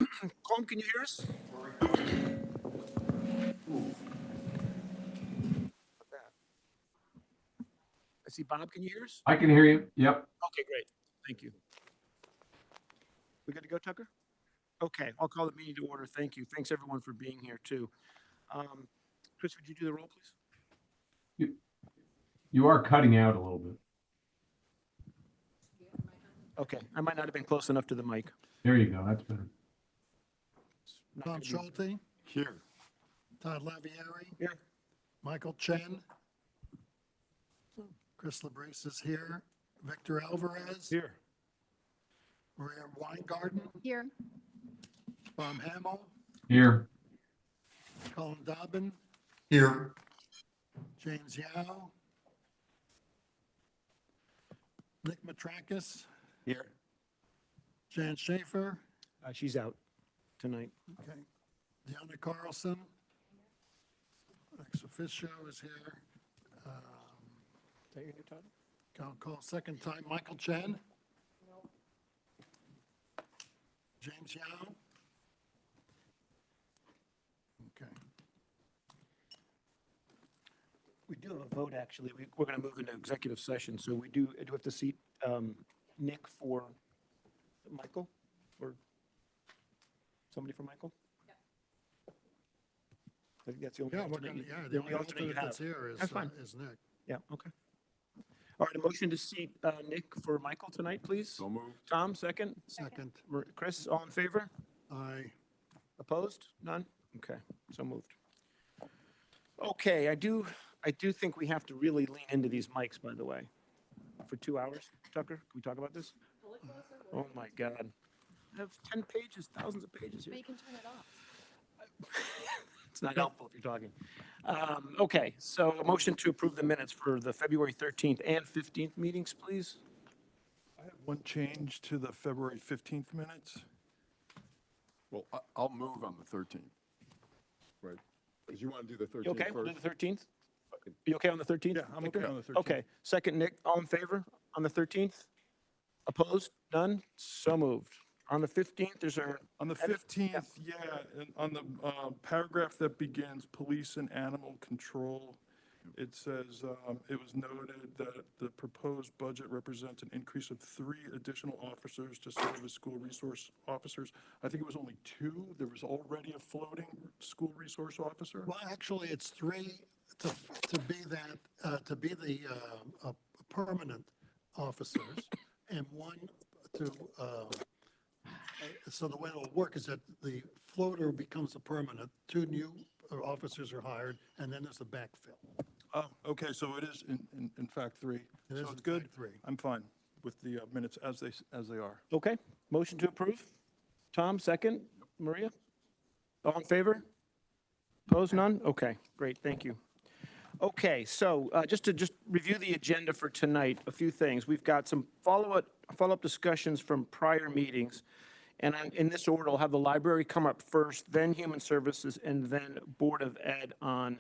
Colm, can you hear us? I see Bob. Can you hear us? I can hear you. Yep. Okay, great. Thank you. We good to go, Tucker? Okay, I'll call the meeting to order. Thank you. Thanks everyone for being here too. Um, Chris, would you do the roll, please? You, you are cutting out a little bit. Okay, I might not have been close enough to the mic. There you go. That's better. Not Tom gonna be- Schulte, Here. Todd Lavieri, Here. Michael Chen, Chris Labrise is here, Victor Alvarez, Here. Maria Weingarten, Here. Bob Hamel, Here. Colin Dobbin, Here. James Yao, Nick Matrakis, Here. Jan Schaefer, She's out tonight. okay, Deanna Carlson, ex officio is here. Is that your new title? I'll call second time, Michael Chen. James Yao. Okay. We do have a vote, actually. We're going to move into executive session, so we do have to seat Nick for Michael, or somebody for Michael? I think that's the only Yeah, we're alternate gonna, you- yeah, the the only only alternate you alternate that's have. here That's fine. is Nick. Yeah, okay. All right, a motion to seat Nick for Michael tonight, please. So moved. Tom, second. Second, Chris, all in favor? I, Opposed? None? Okay, so moved. Okay, I do think we have to really lean into these mics, by the way, for 2 hours. Tucker, can we talk about this? Oh, my God. I have 10 pages, thousands of pages But here. you can turn it off. It's not helpful if you're talking. Okay, so a motion to approve the minutes for the February 13th and 15th meetings, please. I have one change to the February 15th minutes. Well, I'll move on the 13th. Right? Because you want to do the 13th You okay? We'll first? do the 13th? You okay on the 13th? Yeah, I'm Victor? okay on the 13th. Okay, second, Nick, all in favor on the 13th? Opposed? None? So moved. On the 15th, there's a, On the 15th, yeah, and on the paragraph that begins police and animal control, it says, it was noted that the proposed budget represents an increase of 3 additional officers to serve as school resource officers. I think it was only 2. There was already a floating school resource officer. well, actually, it's 3 to be that, to be the permanent officers and 1 to, so the way it'll work is that the floater becomes a permanent, 2 new officers are hired, and then there's a backfill. Oh, okay, so it is in fact 3. It So is it's in good. fact 3. I'm fine with the minutes as they are. okay, motion to approve. Tom, second. Maria? All in favor? Opposed? None? Okay, great, thank you. Okay, so just to review the agenda for tonight, a few things. We've got some follow-up discussions from prior meetings. And in this order, I'll have the library come up first, then Human Services, and then Board of Ed on,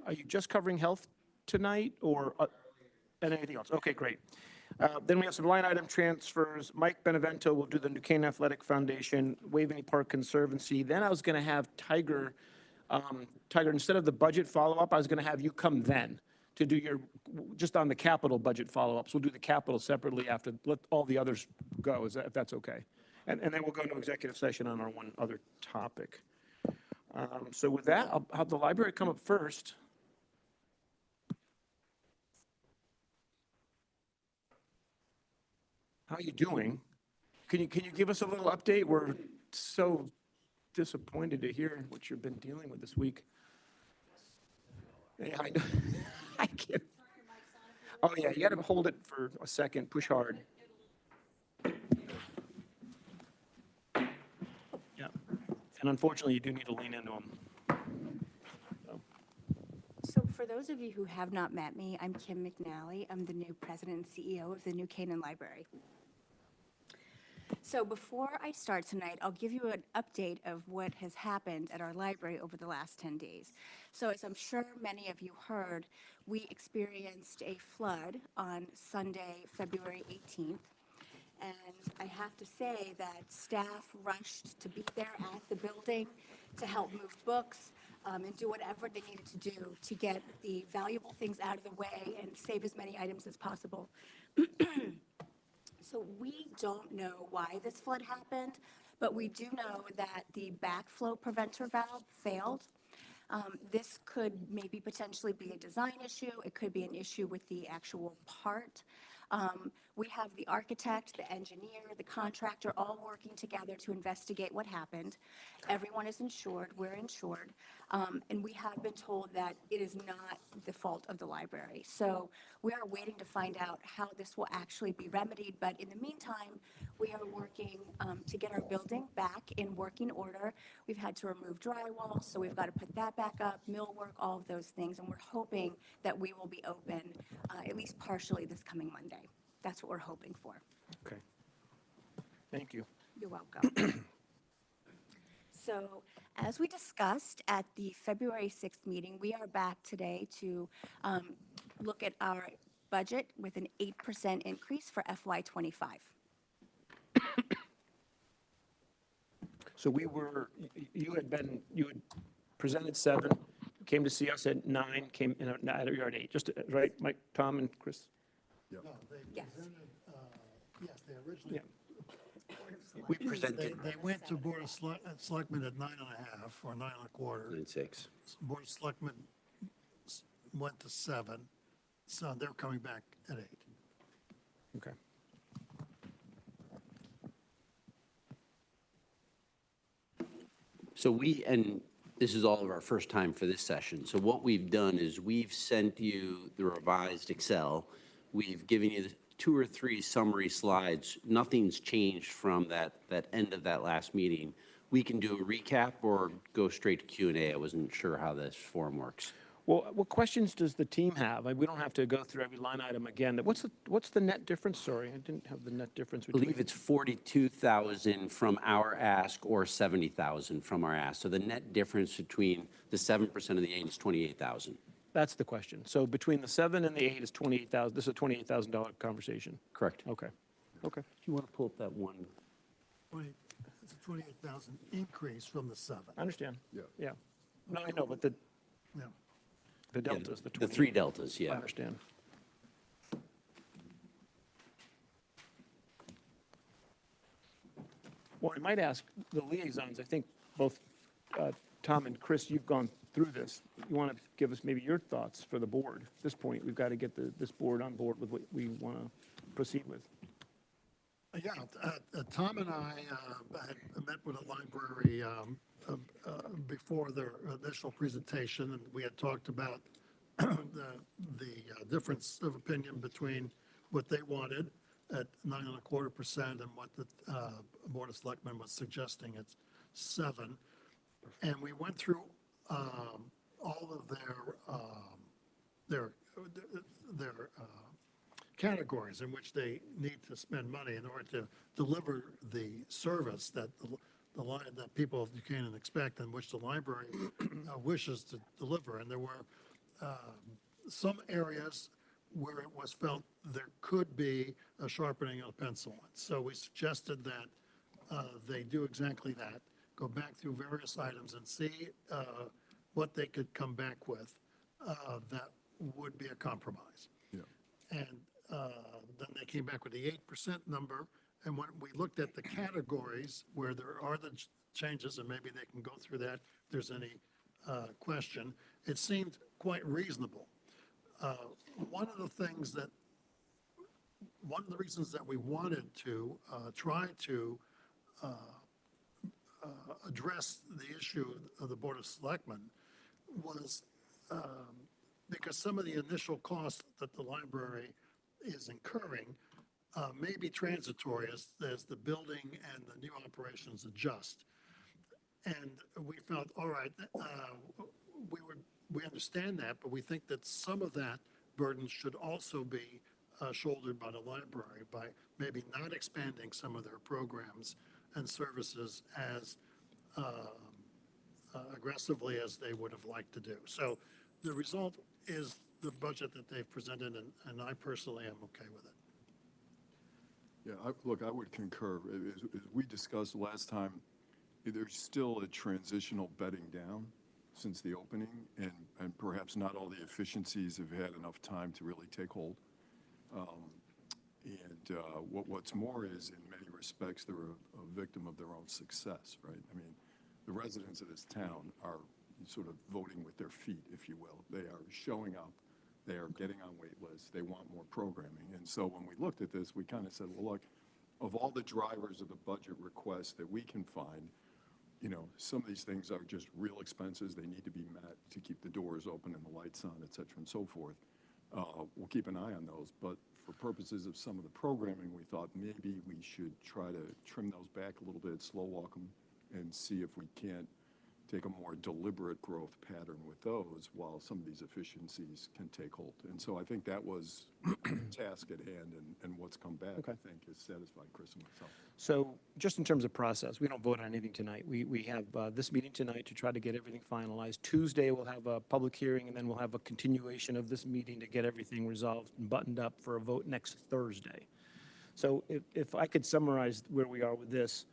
are you just covering health tonight or and anything else? Okay, great. Then we have some line item transfers. Mike Benevento will do the New Canaan Athletic Foundation, Waveney Park Conservancy. Then I was going to have Tiger, instead of the budget follow-up, I was going to have you come then to do your, just on the capital budget follow-ups. We'll do the capital separately after, let all the others go, if that's okay. And then we'll go into executive session on our one other topic. So with that, I'll have the library come up first. How are you doing? Can you give us a little update? We're so disappointed to hear what you've been dealing with this week. Yeah, I know. I can't. Oh, yeah, you got to hold it for a second, push hard. Yeah, and unfortunately, you do need to lean into them. So for those of you who have not met me, I'm Kim McNally. I'm the new president and CEO of the New Canaan Library. So before I start tonight, I'll give you an update of what has happened at our library over the last 10 days. So as I'm sure many of you heard, we experienced a flood on Sunday, February 18th. And I have to say that staff rushed to be there at the building to help move books and do whatever they needed to do to get the valuable things out of the way and save as many items as possible. So we don't know why this flood happened, but we do know that the backflow preventer valve failed. This could maybe potentially be a design issue. It could be an issue with the actual part. We have the architect, the engineer, the contractor all working together to investigate what happened. Everyone is insured, we're insured, and we have been told that it is not the fault of the library. So we are waiting to find out how this will actually be remedied, but in the meantime, we are working to get our building back in working order. We've had to remove drywall, so we've got to put that back up, millwork, all of those things, and we're hoping that we will be open at least partially this coming Monday. That's what we're hoping for. Okay. Thank you. You're welcome. So, as we discussed at the February 6th meeting, we are back today to look at our budget with an 8% increase for FY25. So you had presented 7, came to see us at 9, you're at 8, just, right, Mike, Tom, and Chris? No, they Yes. presented, yes, they originally. We presented They went to Board of Selectmen at 9.5 or 9.25. 9.6. Board of Selectmen went to 7, so they're coming back at 8. Okay. So and this is all of our first time for this session. So what we've done is we've sent you the revised Excel. We've given you 2 or 3 summary slides. Nothing's changed from that end of that last meeting. We can do a recap or go straight to Q&A. I wasn't sure how this form works. Well, what questions does the team have? We don't have to go through every line item again. What's the net difference? Sorry, I didn't have the net difference I between. believe it's 42,000 from our ask or 70,000 from our ask. So the net difference between the 7% and the 8 is 28,000. That's the question. So between the 7 and the 8 is 28,000. This is a $28,000 conversation. Correct. Okay. Okay. Do you want to pull up that one? It's a 28,000 increase from the 7. I understand. Yeah. Yeah. No, I know, but Yeah. the delta is the The 28. 3 deltas, I yeah. understand. Well, I might ask the liaisons, I think both Tom and Chris, you've gone through this. You want to give us maybe your thoughts for the board? At this point, we've got to get this board on board with what we want to proceed with. Yeah, Tom and I had met with the library before their initial presentation, and we had talked about the difference of opinion between what they wanted at 9.25% and what the Board of Selectmen was suggesting at 7. And we went through all of their categories in which they need to spend money in order to deliver the service that that people of Buchanan expect and which the library wishes to deliver. And there were some areas where it was felt there could be a sharpening of the pencil. So we suggested that they do exactly that, go back through various items and see what they could come back with that would be a compromise. Yeah. And then they came back with the 8% number. And when we looked at the categories where there are the changes, and maybe they can go through that if there's any question, it seemed quite reasonable. One of the reasons that we wanted to try to address the issue of the Board of Selectmen was because some of the initial costs that the library is incurring may be transitory as the building and the new operations adjust. And we felt, all right, we understand that, but we think that some of that burden should also be shouldered by the library by maybe not expanding some of their programs and services as aggressively as they would have liked to do. So the result is the budget that they've presented, and I personally am okay with it. Yeah, look, I would concur. As we discussed last time, there's still a transitional bedding down since the opening, and perhaps not all the efficiencies have had enough time to really take hold. What's more is, in many respects, they're a victim of their own success, right? I mean, the residents of this town are sort of voting with their feet, if you will. They are showing up. They are getting on wait lists. They want more programming. And so when we looked at this, we kind of said, well, look, of all the drivers of the budget requests that we can find, you know, some of these things are just real expenses. They need to be met to keep the doors open and the lights on, et cetera, and so forth. We'll keep an eye on those. But for purposes of some of the programming, we thought maybe we should try to trim those back a little bit, slow walk them, and see if we can't take a more deliberate growth pattern with those while some of these efficiencies can take hold. And so I think that was the task at hand, and what's come back, Okay. I think, has satisfied Chris and myself. So just in terms of process, we don't vote on anything tonight. We have this meeting tonight to try to get everything finalized. Tuesday, we'll have a public hearing, and then we'll have a continuation of this meeting to get everything resolved and buttoned up for a vote next Thursday. So if I could summarize where we are with this,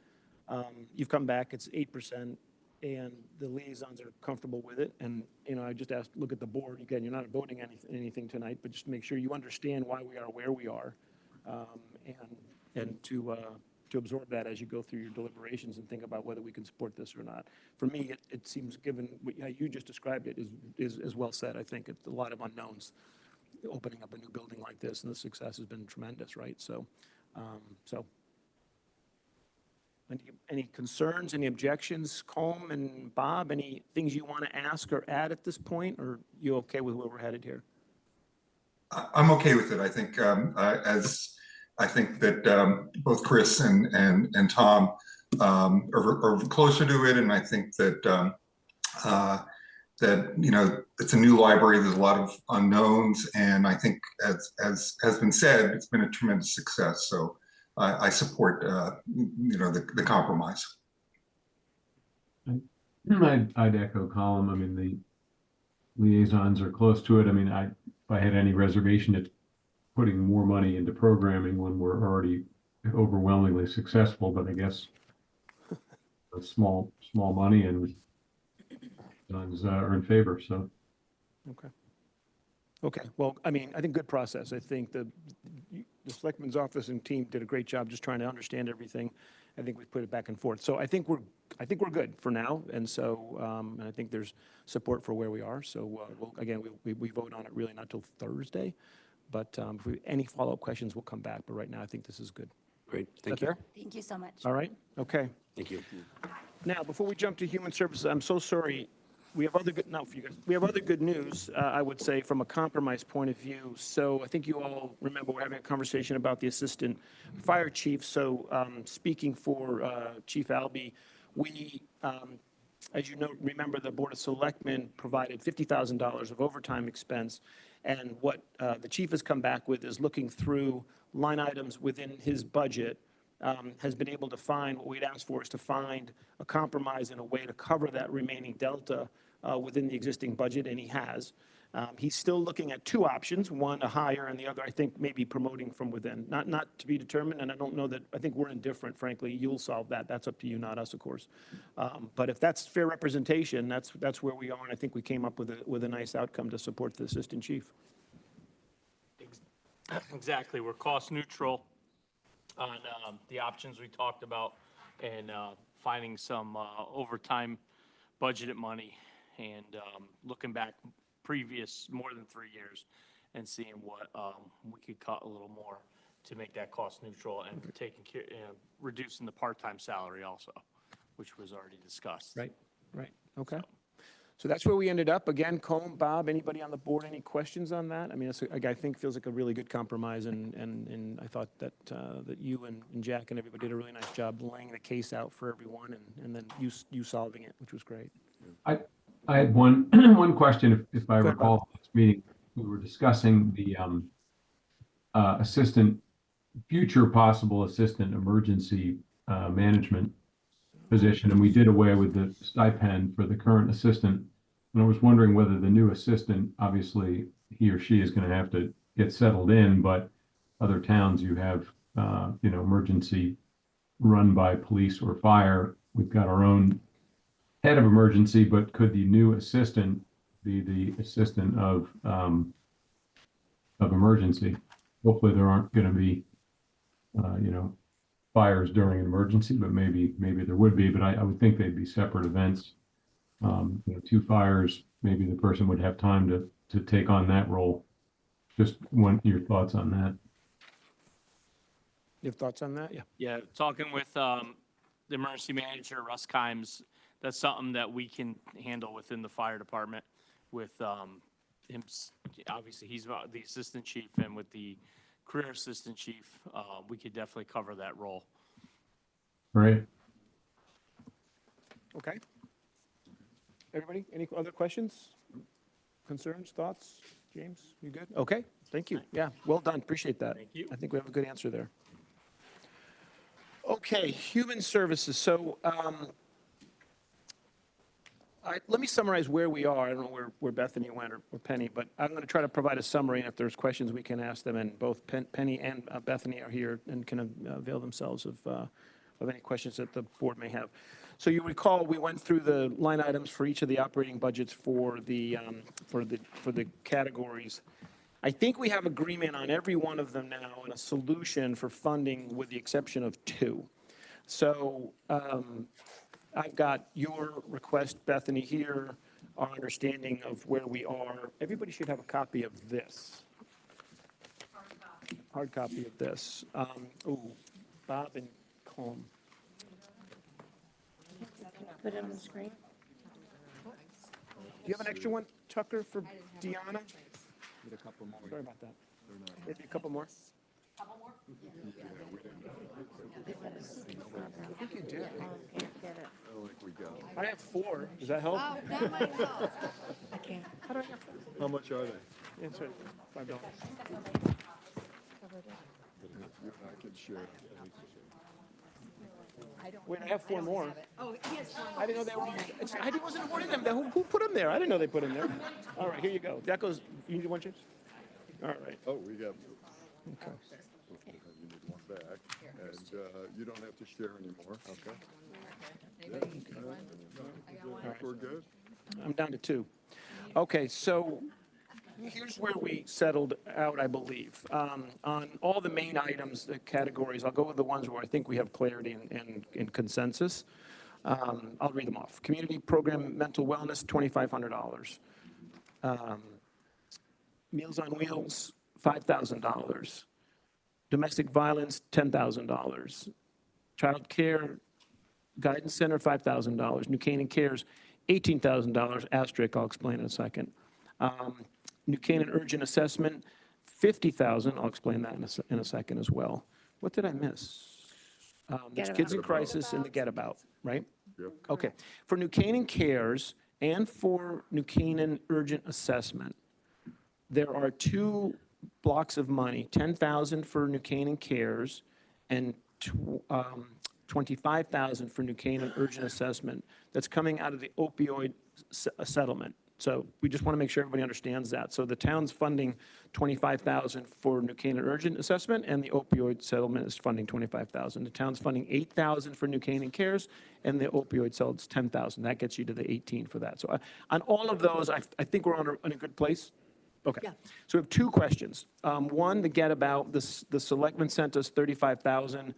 you've come back, it's 8%, and the liaisons are comfortable with it. And, you know, I just asked, look at the board. Again, you're not voting anything tonight, but just make sure you understand why we are where we are, and to absorb that as you go through your deliberations and think about whether we can support this or not. For me, it seems, given how you just described it, is well said. I think it's a lot of unknowns opening up a new building like this, and the success has been tremendous, right? So, any concerns, any objections, Colm and Bob, any things you want to ask or add at this point, or you okay with where we're headed here? I'm okay with it. I think I think that both Chris and Tom are closer to it, and I think that that, you know, it's a new library. There's a lot of unknowns, and I think, as has been said, it's been a tremendous success. So I support you know, the compromise. I'd echo Colin. I mean, the liaisons are close to it. I mean, if I had any reservation, it's putting more money into programming when we're already overwhelmingly successful. But I guess a small money, and liaisons are in favor. So. Okay. Well, I mean, I think good process. I think the Selectman's office and team did a great job just trying to understand everything. I think we put it back and forth. So I think we're good for now. And so, and I think there's support for where we are. So again, we vote on it really not till Thursday. But if any follow-up questions, we'll come back. But right now, I think this is good. Great, Is thank that you. fair? Thank you so much. All right. Okay. Thank you. Now, before we jump to human services, I'm so sorry. We have other good, no, for you guys. We have other good news, I would say, from a compromise point of view. So I think you all remember we're having a conversation about the assistant fire chief. So speaking for Chief Albee, we, as you know, remember the Board of Selectmen provided $50,000 of overtime expense. And what the chief has come back with is looking through line items within his budget, has been able to find, what we'd asked for is to find a compromise in a way to cover that remaining delta within the existing budget, and he has. He's still looking at two options, one a hire and the other, I think, maybe promoting from within. Not to be determined, and I don't know that, I think we're indifferent, frankly. You'll solve that. That's up to you, not us, of course. But if that's fair representation, that's where we are, and I think we came up with a nice outcome to support the assistant chief. Exactly. We're cost neutral on the options we talked about, and finding some overtime budgeted money, and looking back previous more than 3 years and seeing what we could cut a little more to make that cost neutral, and taking care, reducing the part-time salary also, which was already discussed. Right. Okay. So that's where we ended up. Again, Colm, Bob, anybody on the board, any questions on that? I mean, it's, I think feels like a really good compromise, and I thought that that you and Jack and everybody did a really nice job laying the case out for everyone, and then you solving it, which was great. I had one question, if I Go ahead, recall, this meeting, we were discussing the future possible assistant emergency management position, and we did away with the stipend for the current assistant. And I was wondering whether the new assistant, obviously he or she is going to have to get settled in, but other towns you have emergency run by police or fire. We've got our own head of emergency, but could the new assistant be the assistant of emergency? Hopefully there aren't going to be, fires during an emergency, but maybe there would be, but I would think they'd be separate events. Two fires, maybe the person would have time to take on that role. Just your thoughts on that? You have thoughts on that? Yeah. Yeah, talking with the emergency manager, Russ Kimes, that's something that we can handle within the fire department with him. Obviously, he's the assistant chief, and with the career assistant chief, we could definitely cover that role. Right. Okay. Everybody, any other questions, concerns, thoughts? James, you good? Okay, thank you. Yeah, well done. Appreciate that. Thank you. I think we have a good answer there. Okay, human services. So let me summarize where we are. I don't know where Bethany went or Penny, but I'm going to try to provide a summary, and if there's questions, we can ask them. And both Penny and Bethany are here and can avail themselves of any questions that the board may have. So you recall we went through the line items for each of the operating budgets for the categories. I think we have agreement on every one of them now and a solution for funding with the exception of two. So I've got your request, Bethany, here, our understanding of where we are. Everybody should have a copy of this. Hard copy of this. Bob and Colm. Put it on the screen. Do you have an extra one, Tucker, for Deanna? Sorry about that. Maybe a couple more? I think you did. I have 4. Does that help? Oh, that might help. I can't. How much are they? It's $5. You and I can share. Wait, I have 4 more. Oh, he has one. I didn't know they were, I wasn't awarding them. Who put them there? I didn't know they put them there. All right, here you go. That goes, you need one, James? All right. Oh, we got, Okay. you need one back, and you don't have to share anymore, okay? I think we're good. I'm down to 2. Okay, so here's where we settled out, I believe. On all the main items, the categories, I'll go with the ones where I think we have clarity and consensus. I'll read them off. Community program mental wellness, $2,500. Meals on Wheels, $5,000. Domestic violence, $10,000. Child Care Guidance Center, $5,000. New Canaan Cares, $18,000. Asterisk, I'll explain in a second. New Canaan Urgent Assessment, $50,000. I'll explain that in a second as well. What did I miss? There's Kids in Crisis and the Get About, right? Yep. Okay. For New Canaan Cares and for New Canaan Urgent Assessment, there are 2 blocks of money, $10,000 for New Canaan Cares and $25,000 for New Canaan Urgent Assessment. That's coming out of the opioid settlement. So we just want to make sure everybody understands that. So the town's funding $25,000 for New Canaan Urgent Assessment, and the opioid settlement is funding $25,000. The town's funding $8,000 for New Canaan Cares, and the opioid settlement's $10,000. That gets you to the 18 for that. So on all of those, I think we're in a good place. Okay. Yeah. So we have 2 questions. One, the Get About, the selectmen sent us $35,000.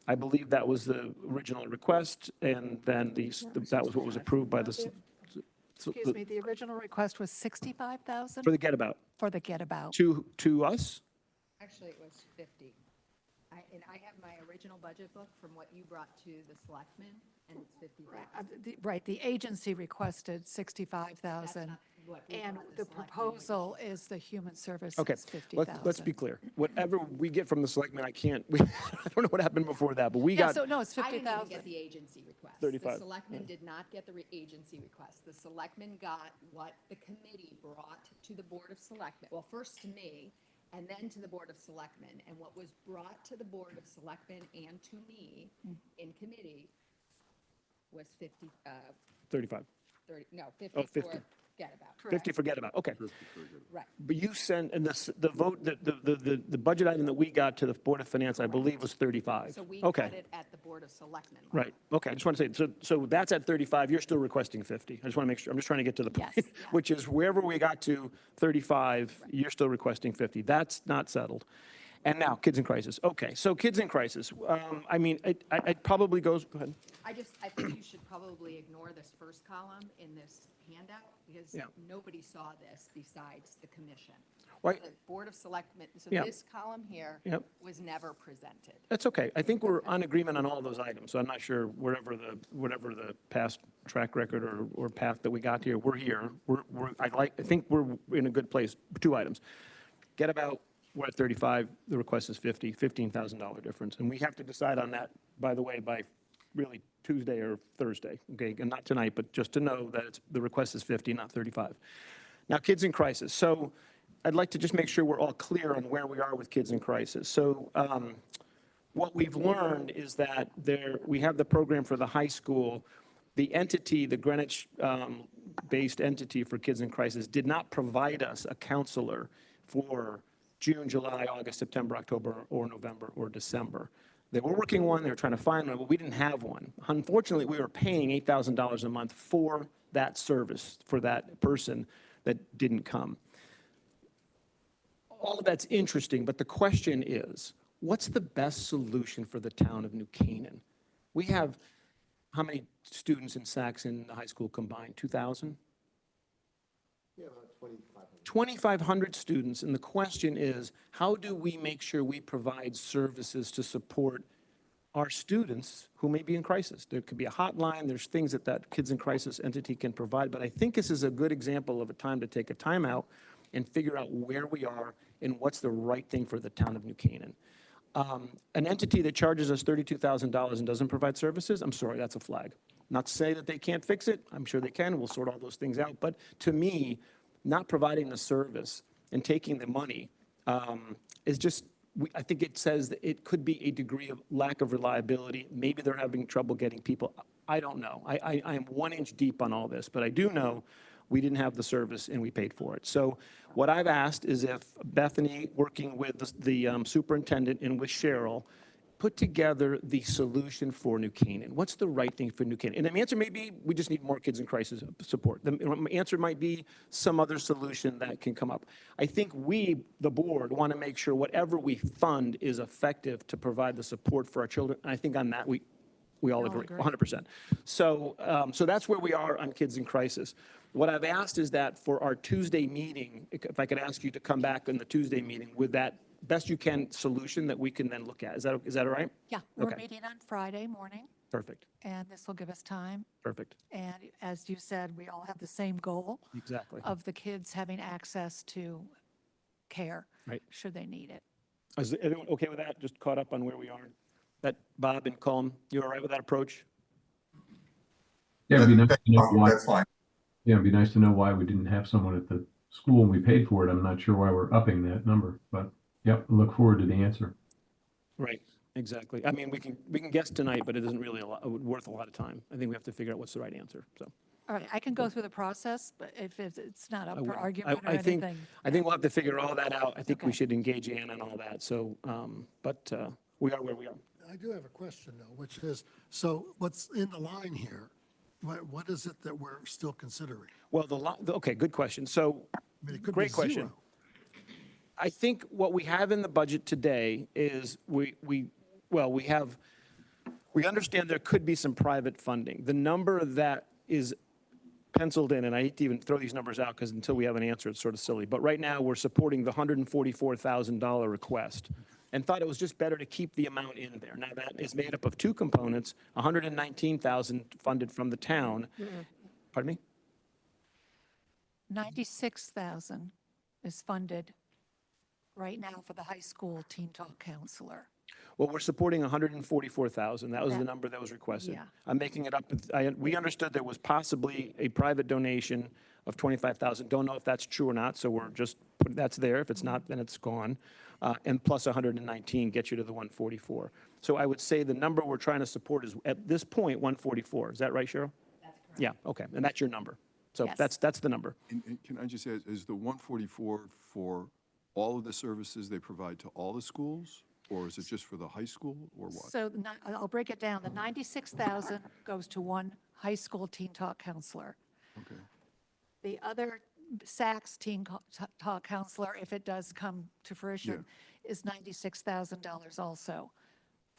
I believe that was the original request, and then that was what was approved by the. Excuse me, the original request was 65,000 For the Get About. for the Get About. To us? Actually, it was 50. And I have my original budget book from what you brought to the selectmen, and it's 50,000. Right, the agency requested 65,000, not what we and brought the the selectmen. proposal is the human services Okay, 50,000. let's be clear. Whatever we get from the selectmen, I don't know what happened before that, but we Yeah, got, so no, it's I didn't even 50,000. get the agency request. 35, The selectmen did not get the agency request. The selectmen got what the committee brought to the Board of Selectmen. Well, first to me, and then to the Board of Selectmen. And what was brought to the Board of Selectmen and to me in committee was 35. 50, no, 50 Oh, for 50. forget about. 50, forget about, okay. Right. But you sent, and the vote, the budget item that we got to the Board of Finance, I believe, was 35. So we Okay, cut it at the Board of Selectmen level. right, okay, I just want to say, so that's at 35, you're still requesting 50. I just want to make sure, I'm just trying to get to the point, Yes, which is wherever we got to 35, you're still requesting 50. That's not settled. And now, Kids in Crisis. Okay, so Kids in Crisis, I mean, it probably goes, go ahead. I think you should probably ignore this first column in this handout because Yeah. nobody saw this besides the commission. Why- The Board of Selectmen, so Yeah. this column here Yep. was never presented. That's okay. I think we're on agreement on all those items, so I'm not sure whatever the past track record or path that we got here, we're here. I think we're in a good place. 2 items. Get about, we're at 35, the request is 50, $15,000 difference. And we have to decide on that, by the way, by really Tuesday or Thursday, okay? And not tonight, but just to know that the request is 50, not 35. Now, Kids in Crisis. So I'd like to just make sure we're all clear on where we are with Kids in Crisis. So what we've learned is that we have the program for the high school. The entity, the Greenwich-based entity for Kids in Crisis, did not provide us a counselor for June, July, August, September, October, or November, or December. They were working one, they were trying to find one, but we didn't have one. Unfortunately, we were paying $8,000 a month for that service, for that person that didn't come. All of that's interesting, but the question is, what's the best solution for the town of New Canaan? We have, how many students in Saxon High School combined? 2,000? Yeah, about 2,500. 2,500 students, and the question is, how do we make sure we provide services to support our students who may be in crisis? There could be a hotline, there's things that Kids in Crisis entity can provide, but I think this is a good example of a time to take a timeout and figure out where we are and what's the right thing for the town of New Canaan. An entity that charges us $32,000 and doesn't provide services, I'm sorry, that's a flag. Not to say that they can't fix it, I'm sure they can, we'll sort all those things out, but to me, not providing the service and taking the money is just, I think it says that it could be a degree of lack of reliability. Maybe they're having trouble getting people. I don't know. I am 1 inch deep on all this, but I do know we didn't have the service and we paid for it. So what I've asked is if Bethany, working with the superintendent and with Cheryl, put together the solution for New Canaan. What's the right thing for New Canaan? And the answer may be we just need more Kids in Crisis support. The answer might be some other solution that can come up. I think we, the board, want to make sure whatever we fund is effective to provide the support for our children. And I think on that we all agree, 100%. So, so that's where we are on Kids in Crisis. What I've asked is that for our Tuesday meeting, if I could ask you to come back on the Tuesday meeting with that best you can solution that we can then look at. Is that all right? Yeah, we're Okay. meeting on Friday morning, Perfect, and this will give us time. perfect, And as you said, we all have the same goal exactly. of the kids having access to care, Right. should they need it. Is everyone okay with that? Just caught up on where we are? That, Bob and Colm, you all right with that approach? Yeah, it'd be nice to know why. That's fine. Yeah, it'd be nice to know why we didn't have someone at the school and we paid for it. I'm not sure why we're upping that number, but yep, look forward to the answer. Right, exactly. I mean, we can guess tonight, but it isn't really worth a lot of time. I think we have to figure out what's the right answer, so. All right, I can go through the process, but if it's not up I for will. argument or I think- anything. I think we'll have to figure all that out. I think we Okay. should engage Ann and all that, so, but we are where we are. I do have a question though, which is, so what's in the line here? What is it that we're still considering? Well, okay, good question. So, I mean, it could be great question. zero. I think what we have in the budget today is we understand there could be some private funding. The number that is penciled in, and I hate to even throw these numbers out because until we have an answer, it's sort of silly. But right now, we're supporting the $144,000 request and thought it was just better to keep the amount in there. Now, that is made up of 2 components, $119,000 funded from the town. Pardon me? 96,000 is funded right now for the high school teen talk counselor. Well, we're supporting 144,000. That was the That- number that was requested. Yeah. I'm making it up. We understood there was possibly a private donation of 25,000. Don't know if that's true or not, so we're just, that's there. If it's not, then it's gone. And plus 119 gets you to the 144. So I would say the number we're trying to support is, at this point, 144. Is that right, Cheryl? That's correct. Yeah, okay. And that's your number. So Yes. that's the number. And can I just ask, is the 144 for all of the services they provide to all the schools? Or is it just for the high school, or what? So I'll break it down. The 96,000 goes to one high school teen talk counselor. Okay. The other SACS talk counselor, if it does come to fruition, is $96,000 also.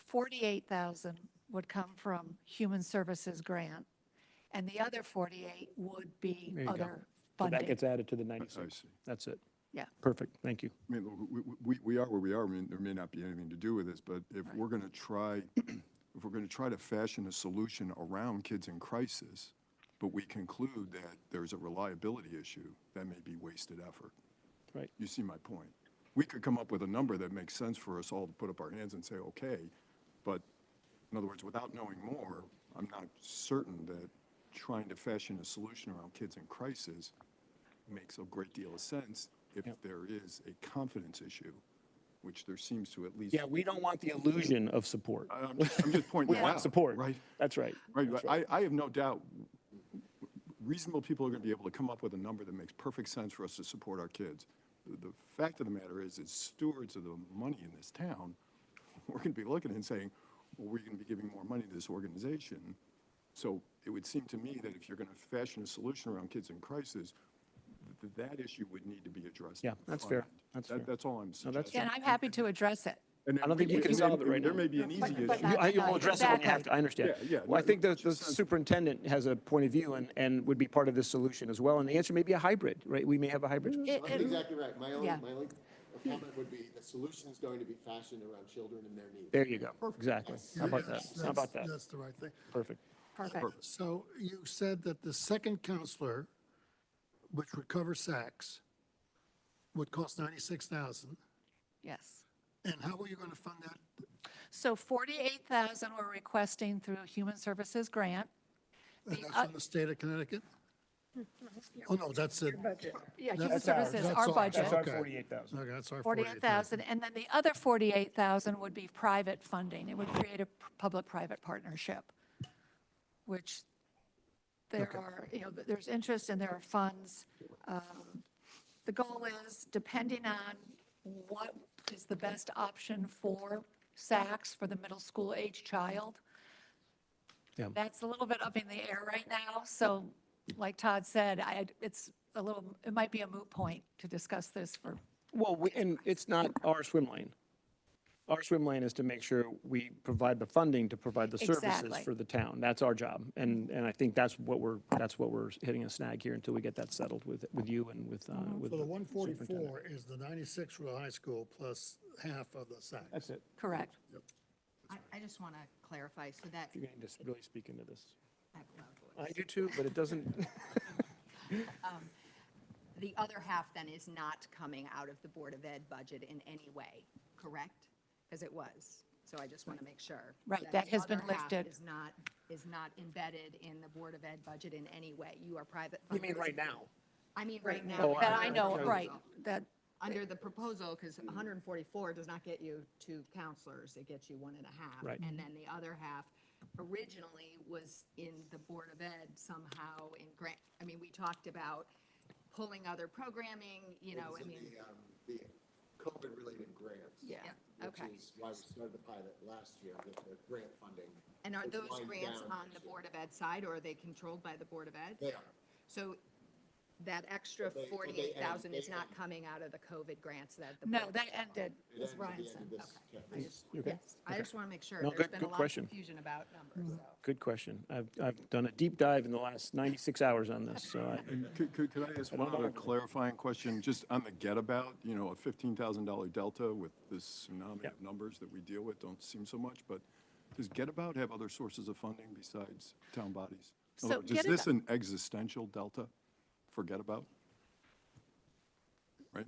48,000 would come from Human Services grant, and the other 48 would be There you go. other So that funding. gets added to the I 96. see. That's it. Yeah. Perfect. Thank you. I mean, look, we are where we are. I mean, there may not be anything to do with this, but if we're going to try, if we're going to try to fashion a solution around kids in crisis, but we conclude that there's a reliability issue, that may be wasted effort. Right. You see my point? We could come up with a number that makes sense for us all to put up our hands and say, okay, but in other words, without knowing more, I'm not certain that trying to fashion a solution around kids in crisis makes a great deal of sense if there is a confidence issue, which there seems to at least. Yeah, we don't want the illusion of support. I'm just pointing We that want out, support. right? That's right. Right, I have no doubt reasonable people are going to be able to come up with a number that makes perfect sense for us to support our kids. The fact of the matter is, as stewards of the money in this town, we're going to be looking and saying, well, we're going to be giving more money to this organization. So it would seem to me that if you're going to fashion a solution around kids in crisis, that issue would need to be addressed. Yeah, at the that's fair. fair. That's fair. That's all I'm No, that's suggesting. And I'm happy to address it. And I don't think we can and solve it right there now. may be an easy issue. but You will address it when you have to, I understand. Yeah, yeah, Well, I no, think no, the it's just sensible. superintendent has a point of view and would be part of this solution as well. And the answer may be a hybrid, right? We may have a hybrid. That's exactly right. My only Yeah. comment would be the solution is going to be fashioned around children and their needs. There you go. Exactly. How about that? That's- How about that? That's the right thing. Perfect. Perfect. So you said that the second counselor, which would cover SACS, would cost 96,000. Yes. And how are you going to fund that? So 48,000 we're requesting through a Human Services grant. And that's from the state of Connecticut? Oh, no, that's it. Yeah, Human That's Services, that's our ours. budget. That's our Okay. 48,000. Okay, that's our 48,000, and then the other 48,000 would be private funding. It would create a public-private partnership, which there are, there's interest and there are funds. The goal is, depending on what is the best option for SACS for the middle school age child, Yeah. that's a little bit up in the air right now. So like Todd said, it might be a moot point to discuss this for. Well, and it's not our swim lane. Our swim lane is to make sure we provide the funding to provide the services Exactly. for the town. That's our job. And I think that's what we're hitting a snag here until we get that settled with you and with So the the superintendent. 144 is the 96 for the high school plus half of the SACS. That's it. Correct. I just want to clarify so that, You're going to just really speak into this. I have a loud voice. I do too, but it doesn't. The other half then is not coming out of the Board of Ed budget in any way, correct? Because it was. So I just want to make sure. Right, the that has been other half lifted. Is not embedded in the Board of Ed budget in any way. You are private. You mean funders. right now? I mean, right now. Oh, That I know, okay. right, that, Under the proposal, because 144 does not get you 2 counselors, it gets you 1.5. Right. And then the other half originally was in the Board of Ed somehow in grant. I mean, we talked about pulling other programming, The COVID-related grants. Yeah, okay. Which is why we started the pilot last year with the grant funding. And are It's those wind grants down on next the year. Board of Ed side, or are they controlled by the Board of Ed? They are. So that extra But they 48,000 is end. not coming out of the COVID grants that the. no, Board of that Ed- ended. It ends As at Brian the end said, of this. okay. yeah, I this- just, Okay. yes, I just want to make sure. No, There's good- been good a lot of question. confusion about numbers, so. Good question. I've done a deep dive in the last 96 hours on this, so And could I ask I one don't other know. clarifying question, just on the get about, a $15,000 delta with this tsunami Yeah. of numbers that we deal with don't seem so much, but does Get About have other sources of funding besides town bodies? In other So words, is Get this About- an existential delta for Get About? Right?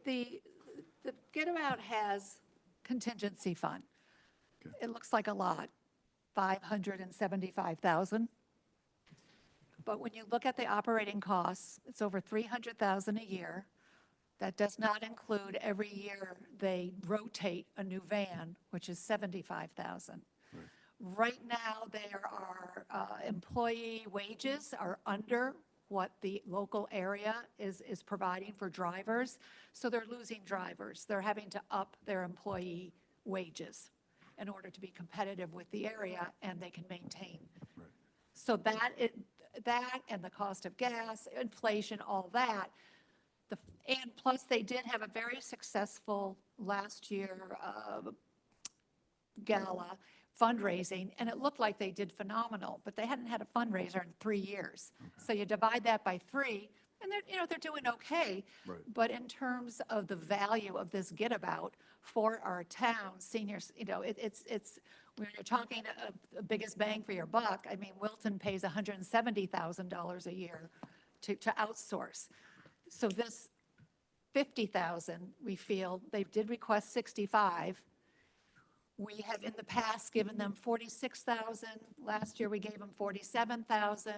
The Get Out has contingency fund. Okay. It looks like a lot, 575,000. But when you look at the operating costs, it's over 300,000 a year. That does not include every year they rotate a new van, which is 75,000. Right now, there are, employee wages are under what the local area is providing for drivers. So they're losing drivers. They're having to up their employee wages in order to be competitive with the area, and they can maintain. So that and the cost of gas, inflation, all that. And plus, they did have a very successful last year gala fundraising, and it looked like they did phenomenal, but they hadn't had a fundraiser in 3 years. So you divide that by 3, and they're doing okay. Right. But in terms of the value of this get about for our town, seniors, it's when you're talking a biggest bang for your buck. I mean, Wilton pays $170,000 a year to outsource. So this 50,000, we feel, they did request 65. We have in the past given them 46,000. Last year, we gave them 47,000.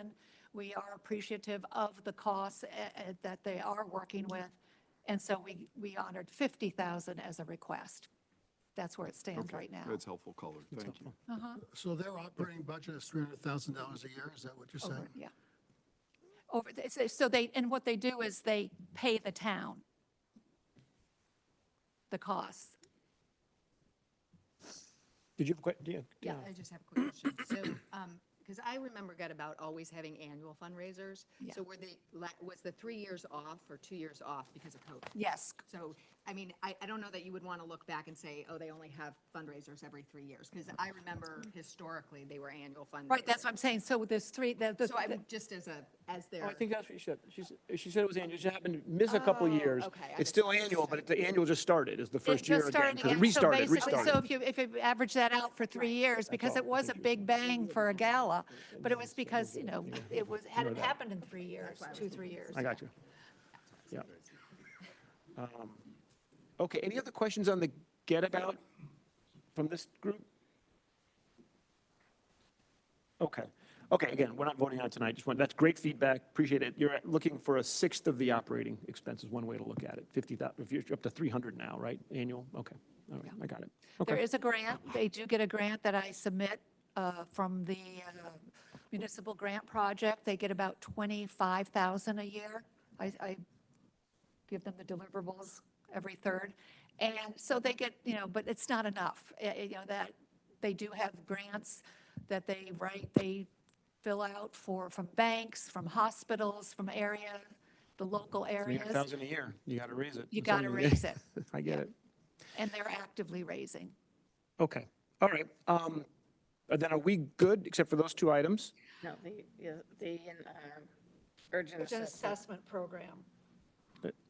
We are appreciative of the costs that they are working with. And so we honored 50,000 as a request. That's where it stands right now. That's helpful color. Thank you. So their operating budget is $300,000 a year, is that what you're saying? Yeah. And what they do is they pay the town the costs. Did you have a question? Yeah, I just have a quick question. So, because I remember Getabout always having annual fundraisers. Yeah. So was the 3 years off or 2 years off because of COVID? Yes. So, I mean, I don't know that you would want to look back and say, oh, they only have fundraisers every 3 years. Because I remember historically, they were annual fundraisers. Right, that's what I'm saying. So there's three, So I would just as their. Oh, I think that's what she said. She said it was annual. She happened to miss a couple of years. okay. I It's still just- annual, but the annual just started. It's the It first just year again. started 'Cause again. it restarted, So basically, restarted. so if you average that out for 3 years, because it was a big bang for a gala, but it was because, hadn't happened in 3 years, 2-3 years. I got you. Yeah. Okay, any other questions on the Get About from this group? Okay. Okay, again, we're not voting on it tonight. That's great feedback. Appreciate it. You're looking for a sixth of the operating expenses, one way to look at it. 50,000, if you're up to 300 now, right? Annual? Okay. All right, I got it. There Okay. is a grant. They do get a grant that I submit from the municipal grant project. They get about $25,000 a year. I give them the deliverables every third. And so they get, but it's not enough. That they do have grants that they write, they fill out from banks, from hospitals, from the local areas. 300,000 a year. You got to raise it. You That's got to all raise it. I get it. And they're actively raising. Okay. All right. Then are we good, except for those 2 items? No, the urgent It's an assessment. assessment program.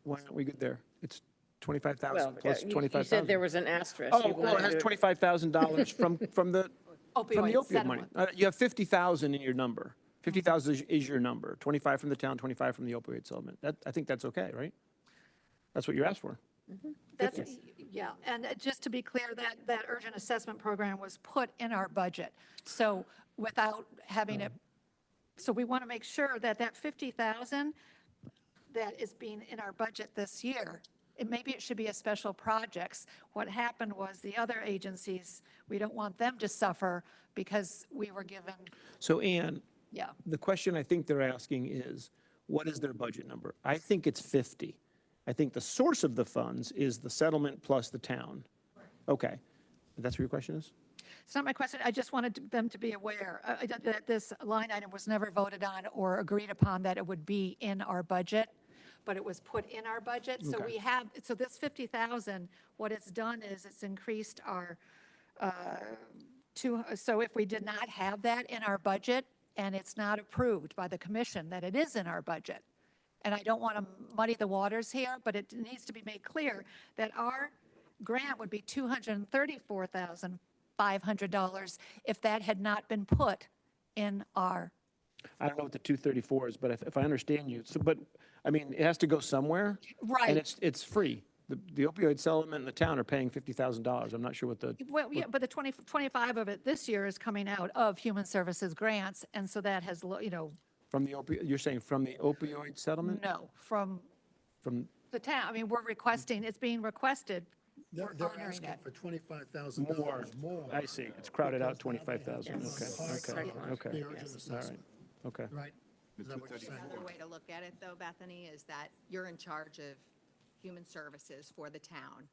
Why aren't we good there? It's 25,000 Well, plus you 25,000. said there was an asterisk. Oh, You well, it has wanted to- $25,000 from the Opioid opioid money. settlement. You have 50,000 in your number. 50,000 is your number. 25 from the town, 25 from the opioid settlement. I think that's okay, right? That's what you asked for. That's, yeah, and just to be clear, that urgent assessment program was put in our budget. So without having it, so we want to make sure that 50,000 that is being in our budget this year, maybe it should be a special projects. What happened was the other agencies, we don't want them to suffer because we were given, So Ann, yeah. the question I think they're asking is, what is their budget number? I think it's 50. I think the source of the funds is the settlement plus the town. Okay. That's what your question is? It's not my question. I just wanted them to be aware that this line item was never voted on or agreed upon that it would be in our budget, but it was put in our budget. So Okay. so this 50,000, what it's done is it's increased our, so if we did not have that in our budget and it's not approved by the commission that it is in our budget, and I don't want to muddy the waters here, but it needs to be made clear that our grant would be $234,500 if that had not been put in our, I don't know what the 234 is, but if I understand you, but, I mean, it has to go somewhere. Right. And it's free. The opioid settlement and the town are paying $50,000. I'm not sure what the, well, yeah, but the 25 of it this year is coming out of Human Services grants, and so that has, from the opioid, you're saying from the opioid settlement? no, from From, the town. I mean, we're requesting, it's being requested They're honoring asking it. for $25,000 more. I see. It's crowded out because now they have 25,000. to Yes. Okay, part okay, of okay. The urgent All right, assessment, okay. right? Is that what you're saying? Another way to look at it, though, Bethany, is that you're in charge of human services for the town.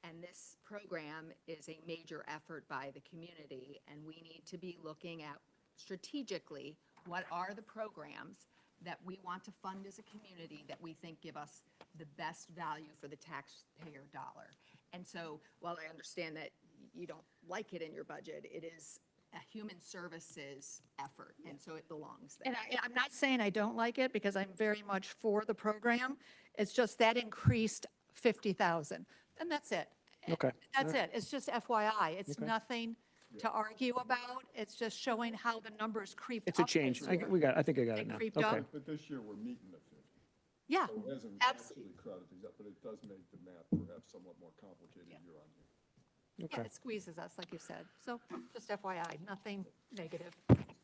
And this program is a major effort by the community, and we need to be looking at strategically, what are the programs that we want to fund as a community that we think give us the best value for the taxpayer dollar? And so, while I understand that you don't like it in your budget, it is a human services effort, and so it belongs there. And I'm not saying I don't like it, because I'm very much for the program. It's just that increased 50,000, and that's it. Okay. That's it. It's just FYI. It's Okay. nothing to argue about. It's just showing how the numbers creeped up. It's a change. this year. I think I got They it now. creeped Okay. up. But this year, we're meeting the 50. Yeah, So it hasn't absolutely. actually crowded things up, but it does make the math perhaps somewhat more complicated year on year. Yeah, Okay. it squeezes us, like you said. So just FYI, nothing negative.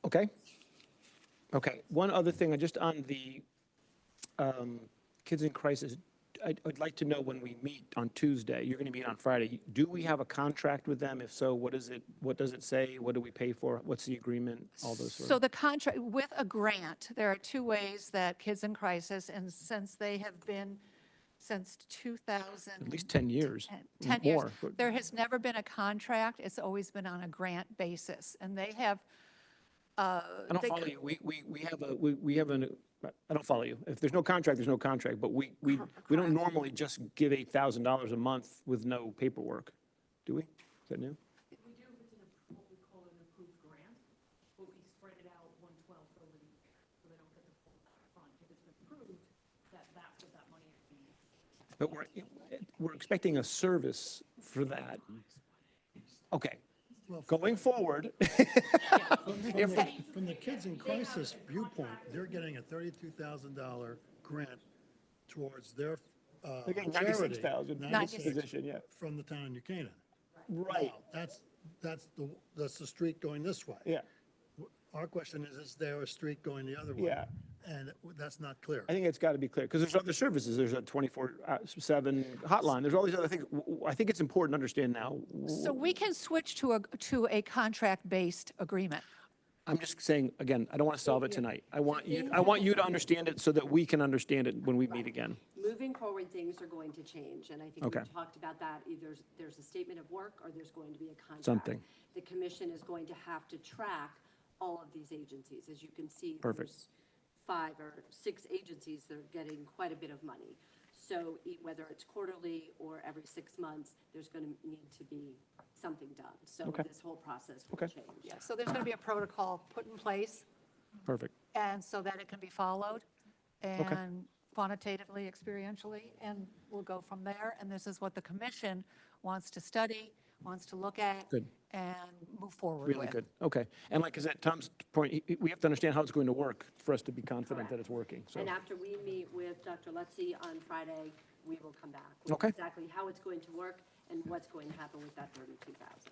Okay. Okay. One other thing, just on the Kids in Crisis, I'd like to know when we meet on Tuesday, you're going to meet on Friday, do we have a contract with them? If so, what is it, what does it say? What do we pay for? What's the agreement? All those sort So of. the contract, with a grant, there are two ways that Kids in Crisis, and since they have been since 2000. At least 10 years. 10 years. More. There has never been a contract. It's always been on a grant basis. And they have. I don't follow you. We have an, I don't follow you. If there's no contract, there's no contract, but we don't normally just give $8,000 a month with no paperwork, do we? Is that new? We do if it's what we call an approved grant, but we spread it out 1/12 over the year, so they don't get the full upfront. If it's been approved, that's what that money is being. But we're expecting a service for that. Okay. Going forward. From the Kids in Crisis viewpoint, they're getting a $32,000 grant towards their They're getting charity. 96,000 for this 96 position, yeah. From the town of New Canaan. Right. Now, that's the street going this way. Yeah. Our question is there a street going the other way? Yeah. And that's not clear. I think it's got to be clear, because there's other services. There's a 24/7 hotline. There's all these other things. I think it's important to understand now. So we can switch to a contract-based agreement. I'm just saying, again, I don't want to solve it tonight. I want you to understand it so that we can understand it when we meet again. Moving forward, things are going to change, and I think Okay. we talked about that. Either there's a statement of work or there's going to be a contract. Something. The commission is going to have to track all of these agencies. As you can see, Perfect. there's 5 or 6 agencies that are getting quite a bit of money. So whether it's quarterly or every 6 months, there's going to need to be something done. So Okay. this whole process will Okay. change. Yeah, so there's going to be a protocol put in place, Perfect. and so that it can be followed, and quantitatively, experientially, and we'll go from there. And this is what the commission wants to study, wants to look at. Good. And move forward Really with. good. Okay. And like I said, Tom's point, we have to understand how it's going to work for us to be confident that it's working. So, And after we meet with Dr. Lutzi on Friday, we will come back with Okay. exactly how it's going to work and what's going to happen with that 32,000.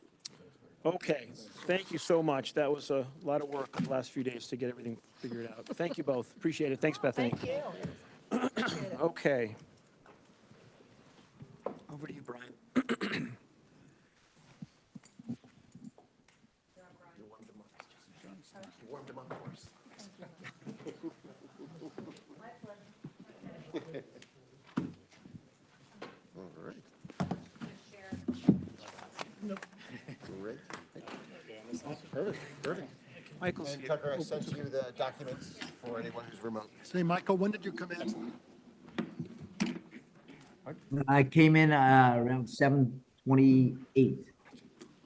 okay. Thank you so much. That was a lot of work the last few days to get everything figured out. Thank you both. Appreciate it. Thanks, Bethany. Thank you. Okay. Over to you, Brian. Warmed them up for us. All right. Great. Perfect, perfect. Michael's And here. Tucker, I sent you the documents for anyone who's remote. Say, Michael, when did you come in? I came in around 7:28.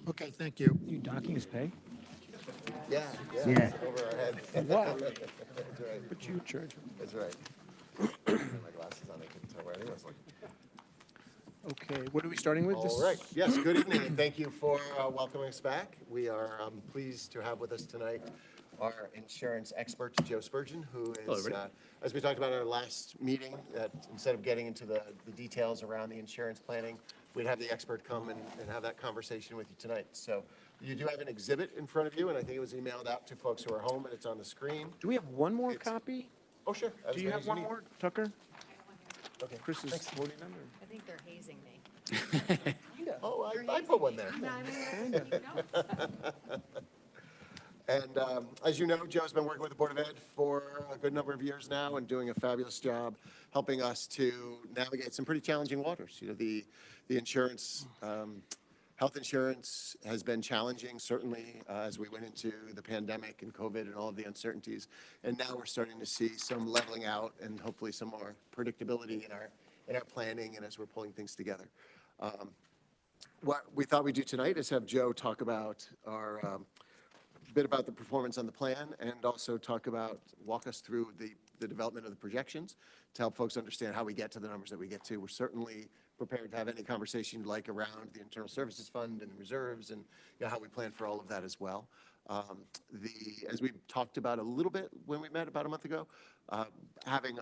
Okay, thank you. You docking his pay? Yeah, Yeah. it's over our head. Wow. That's right, But you charge. that's right. My glasses on, I couldn't tell where anyone was looking. Okay, what are we starting with? All right, yes, good evening, and thank you for welcoming us back. We are pleased to have with us tonight our insurance expert, Joe Spurgeon, who is, as we talked about at our last meeting, that instead of getting into the details around the insurance planning, we'd have the expert come and have that conversation with you tonight. So you do have an exhibit in front of you, and I think it was emailed out to folks who are home, and it's on the screen. Do we have one more copy? Oh, sure. Do you have one more, Tucker? Okay. Chris is holding them? or- I think they're hazing me. Oh, I put one there. And as you know, Joe's been working with the Board of Ed for a good number of years now and doing a fabulous job helping us to navigate some pretty challenging waters. You know, the insurance, health insurance has been challenging, certainly as we went into the pandemic and COVID and all of the uncertainties. And now we're starting to see some leveling out and hopefully some more predictability in our planning and as we're pulling things together. What we thought we'd do tonight is have Joe talk about our bit about the performance on the plan and also walk us through the development of the projections to help folks understand how we get to the numbers that we get to. We're certainly prepared to have any conversation you'd like around the Internal Services Fund and the reserves and how we plan for all of that as well. As we talked about a little bit when we met about a month ago, having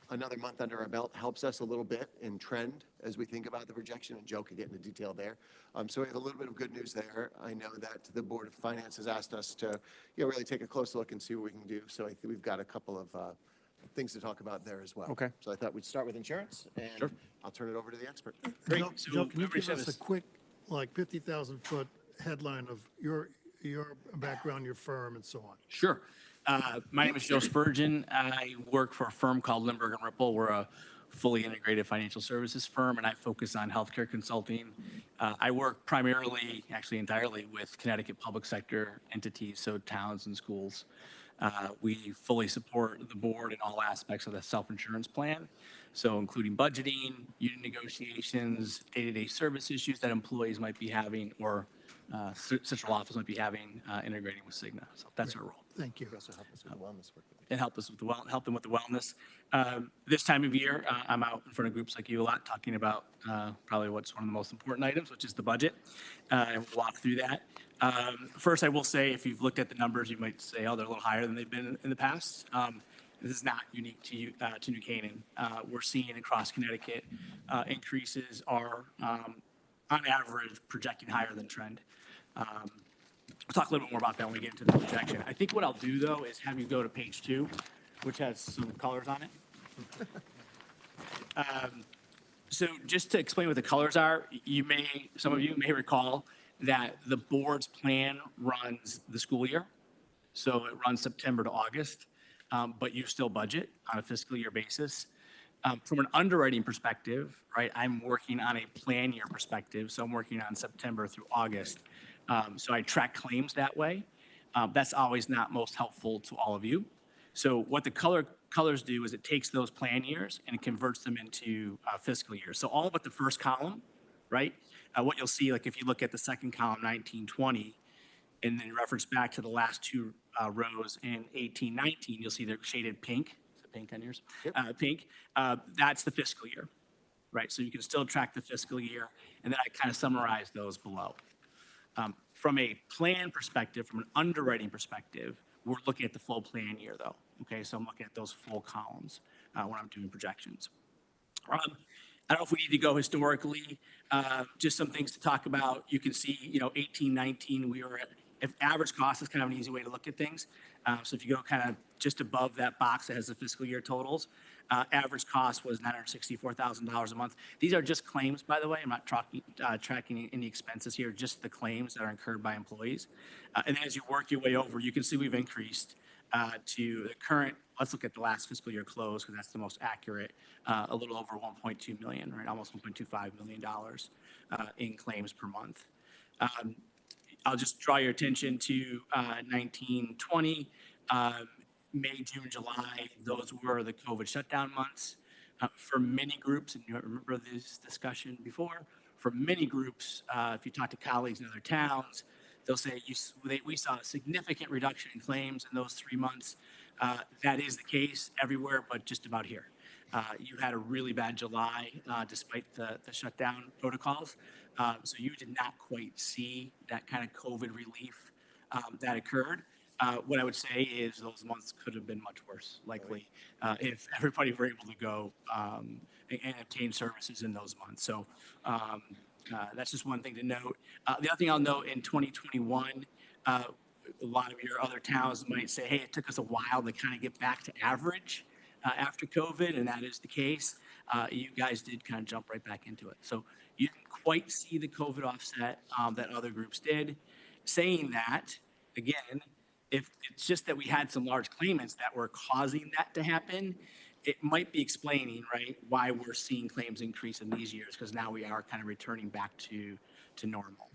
another month under our belt helps us a little bit in trend as we think about the projection, and Joe can get into detail there. So we have a little bit of good news there. I know that the Board of Finance has asked us to really take a close look and see what we can do. So I think we've got a couple of things to talk about there as well. Okay. So I thought we'd start with insurance, and I'll turn it over to the expert. Great. Joe, can you give us a quick, like 50,000-foot headline of your background, your firm, and so on? Sure. My name is Joe Spurgeon. I work for a firm called Lindbergh & Ripple. We're a fully integrated financial services firm, and I focus on healthcare consulting. I work primarily, actually entirely, with Connecticut public sector entities, so towns and schools. We fully support the board in all aspects of the self-insurance plan, so including budgeting, union negotiations, day-to-day service issues that employees might be having or central office might be having integrating with Cigna. So that's our role. Thank you. You also help us with the wellness work. And help them with the wellness. This time of year, I'm out in front of groups like you a lot, talking about probably what's one of the most important items, which is the budget, and we'll walk through that. First, I will say, if you've looked at the numbers, you might say, oh, they're a little higher than they've been in the past. This is not unique to New Canaan. We're seeing across Connecticut increases are, on average, projecting higher than trend. We'll talk a little bit more about that when we get into the projection. I think what I'll do, though, is have you go to page 2, which has some colors on it. So just to explain what the colors are, some of you may recall that the board's plan runs the school year. So it runs September to August, but you still budget on a fiscal year basis. From an underwriting perspective, right, I'm working on a plan year perspective, so I'm working on September through August. So I track claims that way. That's always not most helpful to all of you. So what the colors do is it takes those plan years and it converts them into fiscal years. So all but the first column, right? What you'll see, like if you look at the second column, 1920, and then reference back to the last two rows in 1819, you'll see they're shaded pink. Is it pink on yours? Yep. Pink. That's the fiscal year, right? So you can still track the fiscal year, and then I kind of summarize those below. From a plan perspective, from an underwriting perspective, we're looking at the full plan year, though. Okay, so I'm looking at those full columns when I'm doing projections. I don't know if we need to go historically. Just some things to talk about. You can see, 1819, we were at, if average cost is kind of an easy way to look at things. So if you go kind of just above that box that has the fiscal year totals, average cost was $964,000 a month. These are just claims, by the way. I'm not tracking any expenses here, just the claims that are incurred by employees. And then as you work your way over, you can see we've increased to the current, let's look at the last fiscal year close because that's the most accurate, a little over 1.2 million, right? Almost $1.25 million in claims per month. I'll just draw your attention to 1920, May, June, July. Those were the COVID shutdown months. For many groups, and you remember this discussion before, for many groups, if you talk to colleagues in other towns, they'll say we saw a significant reduction in claims in those 3 months. That is the case everywhere, but just about here. You had a really bad July despite the shutdown protocols. So you did not quite see that kind of COVID relief that occurred. What I would say is those months could have been much worse, likely, if everybody were able to go and obtain services in those months. So that's just one thing to note. The other thing I'll note in 2021, a lot of your other towns might say, hey, it took us a while to kind of get back to average after COVID, and that is the case. You guys did kind of jump right back into it. So You didn't quite see the COVID offset that other groups did. Saying that, again, if it's just that we had some large claimants that were causing that to happen, it might be explaining, right, why we're seeing claims increase in these years, because now we are kind of returning back to normal.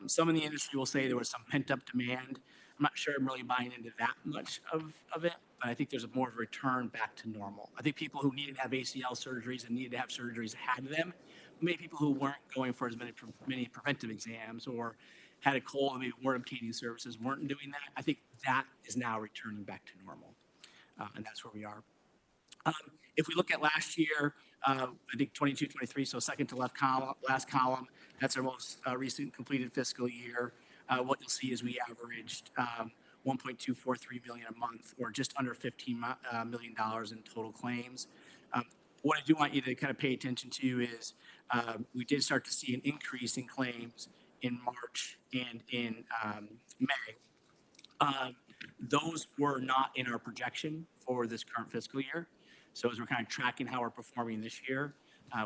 Some in the industry will say there was some pent-up demand. I'm not sure I'm really buying into that much of it, but I think there's more of a return back to normal. I think people who needed to have ACL surgeries and needed to have surgeries had them. Maybe people who weren't going for as many preventive exams or had a cold and maybe weren't obtaining services weren't doing that. I think that is now returning back to normal, and that's where we are. If we look at last year, I think 22, 23, so second to last column, that's our most recent completed fiscal year. What you'll see is we averaged 1.243 million a month, or just under $15 million in total claims. What I do want you to kind of pay attention to is we did start to see an increase in claims in March and in May. Those were not in our projection for this current fiscal year. So as we're kind of tracking how we're performing this year,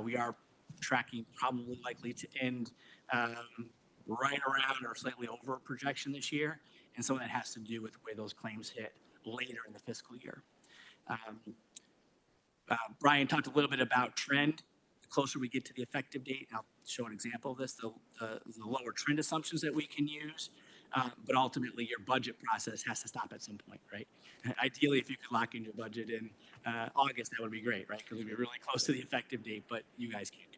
we are tracking probably likely to end right around or slightly over projection this year. And some of that has to do with the way those claims hit later in the fiscal year. Brian talked a little bit about trend. The closer we get to the effective date, I'll show an example of this, the lower trend assumptions that we can use. But ultimately, your budget process has to stop at some point, right? Ideally, if you could lock in your budget in August, that would be great, right? Because we'd be really close to the effective date, but you guys can't do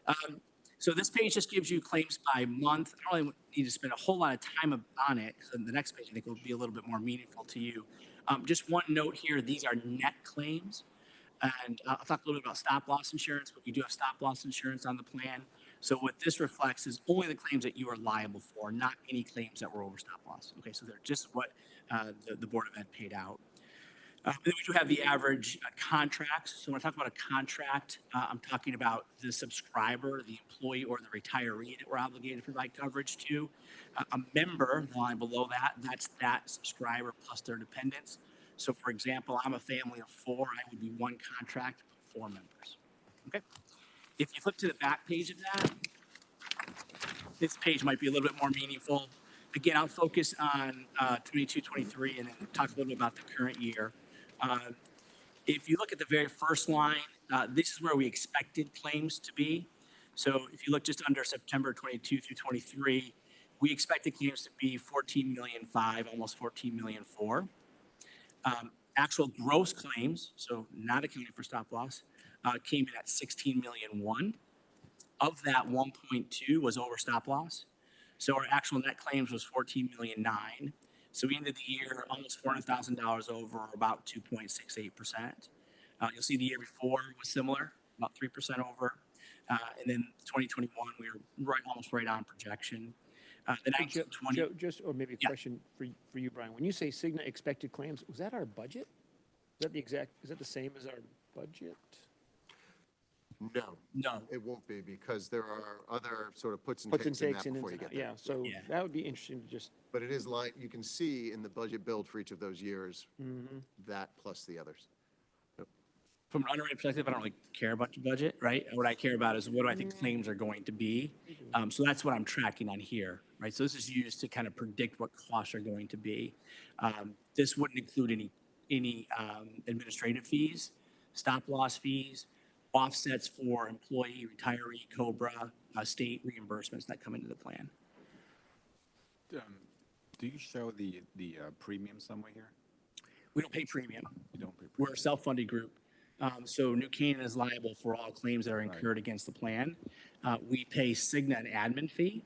that. So this page just gives you claims by month. I don't really need to spend a whole lot of time on it, because the next page I think will be a little bit more meaningful to you. Just one note here, these are net claims. And I'll talk a little bit about stop-loss insurance, but we do have stop-loss insurance on the plan. So what this reflects is only the claims that you are liable for, not any claims that were over stop-loss. Okay, so they're just what the Board of Ed paid out. Then we do have the average contracts. So when I talk about a contract, I'm talking about the subscriber, the employee, or the retiree that we're obligated to provide coverage to. A member, the line below that, that's that subscriber plus their dependents. So for example, I'm a family of 4. I would be one contract, 4 members. Okay. If you flip to the back page of that, this page might be a little bit more meaningful. Again, I'll focus on 22, 23, and then talk a little bit about the current year. If you look at the very first line, this is where we expected claims to be. So if you look just under September 22 through 23, we expected claims to be 14.5 million, almost 14.4 million. Actual gross claims, so not accounting for stop loss, came in at 16.1 million. Of that, 1.2 was over stop loss. So our actual net claims was 14.9 million. So we ended the year almost $400,000 over, or about 2.68%. You'll see the year before was similar, about 3% over. And then 2021, we were almost right on projection. The 1920, Just, or maybe a question for you, Brian. When you say Cigna expected claims, was that our budget? Is that the same as our budget? No, it won't be, because there are other sort of puts and Puts and takes in takes that and before you ins and get out. there. Yeah, so that would be interesting to just. But it is like, you can see in the budget build for each of those years, that plus the others. from an underwriting perspective, I don't really care about the budget, right? What I care about is what do I think claims are going to be. So that's what I'm tracking on here, right? So this is used to kind of predict what costs are going to be. This wouldn't include any administrative fees, stop loss fees, offsets for employee, retiree, COBRA, state reimbursements that come into the plan. Do you show the premium somewhere here? We don't pay premium. You don't pay premium. We're a self-funded group. So New Canaan is liable for all claims that are incurred against the plan. We pay Cigna an admin fee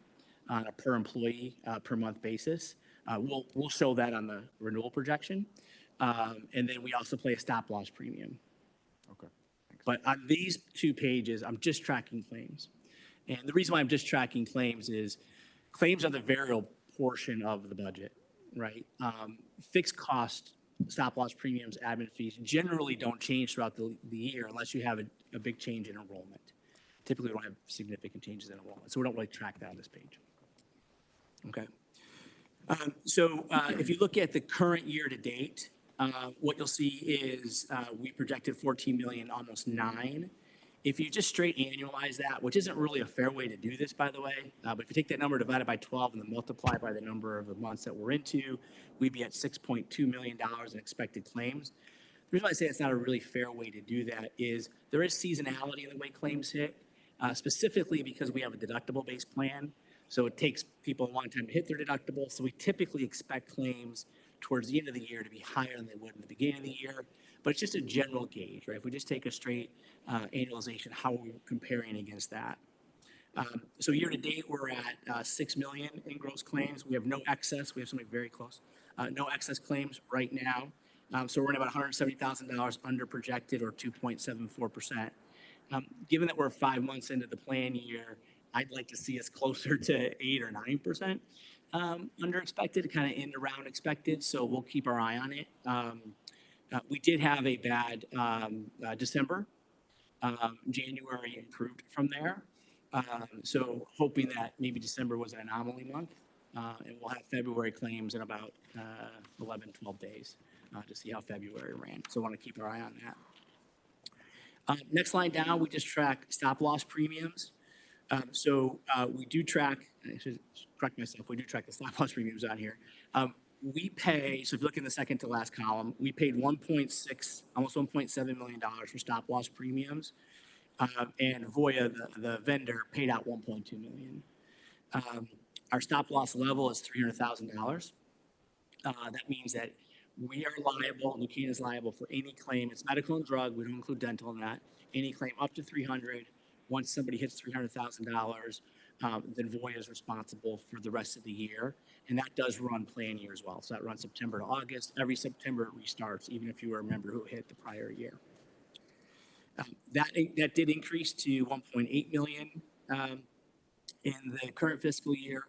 on a per employee per month basis. We'll show that on the renewal projection. And then we also pay a stop loss premium. Okay. But on these two pages, I'm just tracking claims. And the reason why I'm just tracking claims is claims are the variable portion of the budget, right? Fixed cost stop loss premiums, admin fees generally don't change throughout the year unless you have a big change in enrollment. Typically, we don't have significant changes in enrollment, so we don't really track that on this page. Okay. So if you look at the current year to date, what you'll see is we projected 14 million, almost 9. If you just straight annualize that, which isn't really a fair way to do this, by the way, but if you take that number divided by 12 and then multiply by the number of the months that we're into, we'd be at $6.2 million in expected claims. The reason why I say it's not a really fair way to do that is there is seasonality in the way claims hit, specifically because we have a deductible-based plan. So it takes people a long time to hit their deductible. So we typically expect claims towards the end of the year to be higher than they would in the beginning of the year. But it's just a general gauge, right? If we just take a straight annualization, how are we comparing against that? So year to date, we're at 6 million in gross claims. We have no excess. We have something very close. No excess claims right now. So we're running about $170,000 under projected, or 2.74%. Given that we're 5 months into the plan year, I'd like to see us closer to 8 or 9% under expected, kind of in around expected. So we'll keep our eye on it. We did have a bad December. January improved from there. So hoping that maybe December was an anomaly month, and we'll have February claims in about 11, 12 days to see how February ran. So I want to keep our eye on that. Next line down, we just track stop loss premiums. We do track, I should correct myself, we do track the stop loss premiums on here. We pay, so if you look in the second to last column, we paid almost $1.7 million for stop loss premiums. And Voya, the vendor, paid out $1.2 million. Our stop loss level is $300,000. That means that we are liable, New Canaan is liable for any claim. It's medical and drug, we don't include dental in that. Any claim up to $300,000. Once somebody hits $300,000, then Voya is responsible for the rest of the year. And that does run plan year as well. So that runs September to August. Every September it restarts, even if you were a member who hit the prior year. That did increase to 1.8 million in the current fiscal year.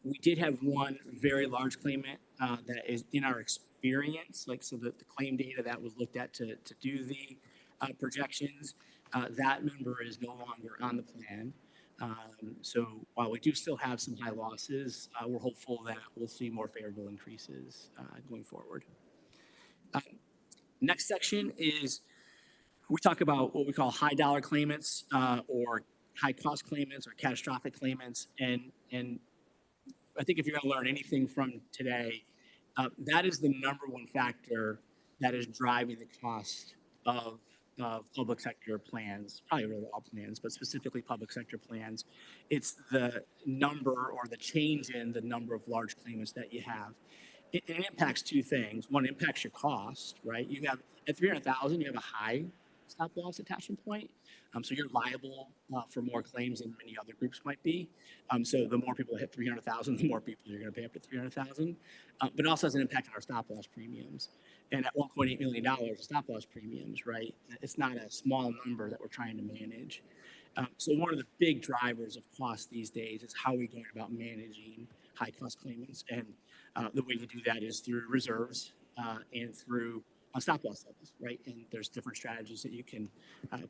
We did have one very large claimant that is in our experience, so the claim data that was looked at to do the projections, that member is no longer on the plan. So while we do still have some high losses, we're hopeful that we'll see more favorable increases going forward. Next section is we talk about what we call high dollar claimants or high cost claimants or catastrophic claimants. And I think if you're going to learn anything from today, that is the number one factor that is driving the cost of public sector plans, probably really all plans, but specifically public sector plans. It's the number or the change in the number of large claimants that you have. It impacts two things. One, impacts your cost, right? You have at 300,000, you have a high stop loss attachment point. So you're liable for more claims than many other groups might be. So the more people hit 300,000, the more people you're going to pay up to 300,000. But it also has an impact on our stop loss premiums. And at $1.8 million of stop loss premiums, right? It's not a small number that we're trying to manage. So one of the big drivers of cost these days is how we're going about managing high cost claimants. And the way to do that is through reserves and through stop loss levels, right? And there's different strategies that you can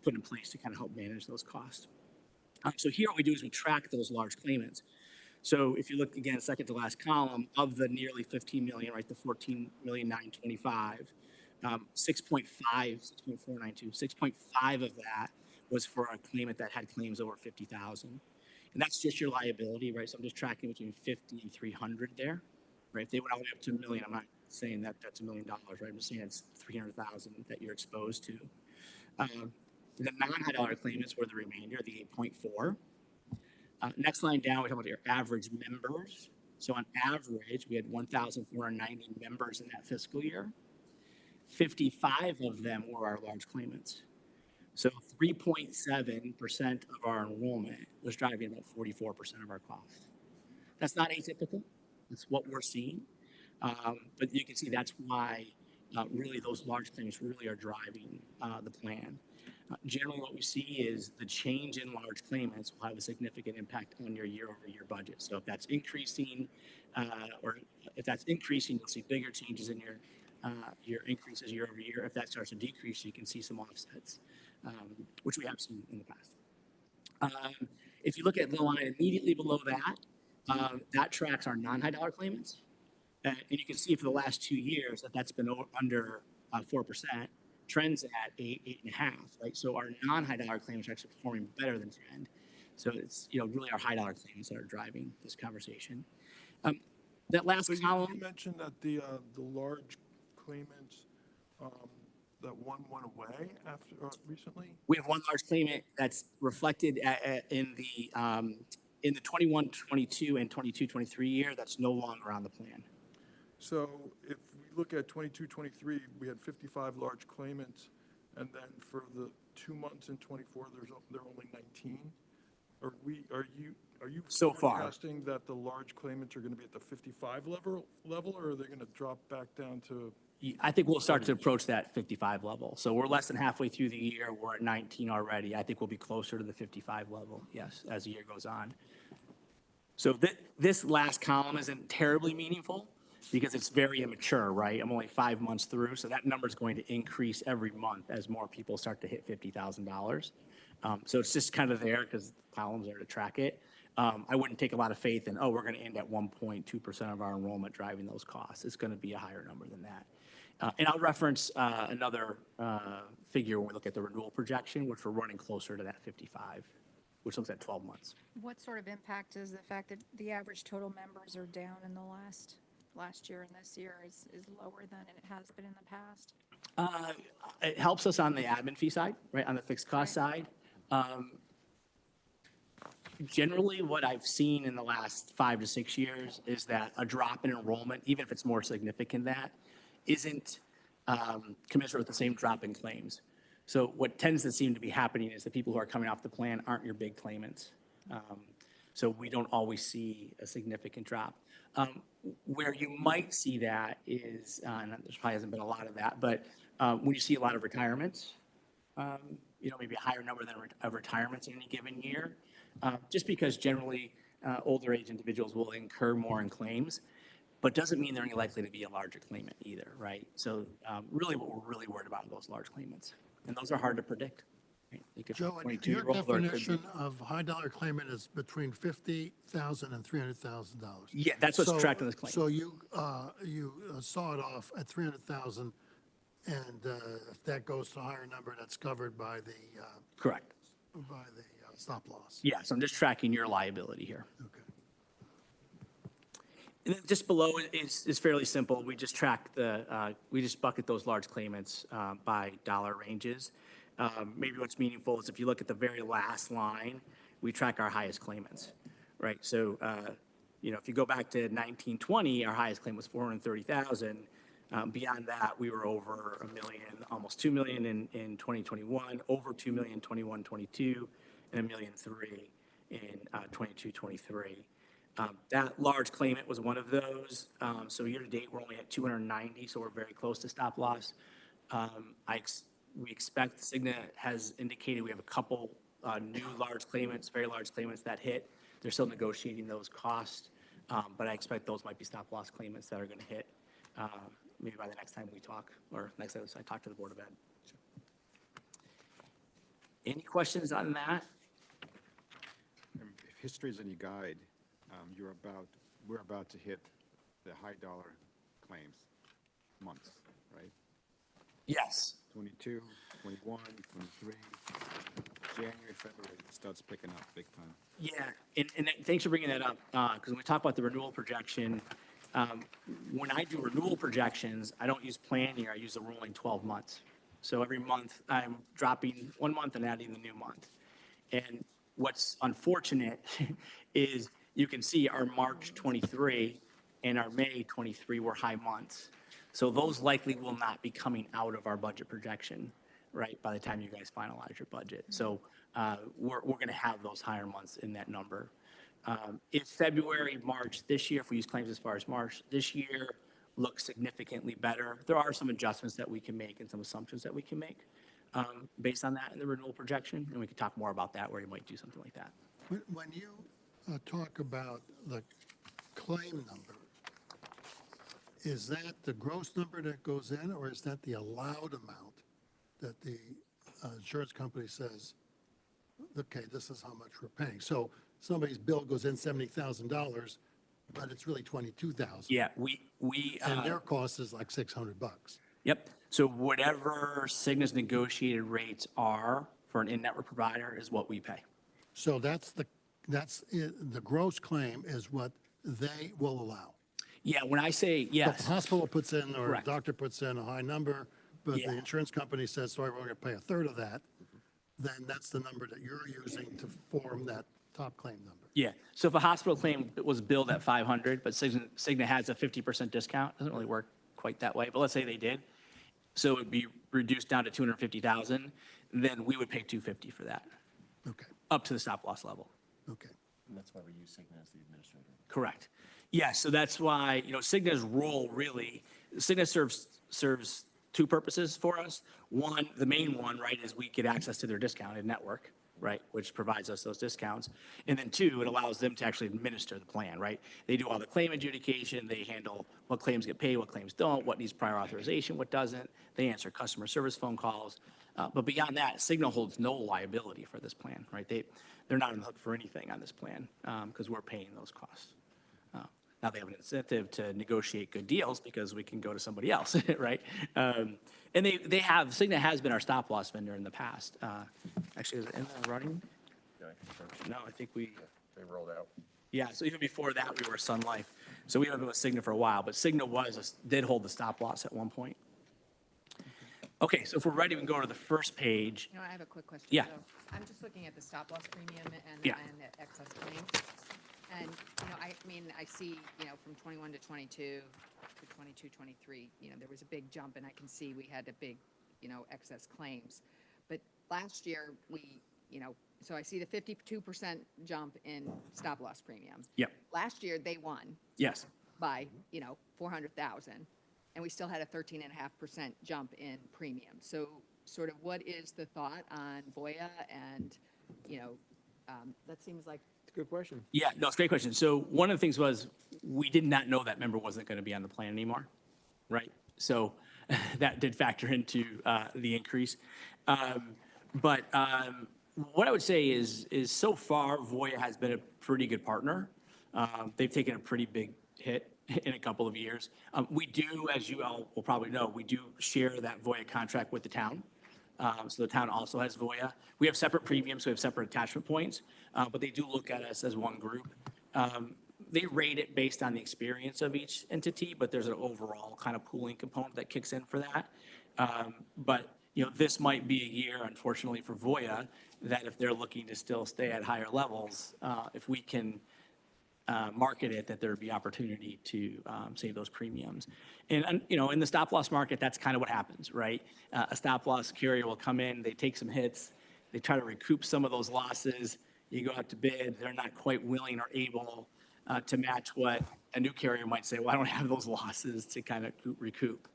put in place to kind of help manage those costs. So here what we do is we track those large claimants. So if you look again, second to last column, of the nearly 15 million, right, the 14,925,000, 6.5 of that was for a claimant that had claims over 50,000. And that's just your liability, right? So I'm just tracking between 50 and 300 there, right? If they went all the way up to $1 million, I'm not saying that that's $1 million, right? I'm just saying it's 300,000 that you're exposed to. The non-high dollar claimants were the remainder, the 8.4. Next line down, we talk about your average members. So on average, we had 1,490 members in that fiscal year. 55 of them were our large claimants. So 3.7% of our enrollment was driving about 44% of our cost. That's not atypical. That's what we're seeing. But you can see that's why really those large claims really are driving the plan. Generally what we see is the change in large claimants will have a significant impact on your year-over-year budget. So if that's increasing, you'll see bigger changes in your increases year-over-year. If that starts to decrease, you can see some offsets, which we have seen in the past. If you look at the line immediately below that, that tracks our non-high dollar claimants. And you can see for the last 2 years that that's been under 4%. trend's at 8.5, right? So our non-high dollar claims are actually performing better than trend. So it's, really our high dollar claims that are driving this conversation. That last So you column, mentioned that the large claimants, that one went away after, recently? we have one large claimant that's reflected in the 21, 22, and 22, 23 year that's no longer on the plan. So if we look at 22, 23, we had 55 large claimants, and then for the 2 months in 24, there are only 19? Are you So far. forecasting that the large claimants are going to be at the 55 level, or are they going to drop back down to? I think we'll start to approach that 55 level. So we're less than halfway through the year. We're at 19 already. I think we'll be closer to the 55 level, yes, as the year goes on. So this last column isn't terribly meaningful because it's very immature, right? I'm only 5 months through, so that number is going to increase every month as more people start to hit $50,000. So it's just kind of there because the columns are to track it. I wouldn't take a lot of faith in, we're going to end at 1.2% of our enrollment driving those costs. It's going to be a higher number than that. And I'll reference another figure when we look at the renewal projection, which we're running closer to that 55, which looks at 12 months. What sort of impact is the fact that the average total members are down in the last year and this year is lower than it has been in the past? It helps us on the admin fee side, right, on the fixed cost side. Generally, what I've seen in the last 5 to 6 years is that a drop in enrollment, even if it's more significant than that, isn't commensurate with the same drop in claims. So what tends to seem to be happening is the people who are coming off the plan aren't your big claimants. So we don't always see a significant drop. Where you might see that is, and there probably hasn't been a lot of that, but when you see a lot of retirements, maybe a higher number of retirements in any given year, just because generally older age individuals will incur more in claims, but doesn't mean they're any likely to be a larger claimant either, right? So really what we're really worried about are those large claimants, and those are hard to predict. Right? Joe, your definition of high dollar claimant is between $50,000 and $300,000. Yeah, that's what's tracked in this claim. So you saw it off at $300,000, and if that goes to a higher number, that's covered by the correct by the stop loss. Yeah, so I'm just tracking your liability here. Okay. And then just below is fairly simple. We just track we just bucket those large claimants by dollar ranges. Maybe what's meaningful is if you look at the very last line, we track our highest claimants, right? So, if you go back to 1920, our highest claim was 430,000. Beyond that, we were over $1 million, almost $2 million in 2021, over $2 million 21, 22, and $1.3 million in 22, 23. That large claimant was one of those. So year to date, we're only at 290, so we're very close to stop loss. We expect Cigna has indicated we have a couple new large claimants, very large claimants that hit. They're still negotiating those costs, but I expect those might be stop loss claimants that are going to hit maybe by the next time we talk, or next time I talk to the Board of Ed. Any questions on that? If history is any guide, we're about to hit the high dollar claims months, right? Yes. 22, 21, 23, January, February, it starts picking up big time. Yeah, and thanks for bringing that up, because when we talk about the renewal projection, when I do renewal projections, I don't use plan year, I use the rolling 12 months. So every month, I'm dropping 1 month and adding the new month. And what's unfortunate is you can see our March 23 and our May 23 were high months. So those likely will not be coming out of our budget projection, right, by the time you guys finalize your budget. So we're going to have those higher months in that number. If February, March this year, if we use claims as far as March this year, looks significantly better, there are some adjustments that we can make and some assumptions that we can make based on that in the renewal projection. And we can talk more about that, where you might do something like that. When you talk about the claim number, is that the gross number that goes in, or is that the allowed amount that the insurance company says, okay, this is how much we're paying? So somebody's bill goes in $70,000, but it's really $22,000. Yeah, and their cost is like $600. Yep. So whatever Cigna's negotiated rates are for an in-network provider is what we pay. So the gross claim is what they will allow. Yeah, when I say So if yes, the hospital puts in, or a Correct. doctor puts in a high number, but Yeah. the insurance company says, sorry, we're going to pay a third of that, then that's the number that you're using to form that top claim number. yeah. So if a hospital claim was billed at 500, but Cigna has a 50% discount, doesn't really work quite that way, but let's say they did. So it would be reduced down to 250,000, then we would pay 250 for that, Okay, up to the stop loss level. okay. And that's why we use Cigna as the administrator. Correct. Yeah, so that's why, Cigna's role really, Cigna serves two purposes for us. One, the main one, right, is we get access to their discounted network, right, which provides us those discounts. And then two, it allows them to actually administer the plan, right? They do all the claim adjudication, they handle what claims get paid, what claims don't, what needs prior authorization, what doesn't. They answer customer service phone calls. But beyond that, Cigna holds no liability for this plan, right? They're not on the hook for anything on this plan because we're paying those costs. Now they have an incentive to negotiate good deals because we can go to somebody else, right? And Cigna has been our stop loss vendor in the past. Actually, is it in the running? No, I think they rolled out. Yeah, so even before that, we were Sun Life. So we haven't been with Cigna for a while, but Cigna did hold the stop loss at one point. Okay, so if we're ready, we can go to the first page. I have a quick question. Yeah. So I'm just looking at the stop loss premium and Yeah. the excess claims. And, I see, from 21 to 22 to 22, 23, there was a big jump, and I can see we had a big, excess claims. But last year, so I see the 52% jump in stop loss premium. Yep. Last year, they won Yes. by, 400,000, and we still had a 13.5% jump in premium. So sort of what is the thought on Voya? And, that seems like. Good question. Yeah, no, it's a great question. So one of the things was we did not know that member wasn't going to be on the plan anymore, right? So that did factor into the increase. But what I would say is so far, Voya has been a pretty good partner. They've taken a pretty big hit in a couple of years. We do, as you all will probably know, we do share that Voya contract with the town. So the town also has Voya. We have separate premiums, so we have separate attachment points, but they do look at us as one group. They rate it based on the experience of each entity, but there's an overall kind of pooling component that kicks in for that. But this might be a year, unfortunately, for Voya, that if they're looking to still stay at higher levels, if we can market it, that there'd be opportunity to save those premiums. And, in the stop loss market, that's kind of what happens, right? A stop loss carrier will come in, they take some hits, they try to recoup some of those losses. You go out to bid, they're not quite willing or able to match what a new carrier might say, well, I don't have those losses to kind of recoup.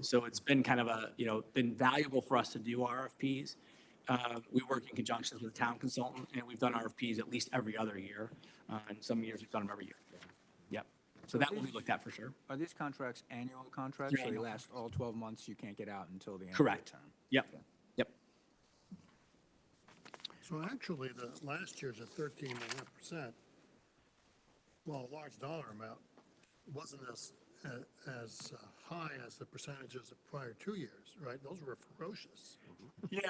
So it's been kind of been valuable for us to do RFPs. We work in conjunction with a town consultant, and we've done RFPs at least every other year. And some years we've done them every year. Yep. So that will be looked at for sure. Are these contracts annual contracts? They're So they annual last all 12 months? You can't get out until the end Correct. of the term? Yep. Yep. So actually, the last year's at 13.5%, well, a large dollar amount, wasn't as high as the percentages of prior 2 years, right? Those were ferocious. Yeah,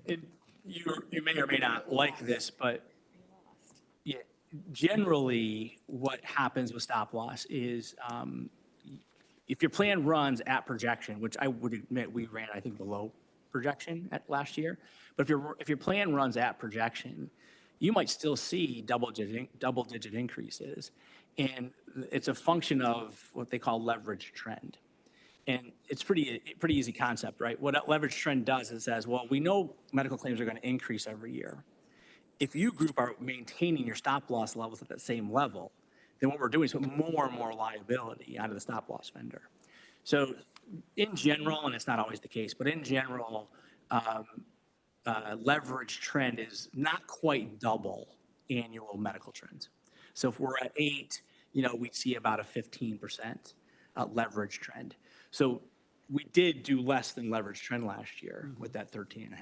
and you may or may not like this, but yeah, generally what happens with stop loss is if your plan runs at projection, which I would admit we ran, I think, below projection at last year, but if your plan runs at projection, you might still see double-digit increases, and it's a function of what they call leverage trend. And it's pretty easy concept, right? What a leverage trend does is says, well, we know medical claims are going to increase every year. If you group are maintaining your stop loss levels at that same level, then what we're doing is put more and more liability onto the stop loss vendor. So in general, and it's not always the case, but in general, leverage trend is not quite double annual medical trends. So if we're at 8, we'd see about a 15% leverage trend. So we did do less than leverage trend last year with that 13.5.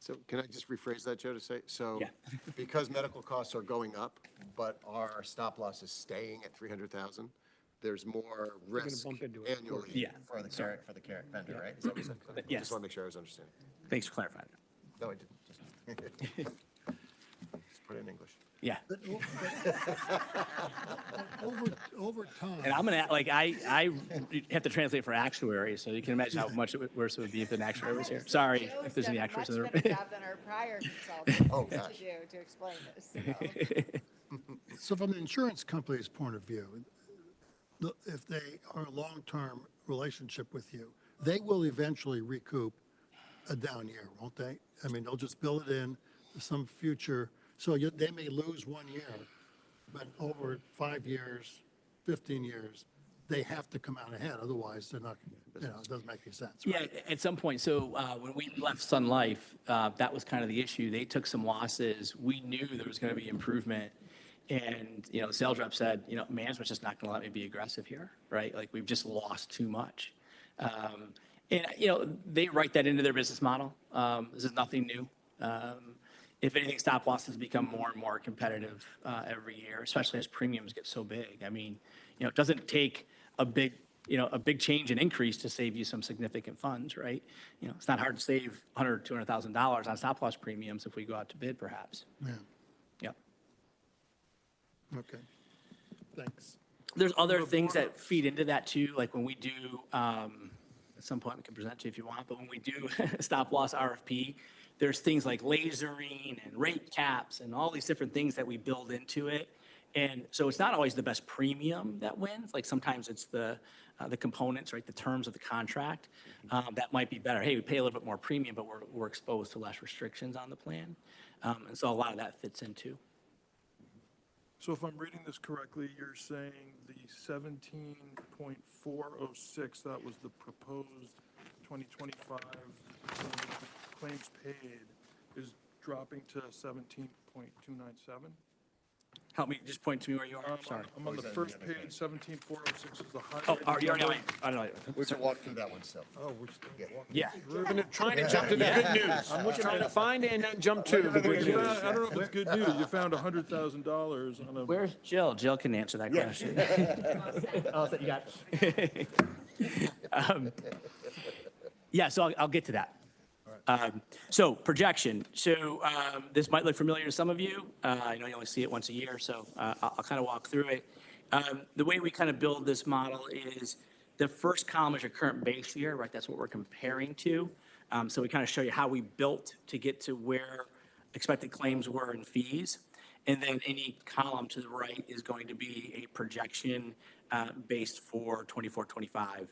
So can I just rephrase that, Joe, to say, so Yeah. because medical costs are going up, but our stop loss is staying at 300,000, there's more risk bump into it, of course. annually Yeah, for the sorry. carrot vendor, right? Is that what you said? Okay. Yes. Just want to make sure I was understanding. Thanks for clarifying. No, I didn't. Just put it in English. Yeah. Over time. And I'm gonna, like, I have to translate for actuaries, so you can imagine how much worse it would be if an actuary was here. Sorry if there's any actuaries in the room. Much better job than our prior consultant Oh, to gosh. do, to explain this. So from the insurance company's point of view, if they are a long-term relationship with you, they will eventually recoup a down year, won't they? I mean, they'll just bill it in to some future, so they may lose 1 year, but over 5 years, 15 years, they have to come out ahead, otherwise they're not, it doesn't make any sense. Yeah, at some point. So when we left Sun Life, that was kind of the issue. They took some losses. We knew there was going to be improvement. And, the sales rep said, management's just not going to let me be aggressive here, right? Like, we've just lost too much. And, they write that into their business model. This is nothing new. If anything, stop losses become more and more competitive every year, especially as premiums get so big. I mean, it doesn't take a big change in increase to save you some significant funds, right? It's not hard to save $100,000, $200,000 on stop loss premiums if we go out to bid, perhaps. Yeah, Yep. okay, thanks. There's other things that feed into that too, like when we do, at some point we can present to you if you want, but when we do stop loss RFP, there's things like lasering and rate caps and all these different things that we build into it. And so it's not always the best premium that wins. Like sometimes it's the components, right? The terms of the contract that might be better. Hey, we pay a little bit more premium, but we're exposed to less restrictions on the plan. And so a lot of that fits into. So if I'm reading this correctly, you're saying the 17.406, that was the proposed 2025 claims paid, is dropping to 17.297? Help me, just point to me where you are. Sorry. I'm on the first page, 17.406 is the high. Oh, you already know. I don't know. We should walk through that one still. Oh, we're still Yeah. We're trying to jump to the good news. I'm trying to find and then jump to the good news. I don't know if it's good news. You found $100,000 on a. Where's Jill? Jill can answer that question. Oh, so you got it. Yeah, so I'll get to that. So projection. So this might look familiar to some of you. I know you only see it once a year, so I'll kind of walk through it. The way we kind of build this model is the first column is your current base year, right? That's what we're comparing to. So we kind of show you how we built to get to where expected claims were in fees. And then any column to the right is going to be a projection based for 24-25.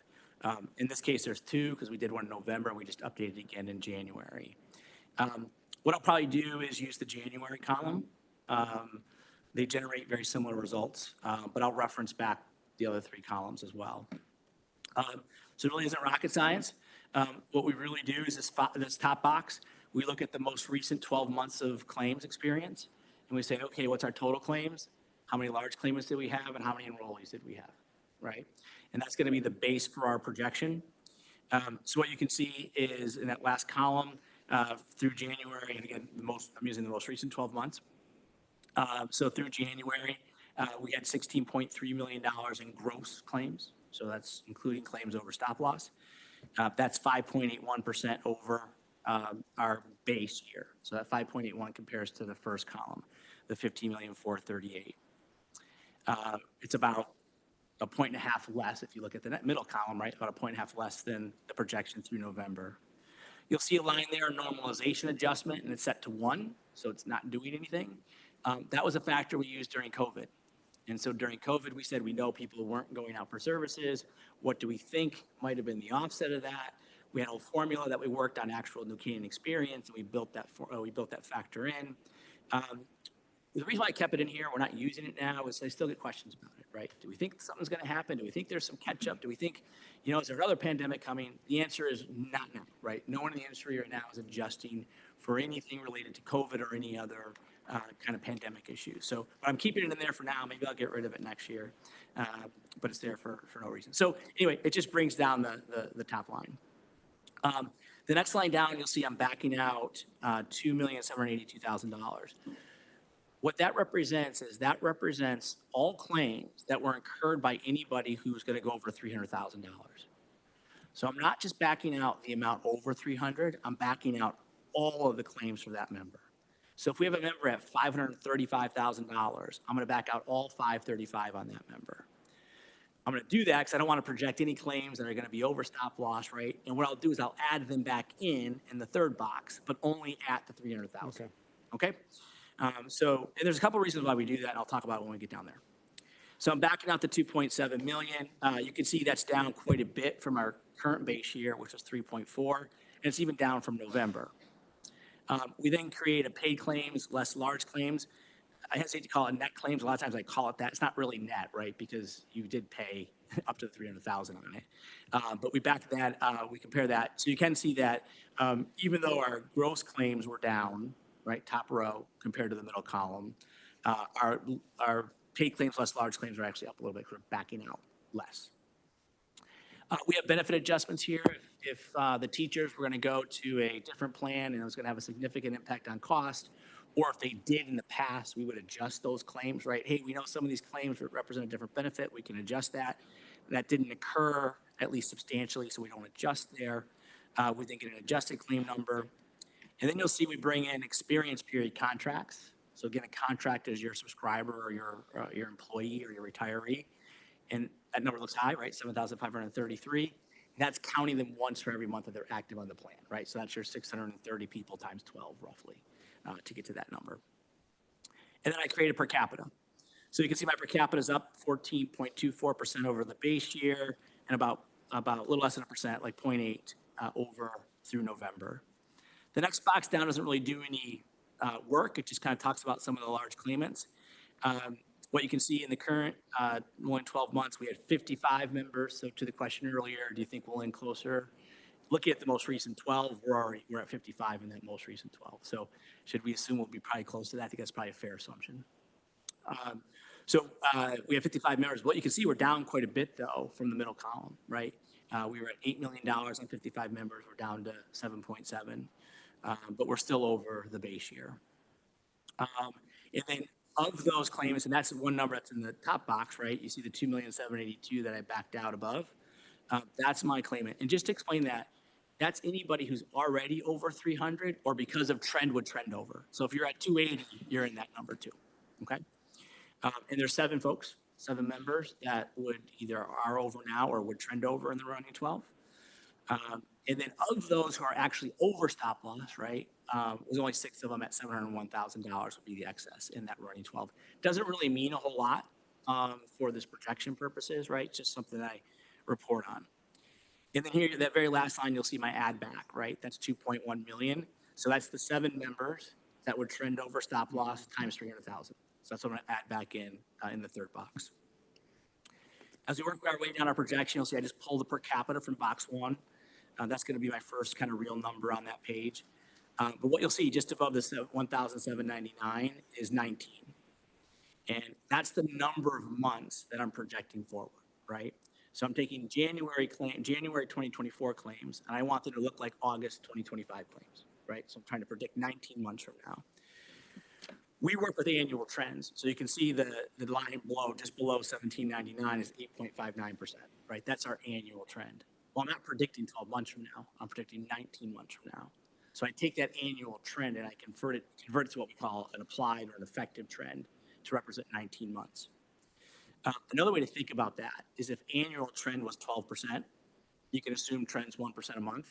In this case, there's two because we did one in November and we just updated again in January. What I'll probably do is use the January column. They generate very similar results, but I'll reference back the other three columns as well. So it really isn't rocket science. What we really do is this top box, we look at the most recent 12 months of claims experience, and we say, okay, what's our total claims? How many large claimants did we have, and how many enrollees did we have, right? And that's going to be the base for our projection. So what you can see is in that last column through January, and again, I'm using the most recent 12 months. So through January, we had $16.3 million in gross claims. So that's including claims over stop loss. That's 5.81% over our base year. So that 5.81 compares to the first column, the $15,438,000. It's about a point and a half less if you look at the middle column, right? About a point and a half less than the projection through November. You'll see a line there, normalization adjustment, and it's set to 1, so it's not doing anything. That was a factor we used during COVID. And so during COVID, we said we know people weren't going out for services. What do we think might have been the offset of that? We had a formula that we worked on actual New Canaan experience, and we built that factor in. The reason why I kept it in here, we're not using it now, is I still get questions about it, right? Do we think something's going to happen? Do we think there's some catch up? Do we think, is there another pandemic coming? The answer is not now, right? No one in the industry right now is adjusting for anything related to COVID or any other kind of pandemic issues. So, but I'm keeping it in there for now. Maybe I'll get rid of it next year, but it's there for no reason. So anyway, it just brings down the top line. The next line down, you'll see I'm backing out $2,782,000. What that represents is that represents all claims that were incurred by anybody who's going to go over $300,000. So I'm not just backing out the amount over 300, I'm backing out all of the claims for that member. So if we have a member at $535,000, I'm going to back out all 535 on that member. I'm going to do that because I don't want to project any claims that are going to be over stop loss, right? And what I'll do is I'll add them back in the third box, but only at the 300,000. Okay? And there's a couple reasons why we do that, and I'll talk about it when we get down there. So I'm backing out the 2.7 million. You can see that's down quite a bit from our current base year, which was 3.4, and it's even down from November. We then create a paid claims, less large claims. I hesitate to call it net claims. A lot of times I call it that. It's not really net, right? Because you did pay up to 300,000 on it. But we back that, we compare that. So you can see that even though our gross claims were down, right, top row compared to the middle column, our paid claims less large claims are actually up a little bit. We're backing out less. We have benefit adjustments here. If the teachers were going to go to a different plan and it was going to have a significant impact on cost, or if they did in the past, we would adjust those claims, right? Hey, we know some of these claims represent a different benefit. We can adjust that. That didn't occur, at least substantially, so we don't adjust there. We then get an adjusted claim number. And then you'll see we bring in experience period contracts. So again, a contract is your subscriber or your employee or your retiree. And that number looks high, right? 7,533. That's counting them once for every month that they're active on the plan, right? So that's your 630 people times 12 roughly to get to that number. And then I created per capita. So you can see my per capita is up 14.24% over the base year and about a little less than 1%, like 0.8 over through November. The next box down doesn't really do any work. It just kind of talks about some of the large claimants. What you can see in the current 12 months, we had 55 members. So to the question earlier, do you think we'll end closer? Looking at the most recent 12, we're at 55 in that most recent 12. So should we assume we'll be probably close to that? I think that's probably a fair assumption. We have 55 members. What you can see, we're down quite a bit though from the middle column, right? We were at $8 million on 55 members. We're down to 7.7, but we're still over the base year. And then of those claims, and that's one number that's in the top box, right? You see the 2,782,000 that I backed out above. That's my claimant. And just to explain that, that's anybody who's already over 300 or because of trend would trend over. So if you're at 280, you're in that number too, okay? And there's 7 folks, 7 members that would either are over now or would trend over in the running 12. And then of those who are actually over stop loss, right, there's only 6 of them at $701,000 would be the excess in that running 12. Doesn't really mean a whole lot for this projection purposes, right? Just something that I report on. And then here, that very last line, you'll see my add back, right? That's 2.1 million. So that's the 7 members that would trend over stop loss times 300,000. So that's what I'm gonna add back in the third box. As we work our way down our projection, you'll see I just pulled the per capita from box 1. That's gonna be my first kind of real number on that page. But what you'll see just above this 1,799 is 19. And that's the number of months that I'm projecting forward, right? So I'm taking January 2024 claims, and I want them to look like August 2025 claims, right? So I'm trying to predict 19 months from now. We work with annual trends. So you can see the line below, just below 1799 is 8.59%, right? That's our annual trend. Well, I'm not predicting 12 months from now. I'm predicting 19 months from now. So I take that annual trend and I convert it to what we call an applied or an effective trend to represent 19 months. Another way to think about that is if annual trend was 12%, you can assume trends 1% a month,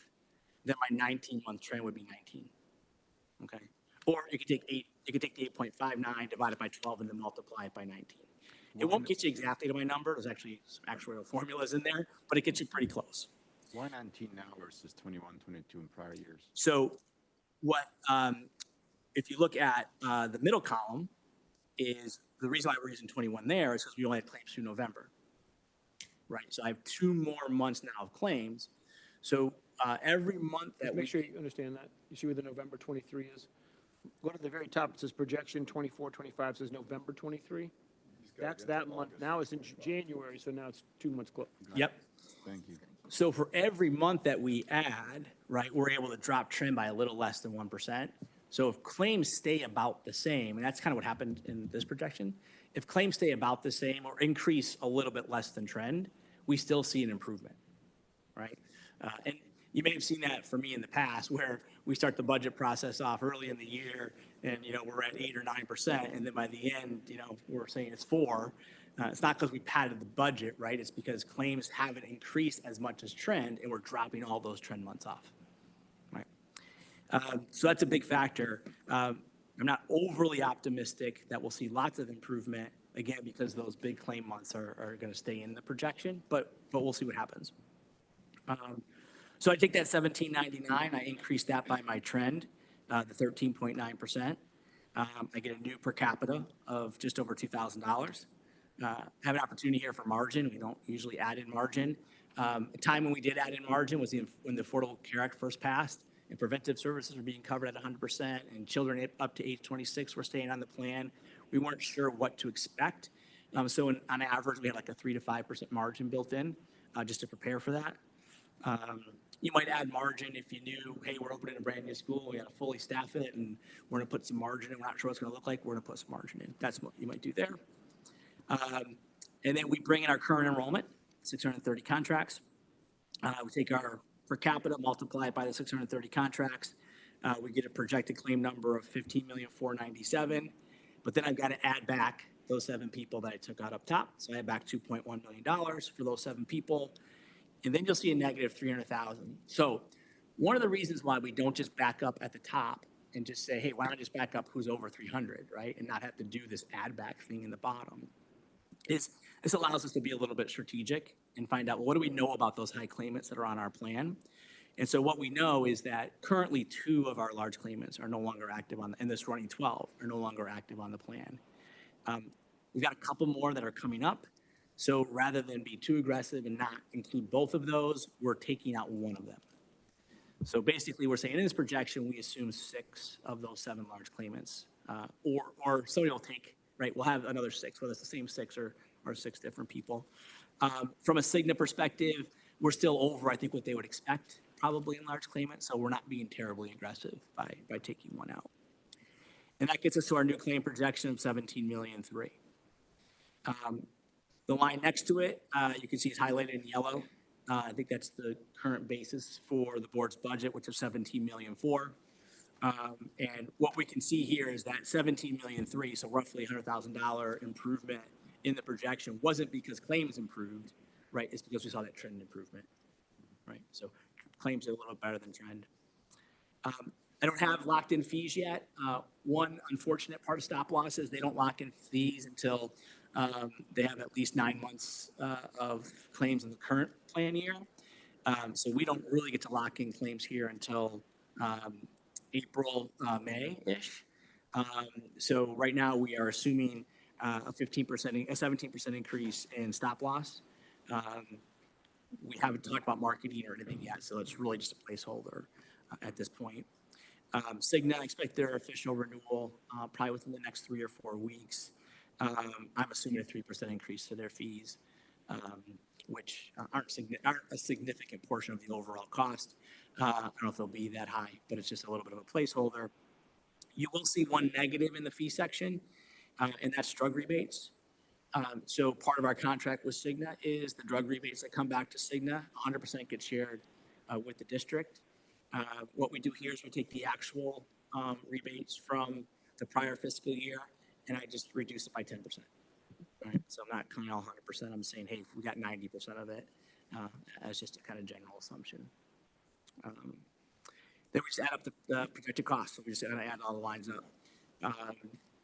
then my 19-month trend would be 19, okay? Or you could take the 8.59, divide it by 12, and then multiply it by 19. It won't get you exactly to my number. There's actually some actuarial formulas in there, but it gets you pretty close. Why 19 now versus 21, 22 in prior years? So what, if you look at the middle column, is the reason why we're using 21 there is because we only had claims through November, right? So I have 2 more months now of claims. So every month that Make sure you understand that. You see where the November 23 is? Go to the very top, it says projection 24, 25, says November 23. That's that month. Now it's in January, so now it's 2 months close. Yep. Thank you. So for every month that we add, right, we're able to drop trend by a little less than 1%. So if claims stay about the same, and that's kind of what happened in this projection, if claims stay about the same or increase a little bit less than trend, we still see an improvement, right? And you may have seen that for me in the past, where we start the budget process off early in the year, and we're at 8 or 9%, and then by the end, we're saying it's 4. It's not because we padded the budget, right? It's because claims haven't increased as much as trend, and we're dropping all those trend months off, right? So that's a big factor. I'm not overly optimistic that we'll see lots of improvement, again, because those big claim months are going to stay in the projection, but we'll see what happens. So I take that 1799, I increase that by my trend, the 13.9%. I get a new per capita of just over $2,000. Have an opportunity here for margin. We don't usually add in margin. A time when we did add in margin was when the Affordable Care Act first passed, and preventive services were being covered at 100%, and children up to age 26 were staying on the plan. We weren't sure what to expect. So on average, we had like a 3 to 5% margin built in just to prepare for that. You might add margin if you knew, hey, we're opening a brand new school, we got to fully staff it, and we're going to put some margin in. We're not sure what it's going to look like. We're going to put some margin in. That's what you might do there. And then we bring in our current enrollment, 630 contracts. We take our per capita, multiply it by the 630 contracts. We get a projected claim number of $15,497,000. But then I've got to add back those 7 people that I took out up top. So I add back $2.1 million for those 7 people. And then you'll see a negative 300,000. So one of the reasons why we don't just back up at the top and just say, hey, why don't I just back up who's over 300, right? And not have to do this add back thing in the bottom is this allows us to be a little bit strategic and find out, well, what do we know about those high claimants that are on our plan? And so what we know is that currently 2 of our large claimants are no longer active and this running 12 are no longer active on the plan. We've got a couple more that are coming up. So rather than be too aggressive and not include both of those, we're taking out 1 of them. So basically, we're saying in this projection, we assume 6 of those 7 large claimants, or somebody will take, right? We'll have another 6, whether it's the same 6 or 6 different people. From a Cigna perspective, we're still over, I think, what they would expect probably in large claimants. So we're not being terribly aggressive by taking 1 out. And that gets us to our new claim projection of $17,000,003. The line next to it, you can see is highlighted in yellow. I think that's the current basis for the board's budget, which is $17,000,004. And what we can see here is that $17,000,003, so roughly $100,000 improvement in the projection, wasn't because claims improved, right? It's because we saw that trend improvement, right? So claims are a little better than trend. I don't have locked in fees yet. One unfortunate part of stop loss is they don't lock in fees until they have at least 9 months of claims in the current plan year. So we don't really get to lock in claims here until April, May-ish. So right now we are assuming a 17% increase in stop loss. We haven't talked about marketing or anything yet, so it's really just a placeholder at this point. Cigna, I expect their official renewal probably within the next 3 or 4 weeks. I'm assuming a 3% increase to their fees, which aren't a significant portion of the overall cost. I don't know if they'll be that high, but it's just a little bit of a placeholder. You will see 1 negative in the fee section, and that's drug rebates. So part of our contract with Cigna is the drug rebates that come back to Cigna, 100% get shared with the district. What we do here is we take the actual rebates from the prior fiscal year, and I just reduce it by 10%. Right? So I'm not coming all 100%. I'm saying, hey, we got 90% of it as just a kind of general assumption. Then we just add up the projected costs. So we just add all the lines up.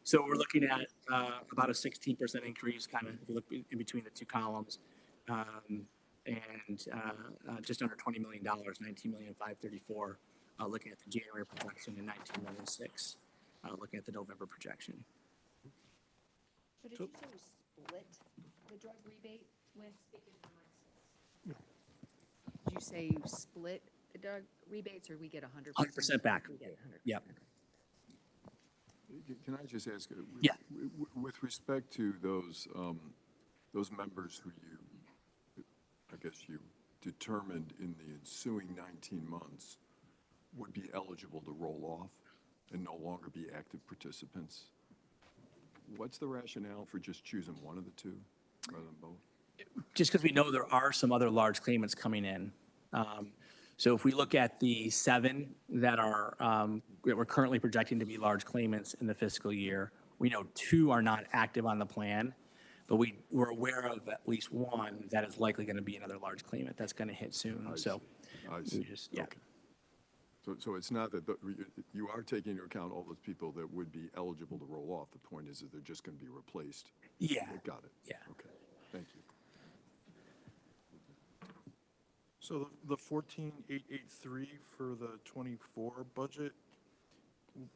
So we're looking at about a 16% increase, kind of if you look in between the 2 columns, and just under $20 million, $19,534,000, looking at the January projection, and $19,006,000, looking at the November projection. So did you say we split the drug rebate with? Did you say you split the drug rebates, or we get 100%? 100% back. We get 100%. Yep. Can I just ask, Yeah. With respect to those members who I guess you determined in the ensuing 19 months would be eligible to roll off? and no longer be active participants. What's the rationale for just choosing one of the two rather than both? Just because we know there are some other large claimants coming in. So if we look at the 7 that we're currently projecting to be large claimants in the fiscal year, we know 2 are not active on the plan, but we're aware of at least 1 that is likely going to be another large claimant that's going to hit soon. So I see. we just, yeah. Okay. So it's not that you are taking into account all those people that would be eligible to roll off. The point is that they're just going to be replaced. Yeah. Got it. Yeah. Okay. Thank you. So the 14,883 for the 24 budget,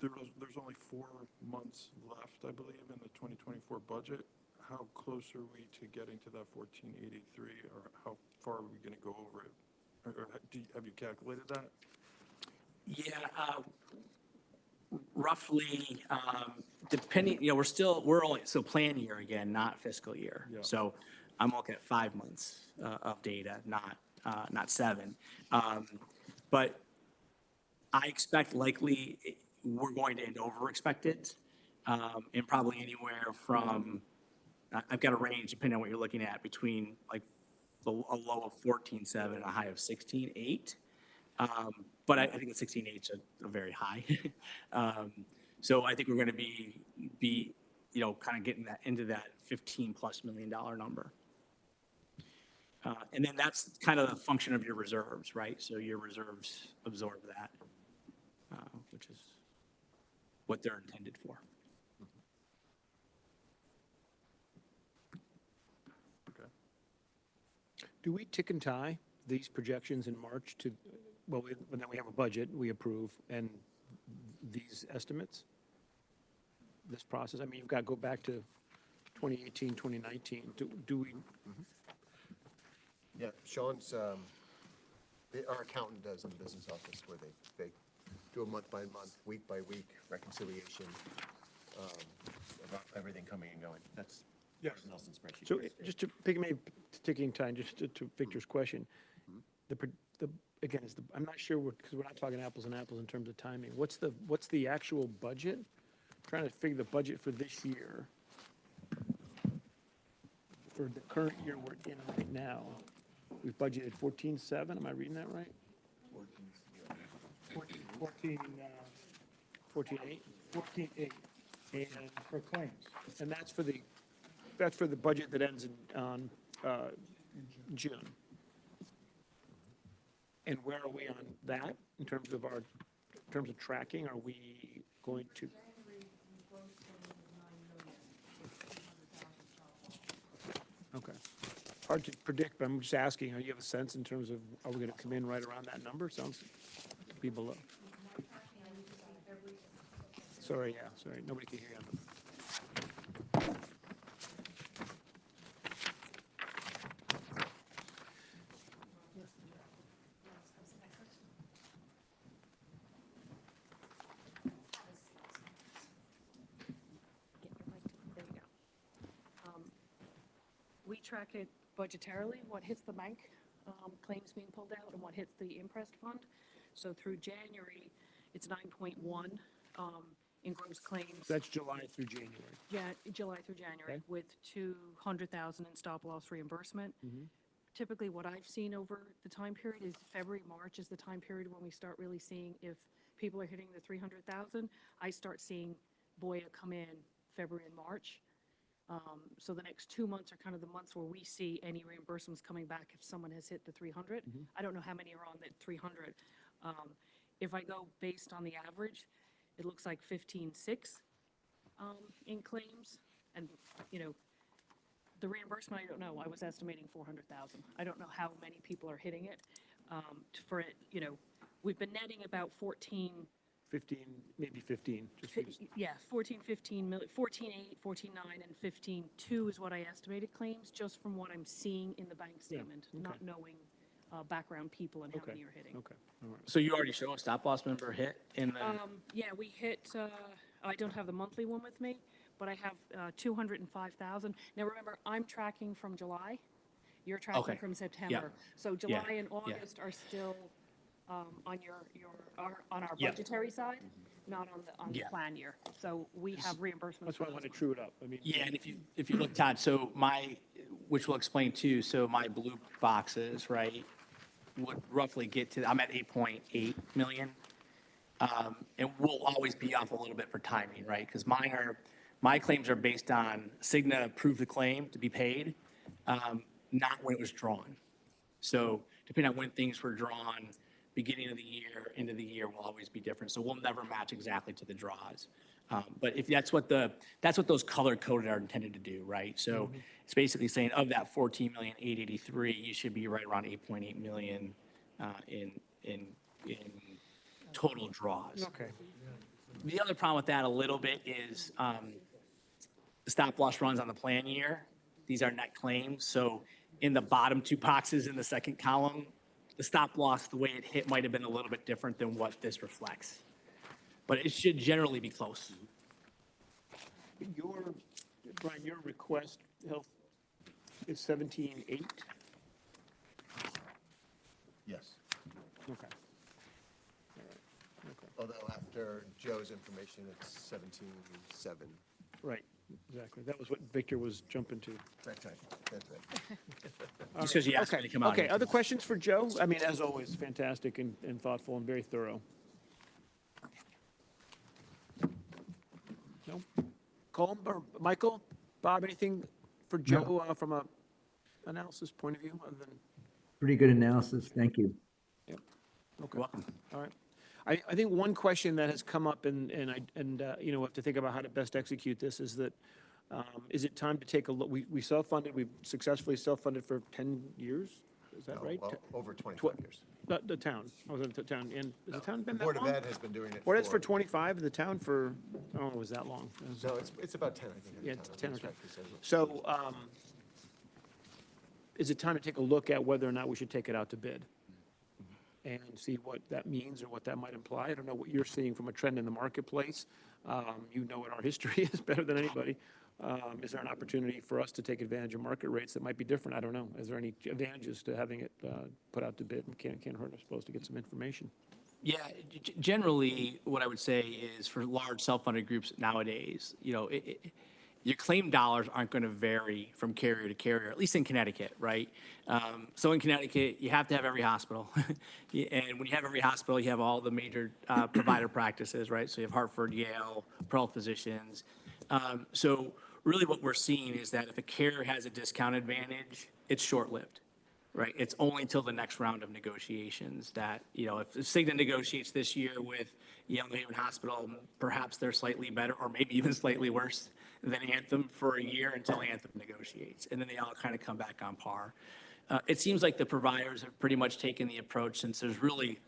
there's only 4 months left, I believe, in the 2024 budget. How close are we to getting to that 14,883, or how far are we going to go over it? Or have you calculated that? Yeah, roughly, depending, we're only, so plan year again, not fiscal year. Yeah. So I'm looking at 5 months of data, not 7. But I expect likely we're going to end over expected, and probably anywhere from, I've got a range depending on what you're looking at, between like a low of 14.7 and a high of 16.8. But I think the 16.8 is a very high. So I think we're going to be kind of getting that into that $15+ million number. And then that's kind of the function of your reserves, right? So your reserves absorb that, which is what they're intended for. Okay. Do we tick and tie these projections in March to, well, when then we have a budget, we approve, and these estimates? This process, I mean, you've got to go back to 2018, 2019. Do we? Yeah, Sean's, our accountant does in the business office where they do a month by month, week by week reconciliation about everything coming and going. That's Nelson's spreadsheet. So just to pick maybe ticking time, just to Victor's question, again, I'm not sure, because we're not talking apples and apples in terms of timing. What's the actual budget? I'm trying to figure the budget for this year. For the current year we're in right now, we've budgeted 14.7. Am I reading that right? 14.8. 14.8. And for claims. And that's for the budget that ends on June. And where are we on that in terms of tracking? Are we going to? Okay. Hard to predict, but I'm just asking, do you have a sense in terms of, are we going to come in right around that number? Sounds to be below. Sorry, nobody can hear you. There you go. We track it budgetarily, what hits the bank, claims being pulled out, and what hits the imprest fund. So through January, it's 9.1 in gross claims. That's July through January. Yeah, July through January, Okay. with 200,000 in stop-loss reimbursement. Typically, what I've seen over the time period is February, March is the time period when we start really seeing if people are hitting the 300,000. I start seeing BOYA come in February and March. So the next 2 months are kind of the months where we see any reimbursements coming back if someone has hit the 300. I don't know how many are on that 300. If I go based on the average, it looks like 15.6 in claims. And, the reimbursement, I don't know. I was estimating 400,000. I don't know how many people are hitting it. For it, we've been netting about 14. 15, maybe 15. Yeah, 14, 15 million, 14.8, 14.9, and 15.2 is what I estimated claims, just from what I'm seeing in the bank statement, not knowing background people and how many are hitting. Okay. All right. So you already show a stop-loss member hit in the? Yeah, we hit, I don't have the monthly one with me, but I have 205,000. Now remember, I'm tracking from July. You're tracking from September. So July and August are still on on our Yeah. budgetary side, not on the Yeah. plan year. So we have reimbursements. That's why I want to true it up. I mean. Yeah, and if you look, Todd, so which will explain too, so my blue boxes, right, would roughly get to, I'm at 8.8 million. And we'll always be off a little bit for timing, right? Because my claims are based on Cigna approved the claim to be paid, not when it was drawn. So depending on when things were drawn, beginning of the year, end of the year will always be different. So we'll never match exactly to the draws. But if that's what those color coded are intended to do, right? So it's basically saying of that 14,883,000, you should be right around 8.8 million in total draws. Okay. The other problem with that a little bit is the stop loss runs on the plan year. These are net claims. So in the bottom two boxes in the second column, the stop loss, the way it hit might have been a little bit different than what this reflects. But it should generally be close. Brian, your request, health, is 17.8? Yes. Okay. Although after Joe's information, it's 17.7. Right, exactly. That was what Victor was jumping to. That's right, that's right. Just because you asked me to come out. Okay, here other tomorrow. questions for Joe? I mean, as always, fantastic and thoughtful and very thorough. No? Colm or Michael, Bob, anything for Joe from a analysis point of view other than? Pretty good analysis. Thank you. Yep. Okay. Welcome. All right. I think one question that has come up and you know, we have to think about how to best execute this is that, is it time to take a look? We self-funded, we've successfully self-funded for 10 years? Is that No, right? well, over 25 years. The town, I was at the town, and has the town been that Board long? of Ed has been doing it Board Ed's for 25, the town for, oh, it was that long. No, it's about 10, I think. at the Yeah, time. I think 10 or it's 10. roughly 10. So, is it time to take a look at whether or not we should take it out to bid? And see what that means or what that might imply? I don't know what you're seeing from a trend in the marketplace. You know what our history is better than anybody. Is there an opportunity for us to take advantage of market rates that might be different? I don't know. Is there any advantages to having it put out to bid? Can't hurt, I suppose, to get some information. Yeah, generally, what I would say is for large self-funded groups nowadays, you know, your claim dollars aren't going to vary from carrier to carrier, at least in Connecticut, right? So in Connecticut, you have to have every hospital. And when you have every hospital, you have all the major provider practices, right? So you have Hartford, Yale, Pearl Physicians. So really what we're seeing is that if a carrier has a discount advantage, it's short-lived, right? It's only until the next round of negotiations that, you know, if Cigna negotiates this year with Yale New Haven Hospital, perhaps they're slightly better or maybe even slightly worse than Anthem for a year until Anthem negotiates. And then they all kind of come back on par. It seems like the providers have pretty much taken the approach since there's really,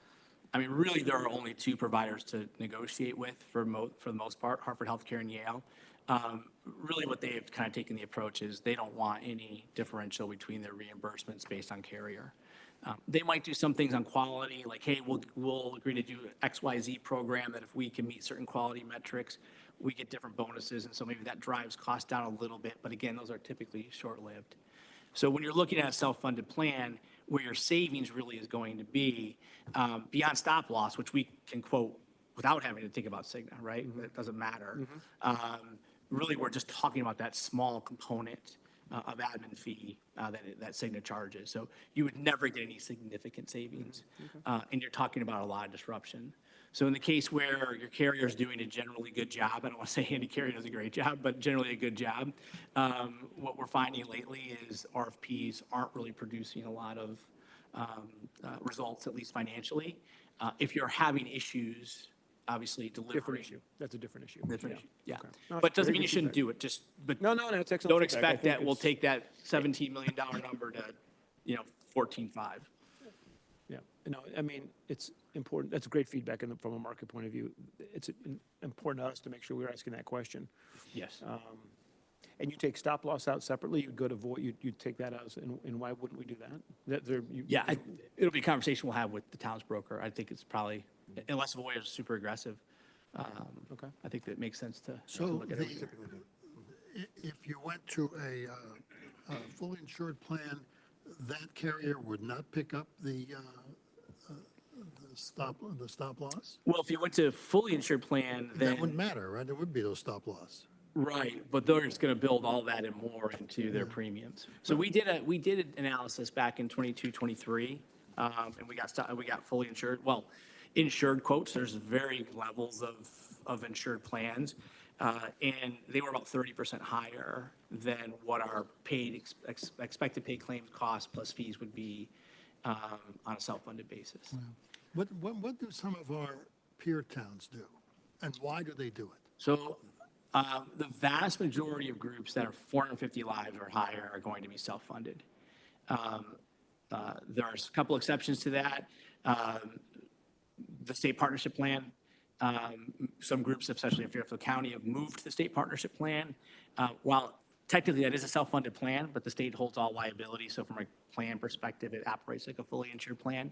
I mean, really there are only two providers to negotiate with for the most part, Hartford Healthcare and Yale. Really what they have kind of taken the approach is they don't want any differential between their reimbursements based on carrier. They might do some things on quality, like, hey, we'll agree to do XYZ program that if we can meet certain quality metrics, we get different bonuses. And so maybe that drives costs down a little bit. But again, those are typically short-lived. So when you're looking at a self-funded plan, where your savings really is going to be beyond stop loss, which we can quote without having to think about Cigna, right? It doesn't matter. Really, we're just talking about that small component of admin fee that Cigna charges. So you would never get any significant savings. And you're talking about a lot of disruption. So in the case where your carrier is doing a generally good job, I don't want to say any carrier does a great job, but generally a good job, what we're finding lately is RFPs aren't really producing a lot of results, at least financially. If you're having issues, obviously delivery. Different issue. That's a different issue. Different issue, yeah. Okay. No, But doesn't very mean you good shouldn't feedback. do it, but No, that's excellent don't feedback. I expect think that we'll it's- take that $17 million number to, 14.5. Yeah, no, I mean, it's important. That's great feedback from a market point of view. It's important to us to make sure we're asking that question. Yes. And you take stop loss out separately, you'd go to void, you'd take that out, and why wouldn't we do that? Yeah, it'll be a conversation we'll have with the town's broker. I think it's probably, unless Voya is super aggressive. Okay. I think that makes sense to So look at it. if you went to a fully insured plan, that carrier would not pick up the the stop loss? Well, if you went to fully insured plan, That then, wouldn't matter, right? There would be those stop loss. right, but they're just going to build all that and more into their premiums. So we did an analysis back in 22, 23, and we got fully insured, well, insured quotes. There's varying levels of insured plans. And they were about 30% higher than what our expected paid claims cost plus fees would be on a self-funded basis. What do some of our peer towns do? And why do they do it? So the vast majority of groups that are 450 lives or higher are going to be self-funded. There's a couple exceptions to that. The state partnership plan, some groups, especially in Fairfield County, have moved to the state partnership plan. While technically that is a self-funded plan, but the state holds all liability. So from a plan perspective, it operates like a fully insured plan.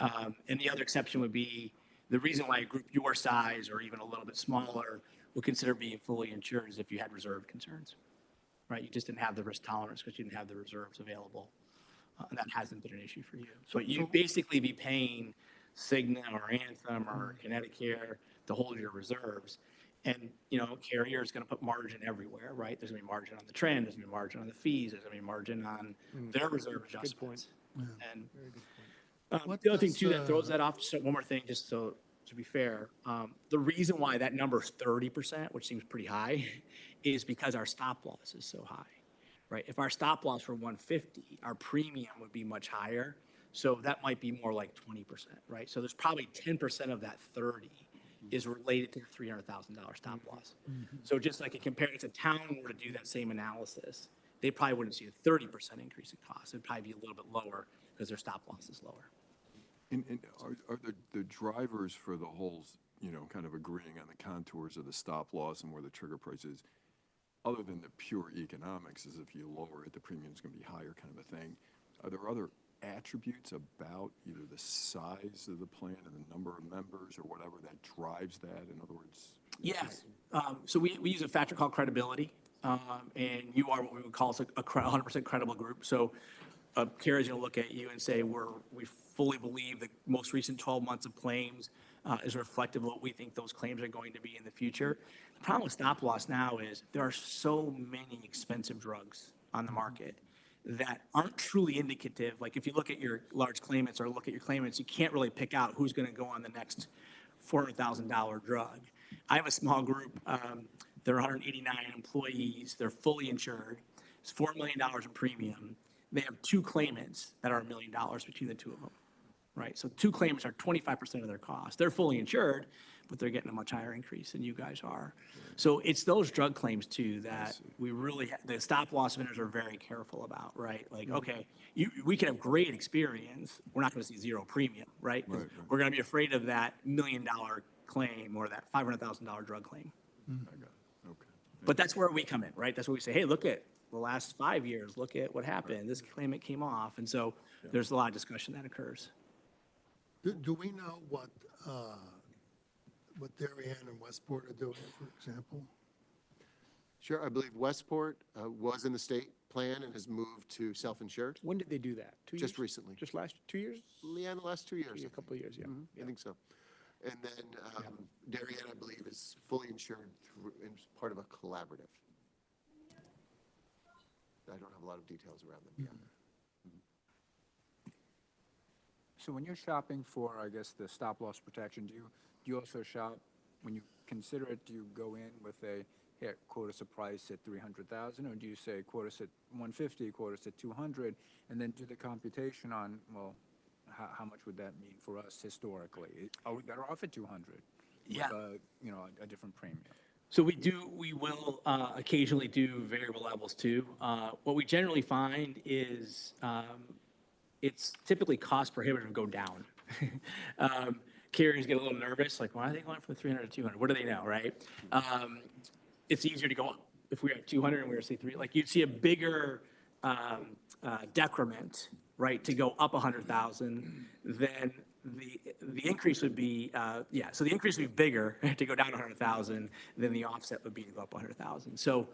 And the other exception would be the reason why a group your size or even a little bit smaller would consider being fully insured is if you had reserve concerns, right? You just didn't have the risk tolerance because you didn't have the reserves available. And that hasn't been an issue for you. So you'd basically be paying Cigna or Anthem or Connecticut to hold your reserves. And, you know, carrier is going to put margin everywhere, right? There's going to be margin on the trend, there's going to be margin on the fees, there's going to be margin on their reserve adjustments. And the other thing too that throws that off, so one more thing, just so to be fair, the reason why that number is 30%, which seems pretty high, is because our stop loss is so high, right? If our stop loss were 150, our premium would be much higher. So that might be more like 20%, right? So there's probably 10% of that 30 is related to the $300,000 stop loss. So just like if a town were to do that same analysis, they probably wouldn't see a 30% increase in cost. It'd probably be a little bit lower because their stop loss is lower. And are the drivers for the whole, you know, kind of agreeing on the contours of the stop loss and where the trigger price is, other than the pure economics, as if you lower it, the premium's going to be higher kind of a thing, are there other attributes about either the size of the plan and the number of members or whatever that drives that? In other words, Yes. So we use a factor called credibility, and you are what we would call a 100% credible group. So carrier is going to look at you and say, we fully believe the most recent 12 months of claims is reflective of what we think those claims are going to be in the future. The problem with stop loss now is there are so many expensive drugs on the market that aren't truly indicative. Like if you look at your large claimants or look at your claimants, you can't really pick out who's going to go on the next $400,000 drug. I have a small group. There are 189 employees. They're fully insured. It's $4 million in premium. They have two claimants that are $1 million between the two of them, right? So two claimants are 25% of their cost. They're fully insured, but they're getting a much higher increase than you guys are. So it's those drug claims too that we really, the stop loss vendors are very careful about, right? Like, okay, we can have great experience. We're not going to see zero premium, right? We're going to be afraid of that $1 million claim or that $500,000 drug claim. I got it. Okay. But that's where we come in, right? That's where we say, hey, look at the last 5 years, look at what happened. This claimant came off. And so there's a lot of discussion that occurs. Do we know what Darien and Westport are doing, for example? Sure, I believe Westport was in the state plan and has moved to self-insured. When did they do that? 2 years? Just recently. Just last 2 years? Yeah, in the last 2 years. A couple of years, yeah. I think so. And then Darien, I believe, is fully insured and part of a collaborative. I don't have a lot of details around them yet. So when you're shopping for, I guess, the stop loss protection, do you also shop, when you consider it, do you go in with a, here, quote us a price at 300,000, or do you say, quote us at 150, quote us at 200, and then do the computation on, well, how much would that mean for us historically? Are we better off at 200? Yeah. With, you know, a different premium. So we will occasionally do variable levels too. What we generally find is it's typically cost prohibitive to go down. Carriers get a little nervous, like, why are they going from 300 to 200? What do they know, right? It's easier to go up. If we were at 200 and we were at, say, 300, like you'd see a bigger decrement, right, to go up 100,000 than the increase would be, so the increase would be bigger to go down 100,000 than the offset would be to go up 100,000. So,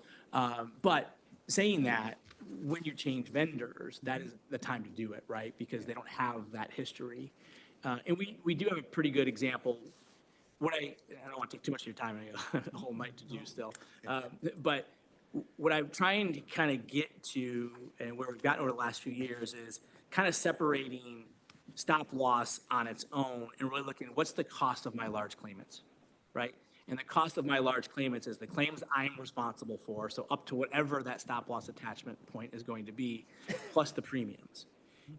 but saying that, when you change vendors, that is the time to do it, right? Because they don't have that history. And we do have a pretty good example. I don't want to take too much of your time, I got a whole night to do still. But what I'm trying to kind of get to, and where we've gotten over the last few years, is kind of separating stop loss on its own and really looking at what's the cost of my large claimants, right? And the cost of my large claimants is the claims I'm responsible for, so up to whatever that stop loss attachment point is going to be, plus the premiums.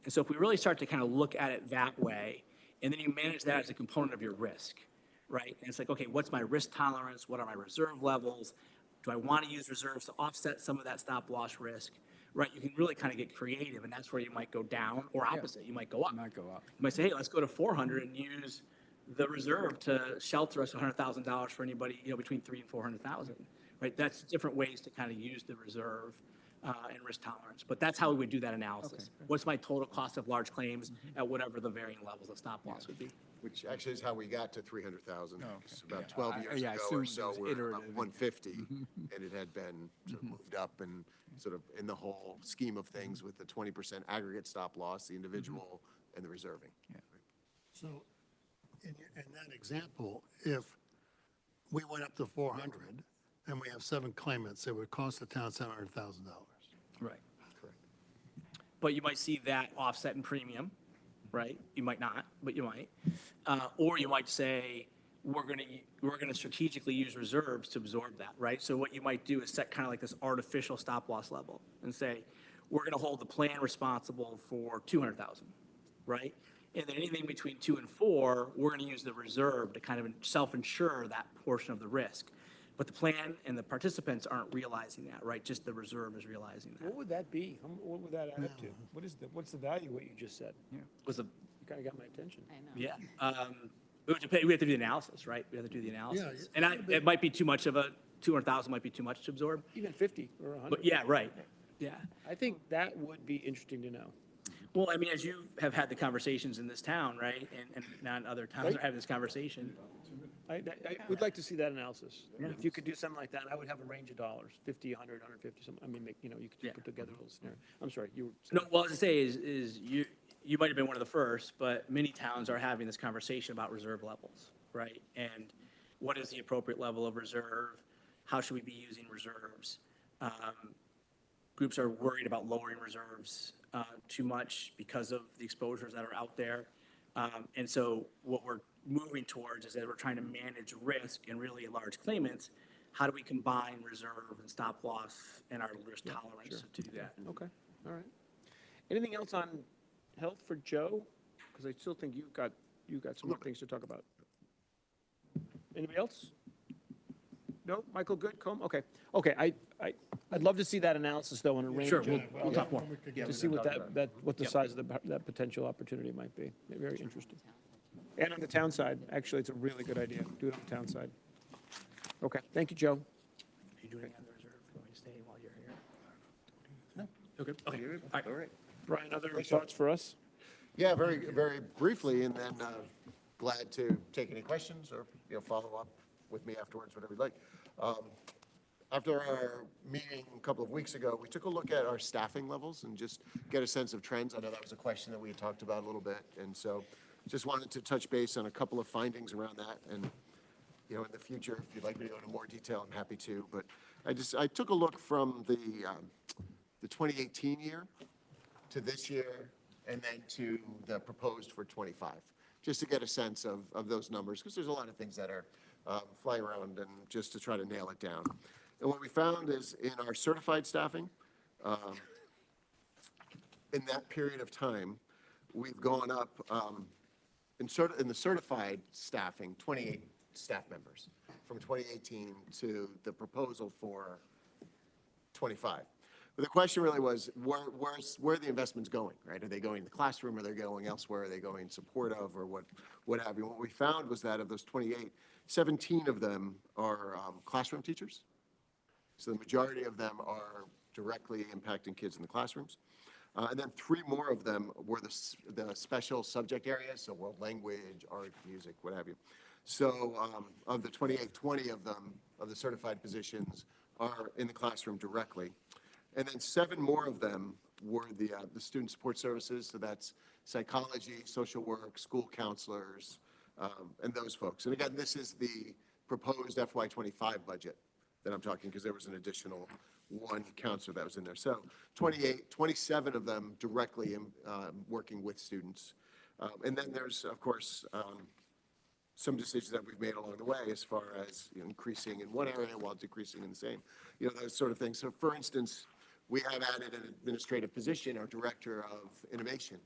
And so if we really start to kind of look at it that way, and then you manage that as a component of your risk, right? And it's like, okay, what's my risk tolerance? What are my reserve levels? Do I want to use reserves to offset some of that stop loss risk? Right, you can really kind of get creative, and that's where you might go down or opposite. You might go up. You might say, hey, let's go to 400 and use the reserve to shelter us $100,000 for anybody, between 300 and 400,000. Right, that's different ways to kind of use the reserve and risk tolerance. But that's how we would do that analysis. What's my total cost of large claims at whatever the varying levels of stop loss would be? Which actually is how we got to 300,000. Oh, okay. It's about Yeah. 12 years I ago assumed or it so, was we're about iterative. 150, and it had been sort of moved up and sort of in the whole scheme of things with the 20% aggregate stop loss, the individual, and the reserving. So in that example, if we went up to 400 and we have 7 claimants, it would cost the town $700,000. Right. Correct. But you might see that offset in premium, right? You might not, but you might. Or you might say, we're gonna strategically use reserves to absorb that, right? So what you might do is set kind of like this artificial stop loss level and say, we're gonna hold the plan responsible for 200,000, right? And then anything between 2 and 4, we're gonna use the reserve to kind of self-insure that portion of the risk. But the plan and the participants aren't realizing that, right? Just the reserve is realizing that. What would that be? What would that add up to? What's the value of what you just said? Was a You kind of got my attention. Yeah. It would depend. We have to do the analysis, right? We have to do the analysis. And it might be too much of 200,000 might be too much to absorb. Even 50 or 100. But yeah, right. Yeah. I think that would be interesting to know. Well, I mean, as you have had the conversations in this town, right? And not other towns are having this conversation. I would like to see that analysis. If you could do something like that, I would have a range of dollars, 50, 100, 150, something. I mean, you could just put together a little scenario. I'm sorry, you were saying. No, well, as I say is you might have been one of the first, but many towns are having this conversation about reserve levels, right? And what is the appropriate level of reserve? How should we be using reserves? Groups are worried about lowering reserves too much because of the exposures that are out there. And so what we're moving towards is that we're trying to manage risk and really large claimants. How do we combine reserve and stop loss and our risk tolerance to do that? Okay, all right. Anything else on health for Joe? Because I still think you've got some more things to talk about. Anybody else? No? Michael, good? Comb? Okay. I'd love to see that analysis though in a range. Sure, we'll talk more. To see what what the size of that potential opportunity might be. Very interesting. And on the town side, actually, it's a really good idea. Do it on the town side. Okay, thank you, Joe. Are you doing it on the reserve? Can we stay while you're here? No. Okay. All right. Brian, other thoughts for us? Yeah, very, very briefly, and then glad to take any questions or follow up with me afterwards, whatever you'd like. After our meeting a couple of weeks ago, we took a look at our staffing levels and just get a sense of trends. I know that was a question that we had talked about a little bit, and so just wanted to touch base on a couple of findings around that. And in the future, if you'd like me to go into more detail, I'm happy to. But I took a look from the 2018 year to this year, and then to the proposed for 25, just to get a sense of those numbers, because there's a lot of things that are flying around, and just to try to nail it down. And what we found is in our certified staffing, in that period of time, we've gone up in the certified staffing, 28 staff members from 2018 to the proposal for 25. But the question really was, where are the investments going, right? Are they going to the classroom? Are they going elsewhere? Are they going in support of, or what have you? What we found was that of those 28, 17 of them are classroom teachers. So the majority of them are directly impacting kids in the classrooms. And then 3 more of them were the special subject areas, so world language, art, music, what have you. So of the 28, 20 of them, of the certified positions, are in the classroom directly. And then 7 more of them were the student support services. So that's psychology, social work, school counselors, and those folks. And again, this is the proposed FY25 budget that I'm talking, because there was an additional one counselor that was in there. So 27 of them directly working with students. And then there's, of course, some decisions that we've made along the way as far as increasing in one area while decreasing in the same, those sort of things. So for instance, we have added an administrative position, our director of innovation.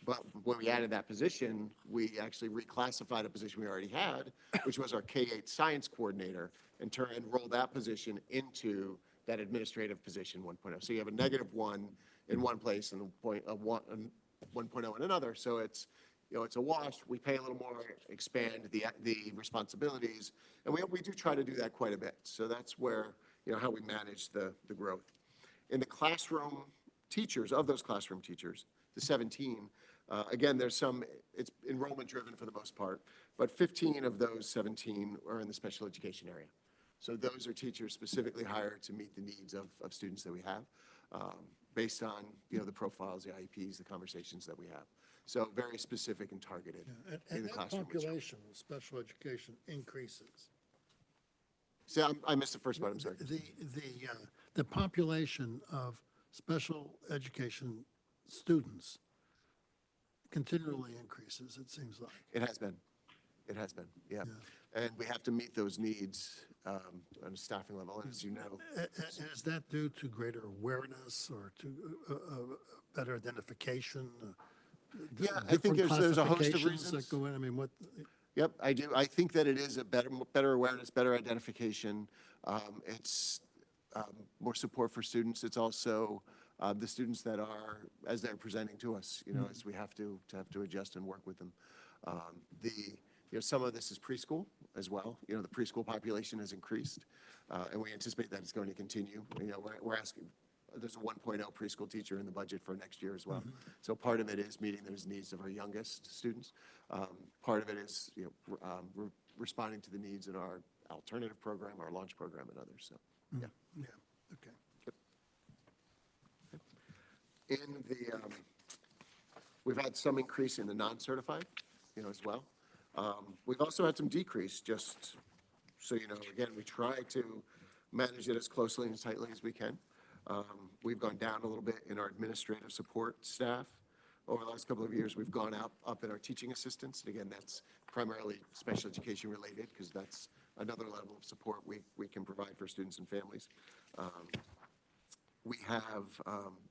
But when we added that position, we actually reclassified a position we already had, which was our K-8 science coordinator, and rolled that position into that administrative position 1.0. So you have a -1 in one place and a 1.0 in another. So it's, it's a wash. We pay a little more, expand the responsibilities, and we do try to do that quite a bit. So that's where, how we manage the growth. In the classroom teachers, of those classroom teachers, the 17, again, there's some, it's enrollment driven for the most part, but 15 of those 17 are in the special education area. So those are teachers specifically hired to meet the needs of students that we have, based on, the profiles, the IEPs, the conversations that we have. So very specific and targeted in the classroom. And that population of special education increases. So I missed the first part, I'm sorry. The population of special education students continually increases, it seems like. It has been. It has been, yeah. And we have to meet those needs on a staffing level, and as you know. Is that due to greater awareness or to better identification? Yeah, I think there's a host of classifications reasons that go in. I mean, what? Yep, I do. I think that it is a better awareness, better identification. It's more support for students. It's also the students that are, as they're presenting to us, as we have to adjust and work with them. Some of this is preschool as well. The preschool population has increased, and we anticipate that it's going to continue. We're asking, there's a 1.0 preschool teacher in the budget for next year as well. So part of it is meeting those needs of our youngest students. Part of it is, responding to the needs in our alternative program, our launch program, and others. So, yeah. Yeah, okay. In the, we've had some increase in the non-certified, as well. We've also had some decrease, just so you know. Again, we try to manage it as closely and as tightly as we can. We've gone down a little bit in our administrative support staff. Over the last couple of years, we've gone up in our teaching assistants. And again, that's primarily special education related, because that's another level of support we can provide for students and families. We have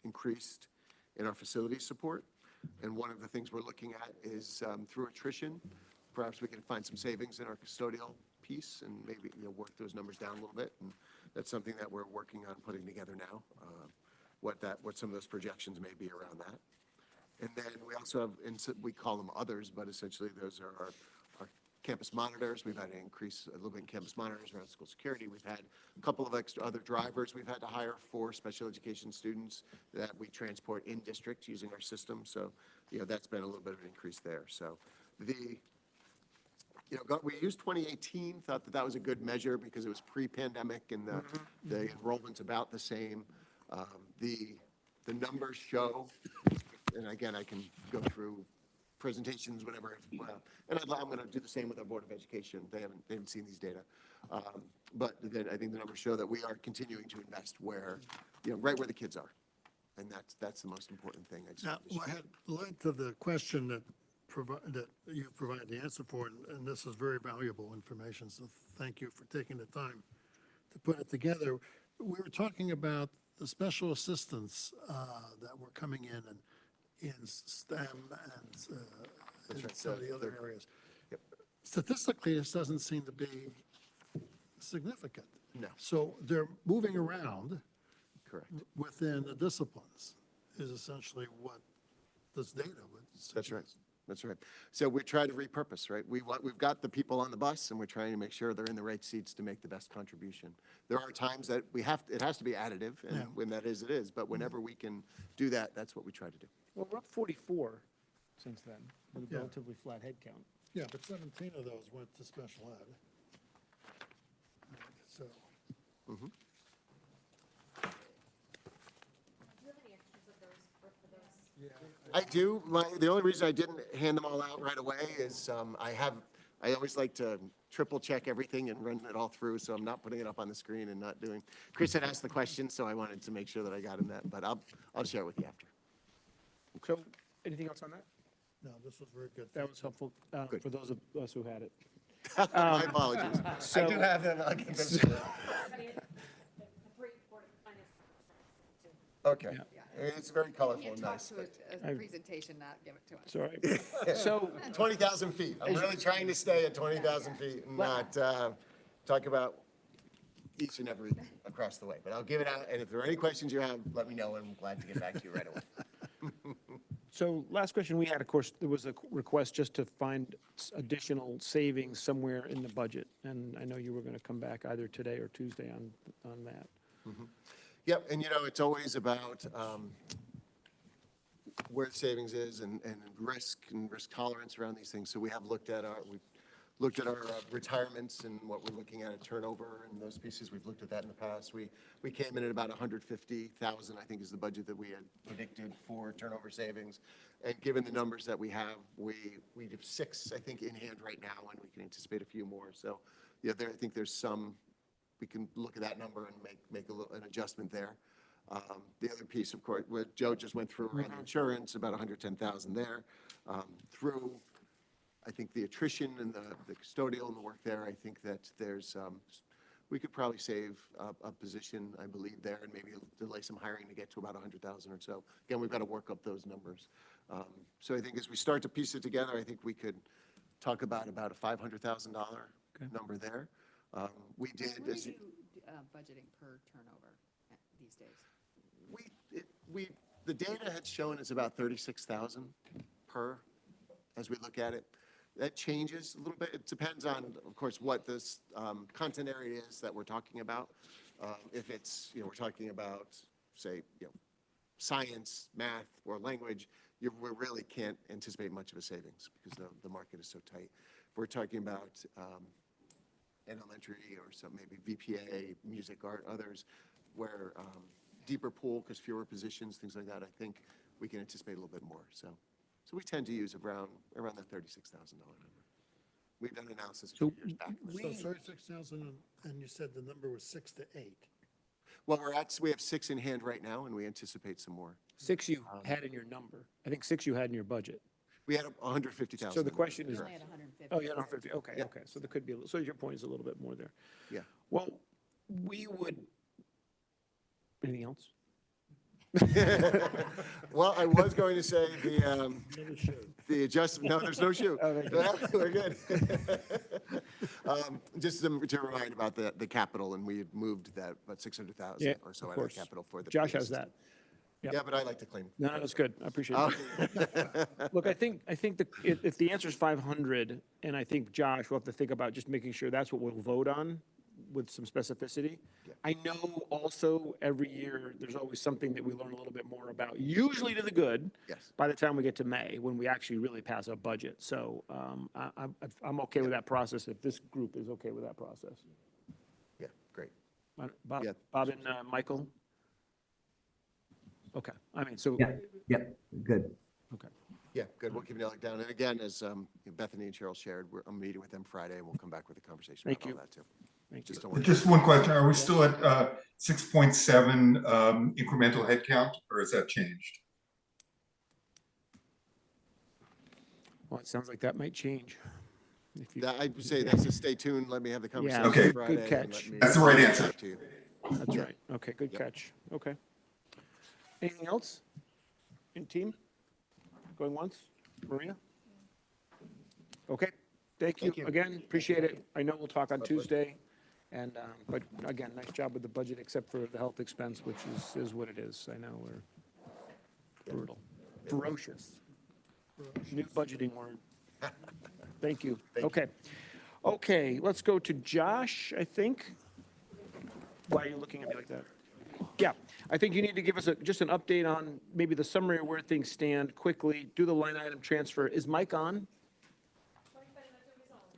increased in our facilities support. And one of the things we're looking at is through attrition, perhaps we can find some savings in our custodial piece and maybe work those numbers down a little bit. And that's something that we're working on putting together now, what some of those projections may be around that. And then we also have, we call them others, but essentially those are our campus monitors. We've had an increase a little bit in campus monitors around school security. We've had a couple of extra other drivers we've had to hire for special education students that we transport in district using our system. So, that's been a little bit of an increase there. So we used 2018, thought that was a good measure because it was pre-pandemic and the enrollment's about the same. The numbers show, and again, I can go through presentations, whatever. And I'm going to do the same with our Board of Education. They haven't seen these data. But then I think the numbers show that we are continuing to invest where, right where the kids are. And that's the most important thing. Now, I had led to the question that you provided the answer for, and this is very valuable information. So thank you for taking the time to put it together. We were talking about the special assistants that were coming in STEM and some of the other areas. Yep. Statistically, this doesn't seem to be significant. No. So they're moving around. Correct. Within the disciplines is essentially what this data would suggest. That's right. That's right. So we try to repurpose, right? We've got the people on the bus, and we're trying to make sure they're in the right seats to make the best contribution. There are times that it has to be additive, and when that is, it is. But whenever we can do that, that's what we try to do. Well, we're up 44 since then, with a relatively flat head count. Yeah, but 17 of those went to special ed. So. Do you have any extras of those I do. The only reason I didn't hand them all out right away is I always like to triple check everything and run it all through, so I'm not putting it up on the screen and not doing. Chris had asked the question, so I wanted to make sure that I got him that, but I'll share it with you after. So, anything else on that? No, this was very good. That was helpful for those of us who had it. My apologies. I do have them. I'll get them to you. Okay. It's very colorful and nice. To a presentation, not give it to us. Sorry. So 20,000 feet. I'm really trying to stay at 20,000 feet and not talk about each and every across the way. But I'll give it out, and if there are any questions you have, let me know, and I'm glad to get back to you right away. So last question we had, of course, there was a request just to find additional savings somewhere in the budget. And I know you were going to come back either today or Tuesday on that. Mm-hmm. Yep, and it's always about where the savings is and risk tolerance around these things. So we've looked at our retirements and what we're looking at turnover and those pieces. We've looked at that in the past. We came in at about 150,000, I think is the budget that we had predicted for turnover savings. And given the numbers that we have, we have 6, I think, in hand right now, and we can anticipate a few more. So I think there's some. We can look at that number and make an adjustment there. The other piece, of course, what Joe just went through around insurance, about 110,000 there. Through, I think, the attrition and the custodial and the work there, I think that there's, we could probably save a position, I believe, there, and maybe delay some hiring to get to about 100,000 or so. Again, we've got to work up those numbers. So I think as we start to piece it together, I think we could talk about a $500,000 number there. We did. What are you budgeting per turnover these days? The data had shown it's about 36,000 per, as we look at it. That changes a little bit. It depends on, of course, what this content area is that we're talking about. If it's, we're talking about, say, science, math, or language, we really can't anticipate much of a savings because the market is so tight. If we're talking about elementary or some maybe VPA, music, art, others, where deeper pool because fewer positions, things like that, I think we can anticipate a little bit more. So we tend to use around that $36,000 number. We've done analysis a few years back. So 36,000, and you said the number was 6 to 8. Well, we have 6 in hand right now, and we anticipate some more. 6 you had in your number. I think 6 you had in your budget. We had 150,000. So the question is, Only at 150. oh, you had 150. Okay, yeah. Okay. So there could be. So your point is a little bit more there. Yeah. Well, we would. Anything else? Well, I was going to say the adjustment. No, there's no shoe. We're good. Just to remind about the capital, and we had moved that about 600,000 or so out of the capital for the. Josh has that. Yep. Yeah, but I like to claim. No, that's good. I appreciate it. Look, I think if the answer is 500, and I think Josh will have to think about just making sure that's what we'll vote on with some specificity. Yeah. I know also every year there's always something that we learn a little bit more about, usually to the good. Yes. By the time we get to May, when we actually really pass a budget. So I'm okay with that process if this group is okay with that process. Yeah, great. Bob, yeah. Bob and Michael. Okay. I mean, so. Yeah, good. Okay. Yeah, good. We'll keep it down. And again, as Bethany and Cheryl shared, I'm meeting with them Friday, and we'll come back with a conversation about all that too. Thank you. Just one question. Are we still at 6.7 incremental headcount, or has that changed? Well, it sounds like that might change. I would say that's a stay tuned. Let me have the conversation. Yeah. Okay. Friday. Good catch. That's the right answer. That's right. Okay, good catch. Okay. Anything else in team? Going once? Maria? Okay. Thank you again. Appreciate it. I know we'll talk on Tuesday. And, but again, nice job with the budget, except for the health expense, which is what it is. I know we're brutal, ferocious. New budgeting word. Thank you. Okay. Okay, let's go to Josh, I think. Why are you looking at me like that? Yeah, I think you need to give us just an update on maybe the summary of where things stand quickly. Do the line item transfer. Is Mike on?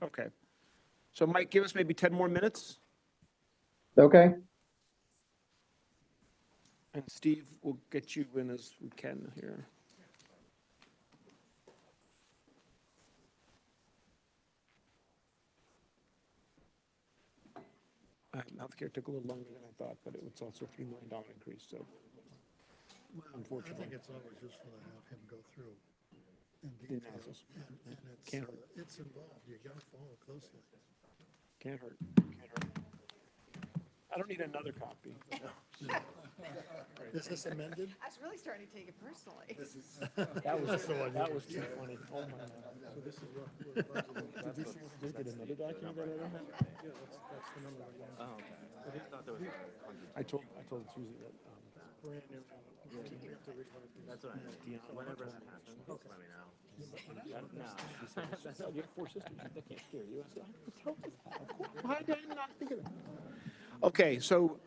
Okay. So Mike, give us maybe 10 more minutes. Okay. And Steve, we'll get you in as we can here. Healthcare took a little longer than I thought, but it was also a $3 million increase, so Well, I unfortunately. think it's always useful to have him go through in The detail. analysis. And Can't hurt. it's involved. You gotta follow closely. Can't hurt. Can't hurt. I don't need another copy. Is this amended? I was really starting to take it personally. That was, That's the one that you- was too funny. Oh, my God. So this is what we're budgeting. Did you get another document that I don't have? Yeah, that's the number we're going. Oh, okay. I didn't thought there was I told Susie that, Brand new. That's what I mean. Whenever that happens, just let me know. No. That's how you have 4 sisters. That can't scare you. Why did I not think of that? Okay, so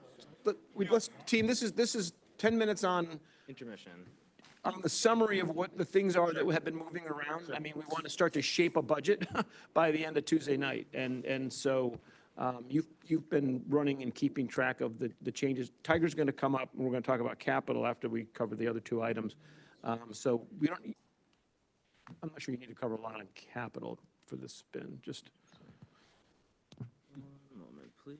let's, team, this is 10 minutes on Intermission. the summary of what the things are that have been moving around. I mean, we want to start to shape a budget by the end of Tuesday night. And so you've been running and keeping track of the changes. Tiger's going to come up, and we're going to talk about capital after we cover the other 2 items. So I'm not sure you need to cover a lot on capital for this spin, just. One moment, please.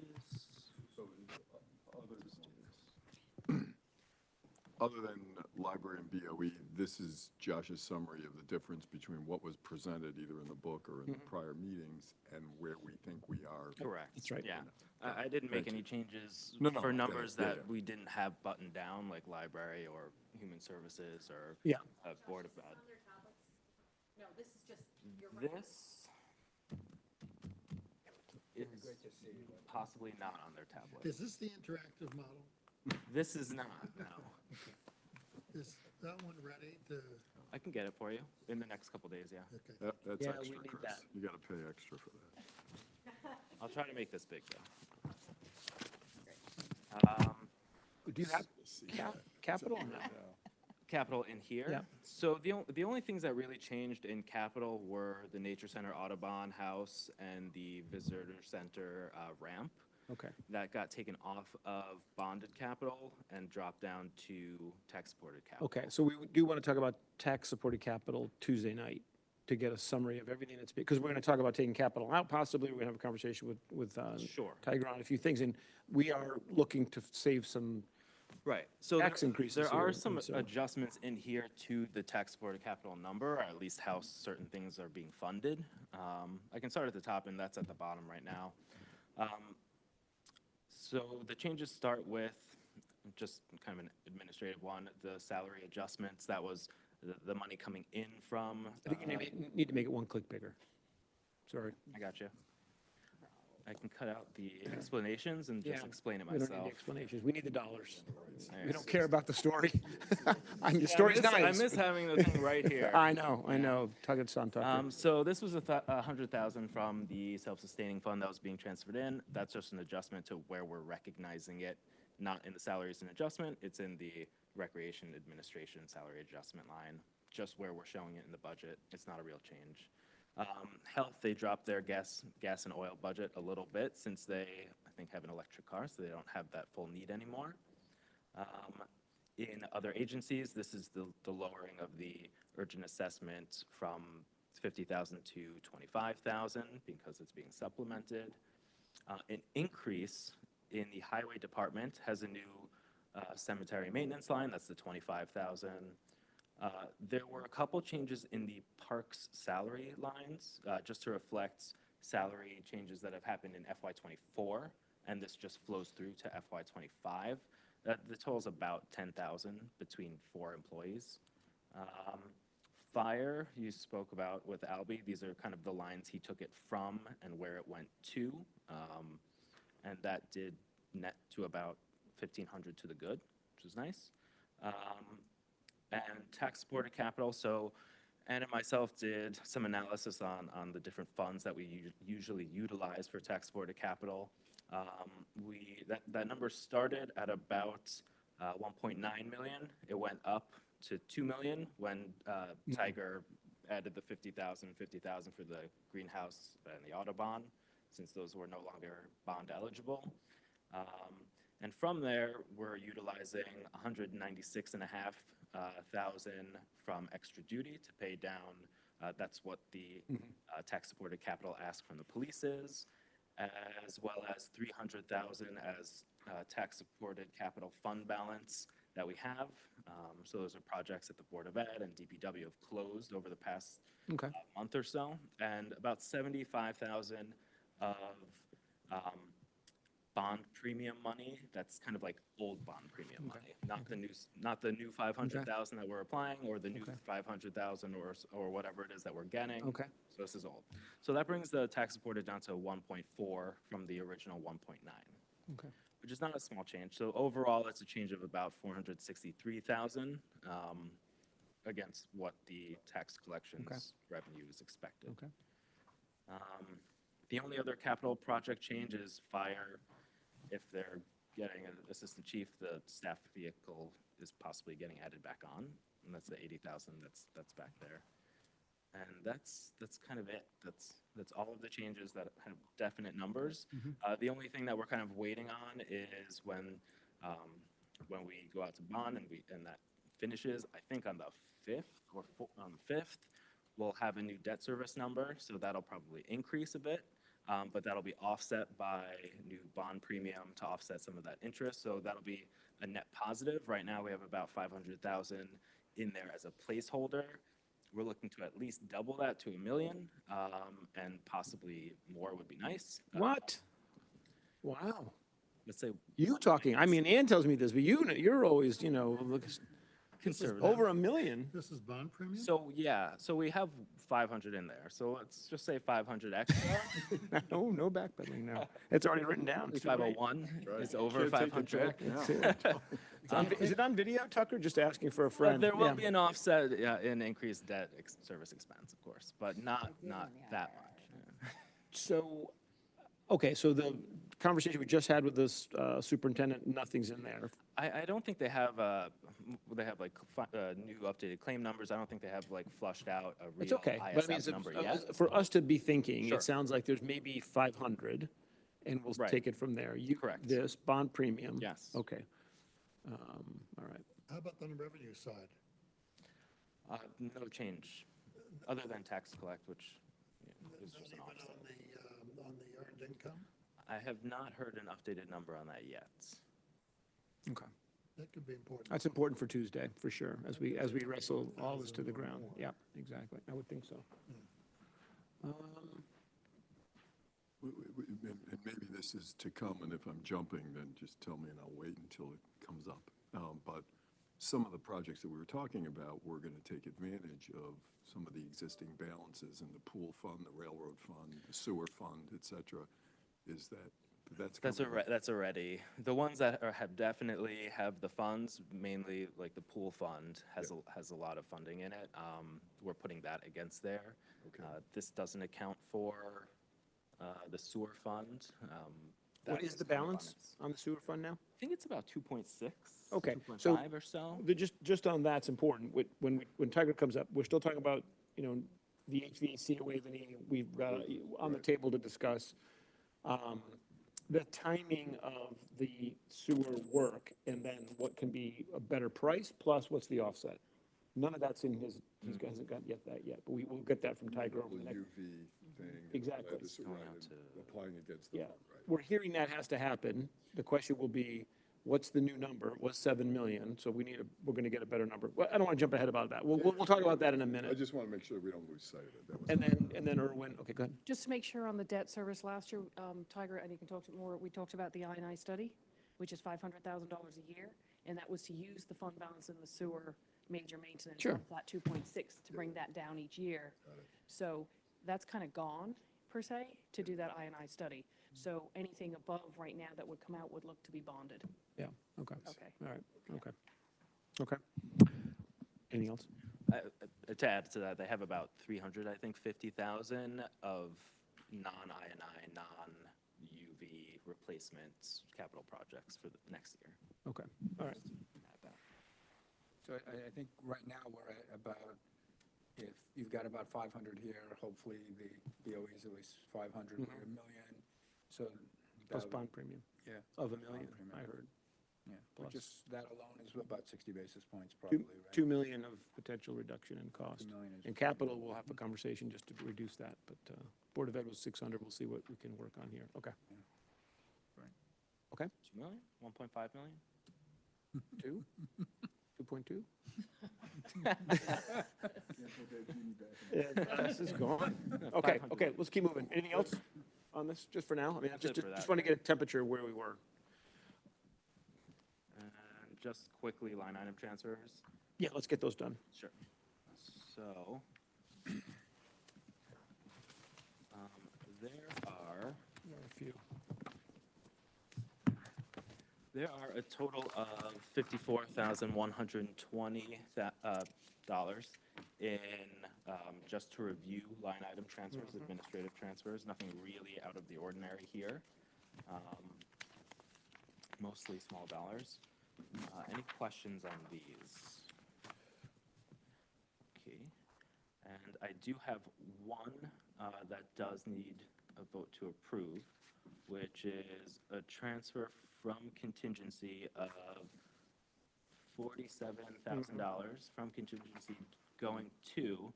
Other than library and BOE, this is Josh's summary of the difference between what was presented either in the book or in the prior meetings and where we think we are. Correct. That's right. Yeah. I didn't make Thank any you. changes No, no, for yeah, numbers yeah, that yeah. we didn't have buttoned down, like library or human services or Yeah. Board of Ed. No, this is just your. This is possibly not on their tablet. Is this the interactive model? This is not, no. Is that one ready to? I can get it for you in the next couple days, yeah. Okay. That's Yeah, we extra, need Chris. that. You got to pay extra for that. I'll try to make this big, though. Do you have capital or no? Capital in here. Yeah. So the only things that really changed in capital were the Nature Center Audubon House and the Visitor Center ramp. Okay. That got taken off of bonded capital and dropped down to tax-supported capital. Okay, so we do want to talk about tax-supported capital Tuesday night to get a summary of everything that's, because we're going to talk about taking capital out possibly. We're going to have a conversation with Sure. Tiger on a few things, and we are looking to save some Right. So tax increases there are here, some and so- adjustments in here to the tax-supported capital number, or at least how certain things are being funded. I can start at the top, and that's at the bottom right now. So the changes start with just kind of an administrative one, the salary adjustments. That was the money coming in from. I think you need to make it one click bigger. Sorry. I got you. I can cut out the explanations and just Yeah, explain it We don't need the myself. explanations. We need the dollars. We Nice. don't care about the story. The Yeah, story's I nice. miss having the thing right here. I know. Tuggett's on Tucker. So this was $100,000 from the self-sustaining fund that was being transferred in. That's just an adjustment to where we're recognizing it, not in the salaries and adjustment. It's in the recreation administration salary adjustment line, just where we're showing it in the budget. It's not a real change. Health, they dropped their gas and oil budget a little bit since they, I think, have an electric car, so they don't have that full need anymore. In other agencies, this is the lowering of the urgent assessment from 50,000 to 25,000 because it's being supplemented. An increase in the highway department has a new cemetery maintenance line. That's the 25,000. There were a couple changes in the parks salary lines, just to reflect salary changes that have happened in FY24, and this just flows through to FY25. The total is about 10,000 between 4 employees. Fire, you spoke about with Albie. These are kind of the lines he took it from and where it went to, and that did net to about 1,500 to the good, which is nice. And tax-supported capital, so Ann and myself did some analysis on the different funds that we usually utilize for tax-supported capital. That number started at about 1.9 million. It went up to 2 million when Tiger added the 50,000 for the greenhouse and the Audubon, since those were no longer bond eligible. And from there, we're utilizing 196,500 from extra duty to pay down. That's what the tax-supported capital ask from the police is. as well as 300,000 as tax-supported capital fund balance that we have. So those are projects that the Board of Ed and DPW have closed over the past Okay. month or so, and about 75,000 of bond premium money. That's kind of like old bond premium money, not the new 500,000 that we're applying, or the new 500,000 or whatever it is that we're getting. Okay. So this is old. So that brings the tax supported down to 1.4 from the original 1.9. Okay. Which is not a small change. So overall, it's a change of about 463,000 against what the tax collections revenue is expected. Okay. The only other capital project change is fire. If they're getting an assistant chief, the staff vehicle is possibly getting added back on, and that's the 80,000 that's back there. And that's kind of it. That's all of the changes that have definite numbers. The only thing that we're kind of waiting on is when we go out to bond and that finishes, I think on the 5th, we'll have a new debt service number, so that'll probably increase a bit, but that'll be offset by new bond premium to offset some of that interest, so that'll be a net positive. Right now, we have about 500,000 in there as a placeholder. We're looking to at least double that to $1 million, and possibly more would be nice. What? Wow. Let's say You talking, I mean, Ann tells me this, but you're always, conservative. over $1 million. This is bond premium? So yeah, so we have 500 in there. So let's just say 500 extra. No backpedaling now. It's already written down. It's 501 is over Can't take it 500. back now. Is it on video, Tucker? Just asking for a friend. There will Yeah. be an offset in increased debt service expense, of course, but not that much. So, okay, so the conversation we just had with this superintendent, nothing's in there. I don't think they have like new updated claim numbers. I don't think they have like flushed out a real It's okay. But I mean, ISF number yet. for us to be thinking, Sure. it sounds like there's maybe 500, and we'll Right. take it from there. Correct. This bond premium. Yes. Okay. All right. How about on the revenue side? No change, other than tax collect, which is Not just an even offset. on the earned income? I have not heard an updated number on that yet. Okay. That could be important. That's important for Tuesday, for sure, as we wrestle all this to the ground. Yeah, exactly. I would think so. And maybe this is to come, and if I'm jumping, then just tell me and I'll wait until it comes up. But some of the projects that we were talking about, we're going to take advantage of some of the existing balances in the pool fund, the railroad fund, the sewer fund, et cetera. That's already, the ones that have definitely have the funds, mainly like the pool fund has a lot of funding in it. We're putting that against there. This doesn't account for the sewer fund. What is the balance on the sewer fund now? I think it's about 2.6. Okay, 2.5 or so. Just on that's important. When Tiger comes up, we're still talking about, the HVAC awakening we've got on the table to discuss. The timing of the sewer work, and then what can be a better price, plus what's the offset? None of that's in his hasn't got that yet, but we will get that from Tiger over the next. UV thing. Exactly. Applying against the Yeah, fund, right? we're hearing that has to happen. The question will be, what's the new number? It was 7 million, so we're gonna get a better number. Well, I don't wanna jump ahead about that. We'll talk about that in a I minute. just want to make sure we don't lose sight of it. That was And then Erwin, okay, go ahead. Just to make sure on the debt service last year, Tiger, and you can talk to more, we talked about the I&I study, which is $500,000 a year, and that was to use the fund balance in the sewer major maintenance Sure. of that 2.6 to bring that down each year. So that's kind of gone, per se, to do that I&I study. So anything above right now that would come out would look to be bonded. Yeah, okay. Okay. All right, okay. Anything else? To add to that, they have about 50,000 of non-I&I, non-UV replacement capital projects for the next year. Okay, all right. So I think right now we're at about, if you've got about 500 here, hopefully the BOE is at least 500, we're $1 million. So Plus that would- bond premium Yeah. of $1 million, Bond premium. I heard. Yeah, but just that alone is about 60 basis points Two- probably, right? 2 million of potential reduction in cost. 2 million is- In capital, we'll have a conversation just to reduce that, but Board of Ed was 600, we'll see what we can work on here. Okay. Right. Okay, 2 million, 1.5 million? 2? 2.2? Yeah, this is gone. Okay, okay, let's keep moving. Anything else on this, just for now? I mean, That's it for just that. want to get a temperature of where we were. And just quickly, line item transfers. Yeah, let's get those done. Sure. So, there are a total of $54,120 dollars in just to review line item transfers, administrative transfers. Nothing really out of the ordinary here. Mostly small dollars. Any questions on these? Okay. And I do have one that does need a vote to approve, which is a transfer from contingency of $47,000 from contingency going to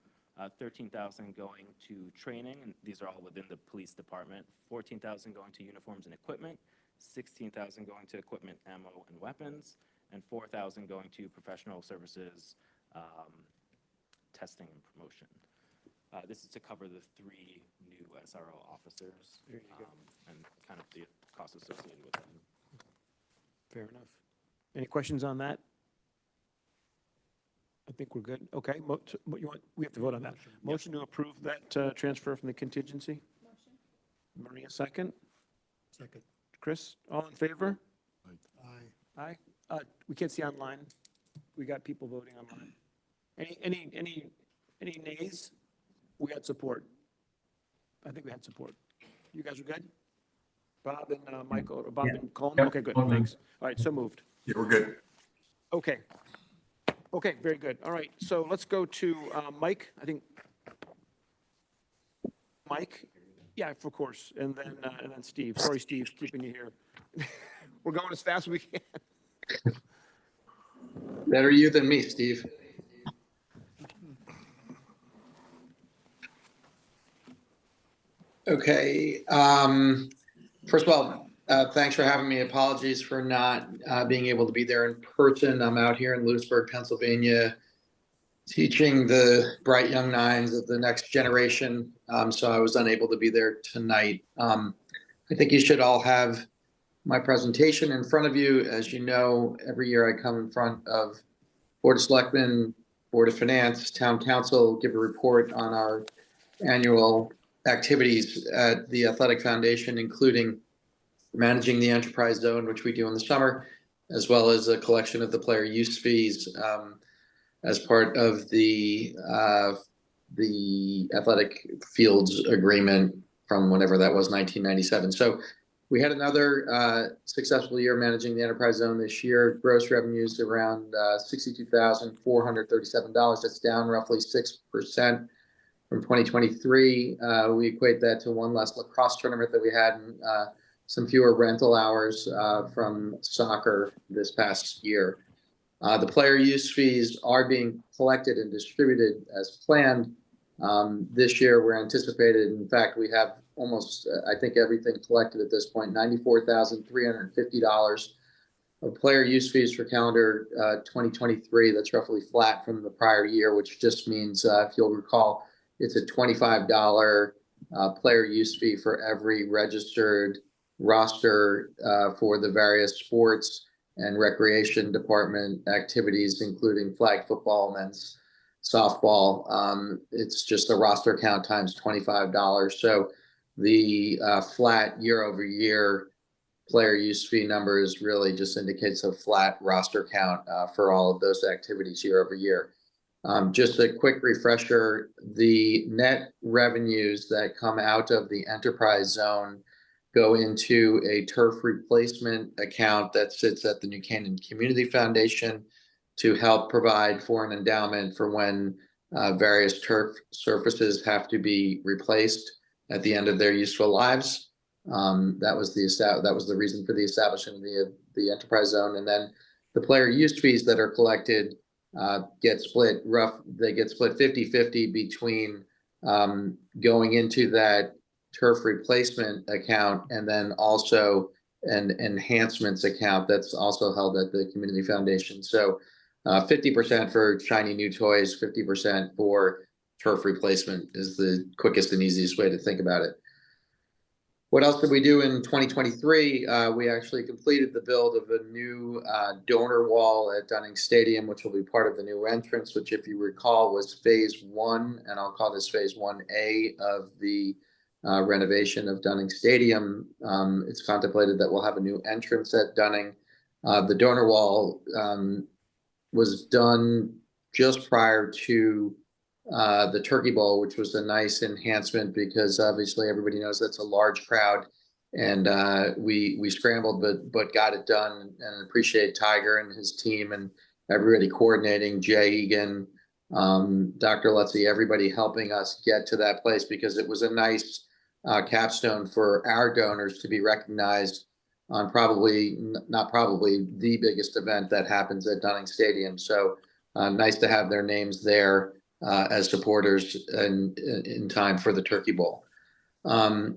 $13,000 going to training, and these are all within the police department. $14,000 going to uniforms and equipment, $16,000 going to equipment, ammo, and weapons, and $4,000 going to professional services, testing and promotion. This is to cover the 3 new SRO officers and kind of the costs associated with them. Fair enough. Any questions on that? I think we're good. Okay, what you want, we have to vote on that. Motion to approve that transfer from the contingency? Motion. Maria, second. Second. Chris, all in favor? Aye. Aye. We can't see online. We got people voting online. Any nays? We had support. I think we had support. You guys are good? Bob and Michael, or Bob and Colin? Yep. Okay, good, All good. thanks. All right, so moved. Yeah, we're good. Okay. Okay, very good. All right, so let's go to Mike, I think. Mike? Yeah, of course, and then Steve. Sorry, Steve, keeping you here. We're going as fast as we can. Better you than me, Steve. Okay. First of all, thanks for having me. Apologies for not being able to be there in person. I'm out here in Lewisburg, Pennsylvania, teaching the bright young nines of the next generation. So I was unable to be there tonight. I think you should all have my presentation in front of you. As you know, every year I come in front of Board of Selectmen, Board of Finance, Town Council, give a report on our annual activities at the Athletic Foundation, including managing the enterprise zone, which we do in the summer, as well as a collection of the player use fees as part of the athletic fields agreement from whenever that was, 1997. So we had another successful year managing the enterprise zone this year. Gross revenues around $62,437. That's down roughly 6% from 2023. We equate that to one less lacrosse tournament that we had and some fewer rental hours from soccer this past year. The player use fees are being collected and distributed as planned. This year we're anticipated, in fact, we have almost, I think, everything collected at this point, $94,350 of player use fees for calendar 2023. That's roughly flat from the prior year, which just means, if you'll recall, it's a $25 player use fee for every registered roster for the various sports and recreation department activities, including flag football, men's softball. It's just a roster count times $25. So the flat year over year player use fee numbers really just indicates a flat roster count for all of those activities year over year. Just a quick refresher, the net revenues that come out of the enterprise zone go into a turf replacement account that sits at the New Canaan Community Foundation to help provide for an endowment for when various turf surfaces have to be replaced at the end of their useful lives. That was the reason for the establishment of the enterprise zone. And then the player use fees that are collected get split 50-50 between going into that turf replacement account and then also an enhancements account that's also held at the community foundation. So 50% for shiny new toys, 50% for turf replacement is the quickest and easiest way to think about it. What else did we do in 2023? We actually completed the build of a new donor wall at Dunning Stadium, which will be part of the new entrance, which, if you recall, was phase 1, and I'll call this phase 1A of the renovation of Dunning Stadium. It's contemplated that we'll have a new entrance at Dunning. The donor wall was done just prior to the Turkey Bowl, which was a nice enhancement because obviously everybody knows that's a large crowd, and we scrambled but got it done, and appreciate Tiger and his team and everybody coordinating, Jay Egan, Dr. Lutzy, everybody helping us get to that place because it was a nice capstone for our donors to be recognized on not probably the biggest event that happens at Dunning Stadium. So nice to have their names there as supporters in time for the Turkey Bowl.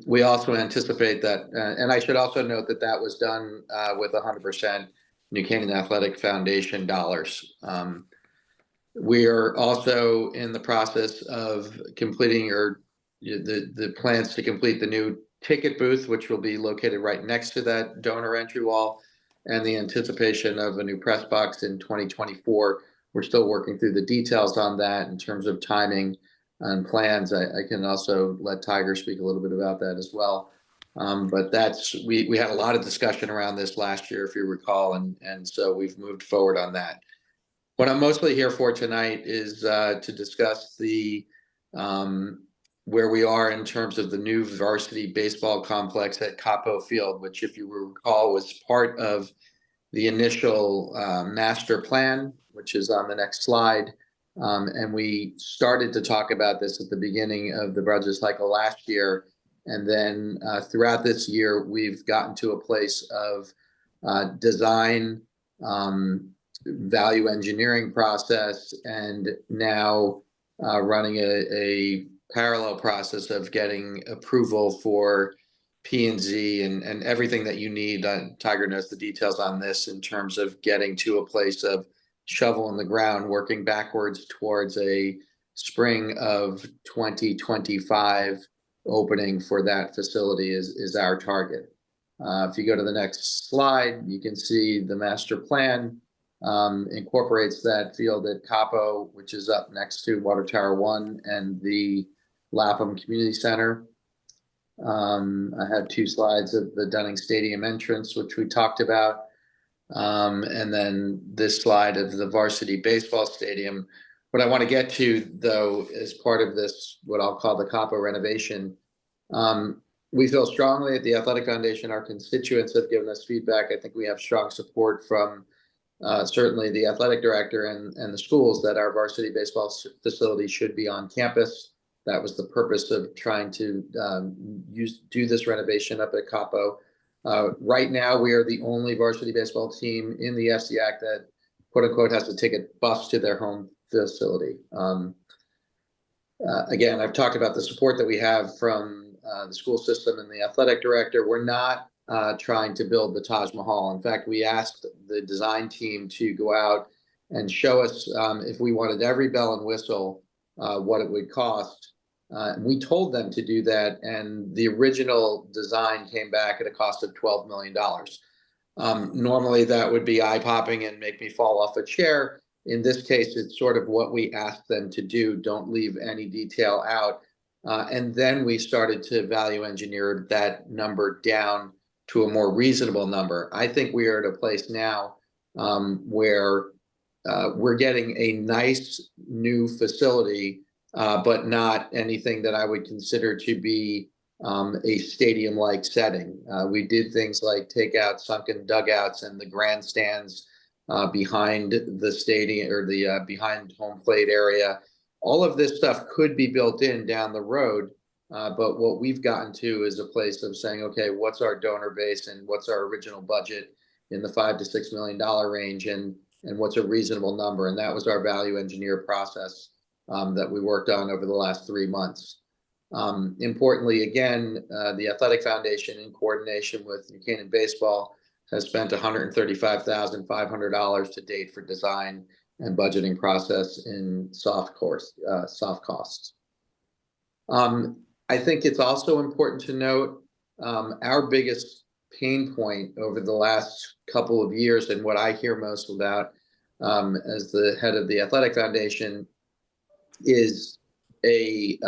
We also anticipate that, and I should also note that that was done with 100% New Canaan Athletic Foundation dollars. We are also in the process of completing the plans to complete the new ticket booth, which will be located right next to that donor entry wall, and the anticipation of a new press box in 2024. We're still working through the details on that in terms of timing and plans. I can also let Tiger speak a little bit about that as well. But we had a lot of discussion around this last year, if you recall, and so we've moved forward on that. What I'm mostly here for tonight is to discuss where we are in terms of the new varsity baseball complex at Capo Field, which, if you recall, was part of the initial master plan, which is on the next slide. And we started to talk about this at the beginning of the budget cycle last year. And then throughout this year, we've gotten to a place of design, value engineering process, and now running a parallel process of getting approval for P&Z and everything that you need. Tiger knows the details on this in terms of getting to a place of shovel in the ground, working backwards towards a spring of 2025 opening for that facility is our target. If you go to the next slide, you can see the master plan incorporates that field at Capo, which is up next to Water Tower 1 and the Lapham Community Center. I have 2 slides of the Dunning Stadium entrance, which we talked about. And then this slide of the varsity baseball stadium. What I want to get to, though, as part of this, what I'll call the Capo renovation, we feel strongly at the Athletic Foundation. Our constituents have given us feedback. I think we have strong support from certainly the athletic director and the schools that our varsity baseball facility should be on campus. That was the purpose of trying to do this renovation up at Capo. Right now, we are the only varsity baseball team in the FCIAC that, quote unquote, has to take a bus to their home facility. Again, I've talked about the support that we have from the school system and the athletic director. We're not trying to build the Taj Mahal. In fact, we asked the design team to go out and show us if we wanted every bell and whistle, what it would cost. We told them to do that, and the original design came back at a cost of $12 million. Normally, that would be eye-popping and make me fall off a chair. In this case, it's sort of what we asked them to do. Don't leave any detail out. And then we started to value engineer that number down to a more reasonable number. I think we are at a place now where we're getting a nice new facility, but not anything that I would consider to be a stadium-like setting. We did things like take out sunken dugouts and the grandstands behind the stadium or the behind home plate area. All of this stuff could be built in down the road, But what we've gotten to is a place of saying, okay, what's our donor base and what's our original budget in the $5 to $6 million range, and what's a reasonable number? And that was our value engineer process that we worked on over the last 3 months. Importantly, again, the Athletic Foundation, in coordination with New Canaan Baseball, has spent $135,500 to date for design and budgeting process in soft costs. I think it's also important to note our biggest pain point over the last couple of years, and what I hear most about as the head of the Athletic Foundation, is a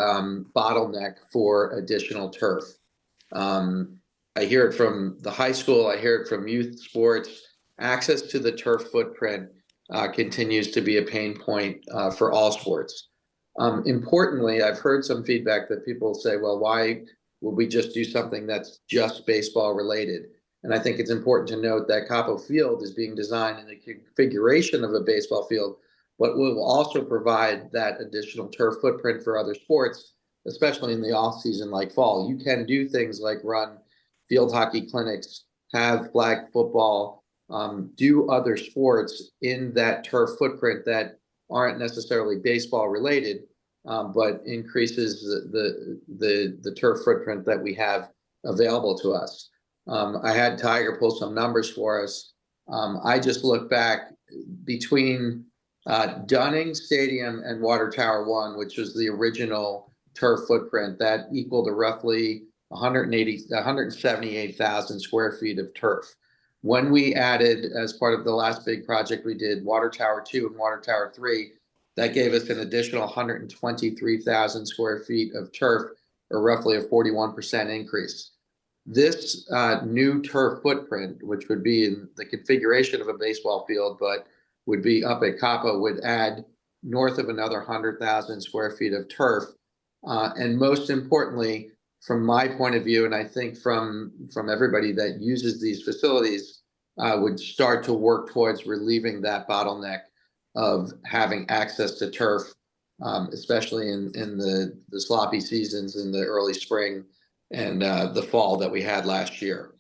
bottleneck for additional turf. I hear it from the high school, I hear it from youth sports. Access to the turf footprint continues to be a pain point for all sports. Importantly, I've heard some feedback that people say, well, why would we just do something that's just baseball related? And I think it's important to note that Capo Field is being designed in the configuration of a baseball field, but will also provide that additional turf footprint for other sports, especially in the off season like fall. You can do things like run field hockey clinics, have flag football, do other sports in that turf footprint that aren't necessarily baseball related, but increases the turf footprint that we have available to us. I had Tiger pull some numbers for us. I just look back between Dunning Stadium and Water Tower 1, which was the original turf footprint, that equaled to roughly 178,000 square feet of turf. When we added, as part of the last big project we did, Water Tower 2 and Water Tower 3, that gave us an additional 123,000 square feet of turf, or roughly a 41% increase. This new turf footprint, which would be in the configuration of a baseball field, but would be up at Capo, would add north of another 100,000 square feet of turf. And most importantly, from my point of view, and I think from everybody that uses these facilities, would start to work towards relieving that bottleneck of having access to turf, especially in the sloppy seasons in the early spring and the fall that we had last year.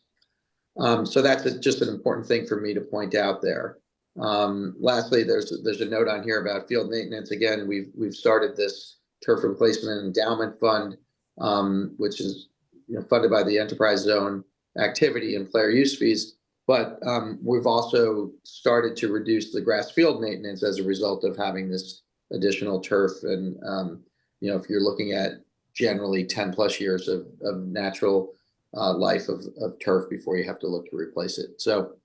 So that's just an important thing for me to point out there. Lastly, there's a note on here about field maintenance. Again, we've started this turf replacement endowment fund, which is funded by the enterprise zone activity and player use fees. But we've also started to reduce the grass field maintenance as a result of having this additional turf. And if you're looking at generally 10 plus years of natural life of turf before you have to look to replace it. So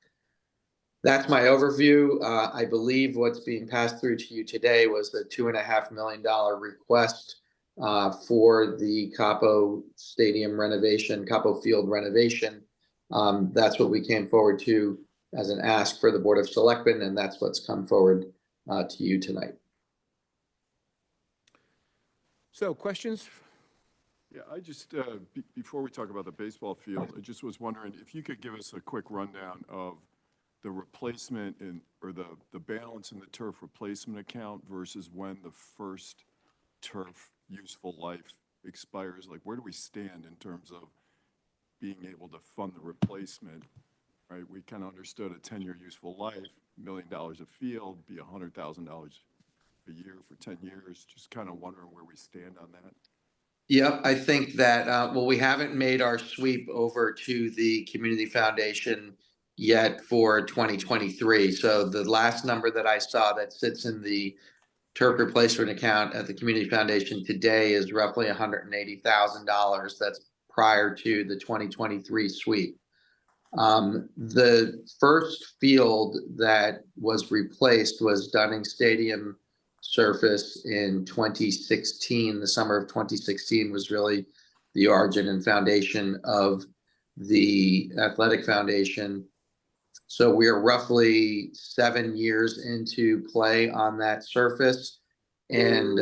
that's my overview. I believe what's being passed through to you today was the $2.5 million request for the Capo Stadium renovation, Capo Field renovation. That's what we came forward to as an ask for the Board of Selectmen, and that's what's come forward to you tonight. So questions? Yeah, I just, before we talk about the baseball field, I just was wondering if you could give us a quick rundown of the replacement or the balance in the turf replacement account versus when the first turf useful life expires. Like, where do we stand in terms of being able to fund the replacement, right? We kind of understood a 10-year useful life, $1 million a field, be $100,000 a year for 10 years. Just kind of wondering where we stand on that. Yep, I think that, well, we haven't made our sweep over to the Community Foundation yet for 2023. So the last number that I saw that sits in the turf replacement account at the Community Foundation today is roughly $180,000. That's prior to the 2023 sweep. The first field that was replaced was Dunning Stadium surface in 2016. The summer of 2016 was really the origin and foundation of the Athletic Foundation. So we are roughly 7 years into play on that surface. And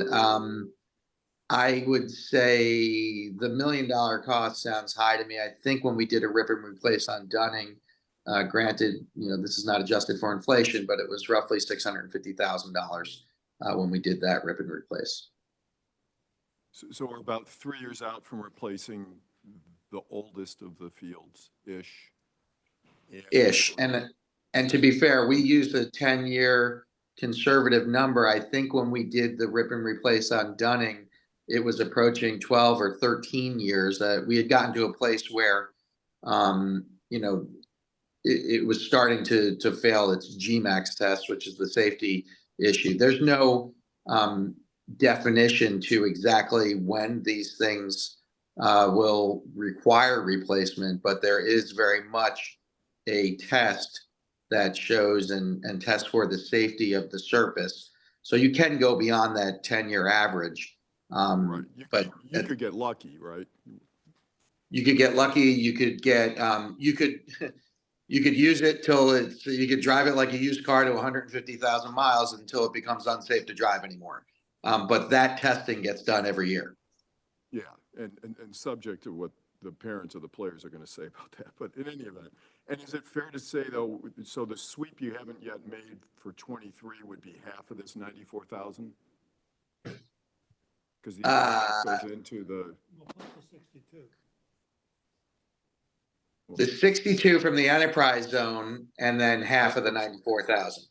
I would say the $1 million cost sounds high to me. I think when we did a rip and replace on Dunning, granted, this is not adjusted for inflation, but it was roughly $650,000 when we did that rip and replace. So we're about 3 years out from replacing the oldest of the fields-ish. Ish. And to be fair, we used a 10-year conservative number. I think when we did the rip and replace on Dunning, it was approaching 12 or 13 years. We had gotten to a place where, you know, it was starting to fail its GMAX test, which is the safety issue. There's no definition to exactly when these things will require replacement, but there is very much a test that shows and tests for the safety of the surface. So you can go beyond that 10-year average. Right. But you could get lucky, right? you could get lucky. You could get, you could use it till you could drive it like a used car to 150,000 miles until it becomes unsafe to drive anymore. But that testing gets done every year. Yeah, and subject to what the parents or the players are going to say about that. But in any event, and is it fair to say though, so the sweep you haven't yet made for 23 would be half of this 94,000? Because the goes into the. Well, plus the 62. The 62 from the enterprise zone, and then half of the 94,000.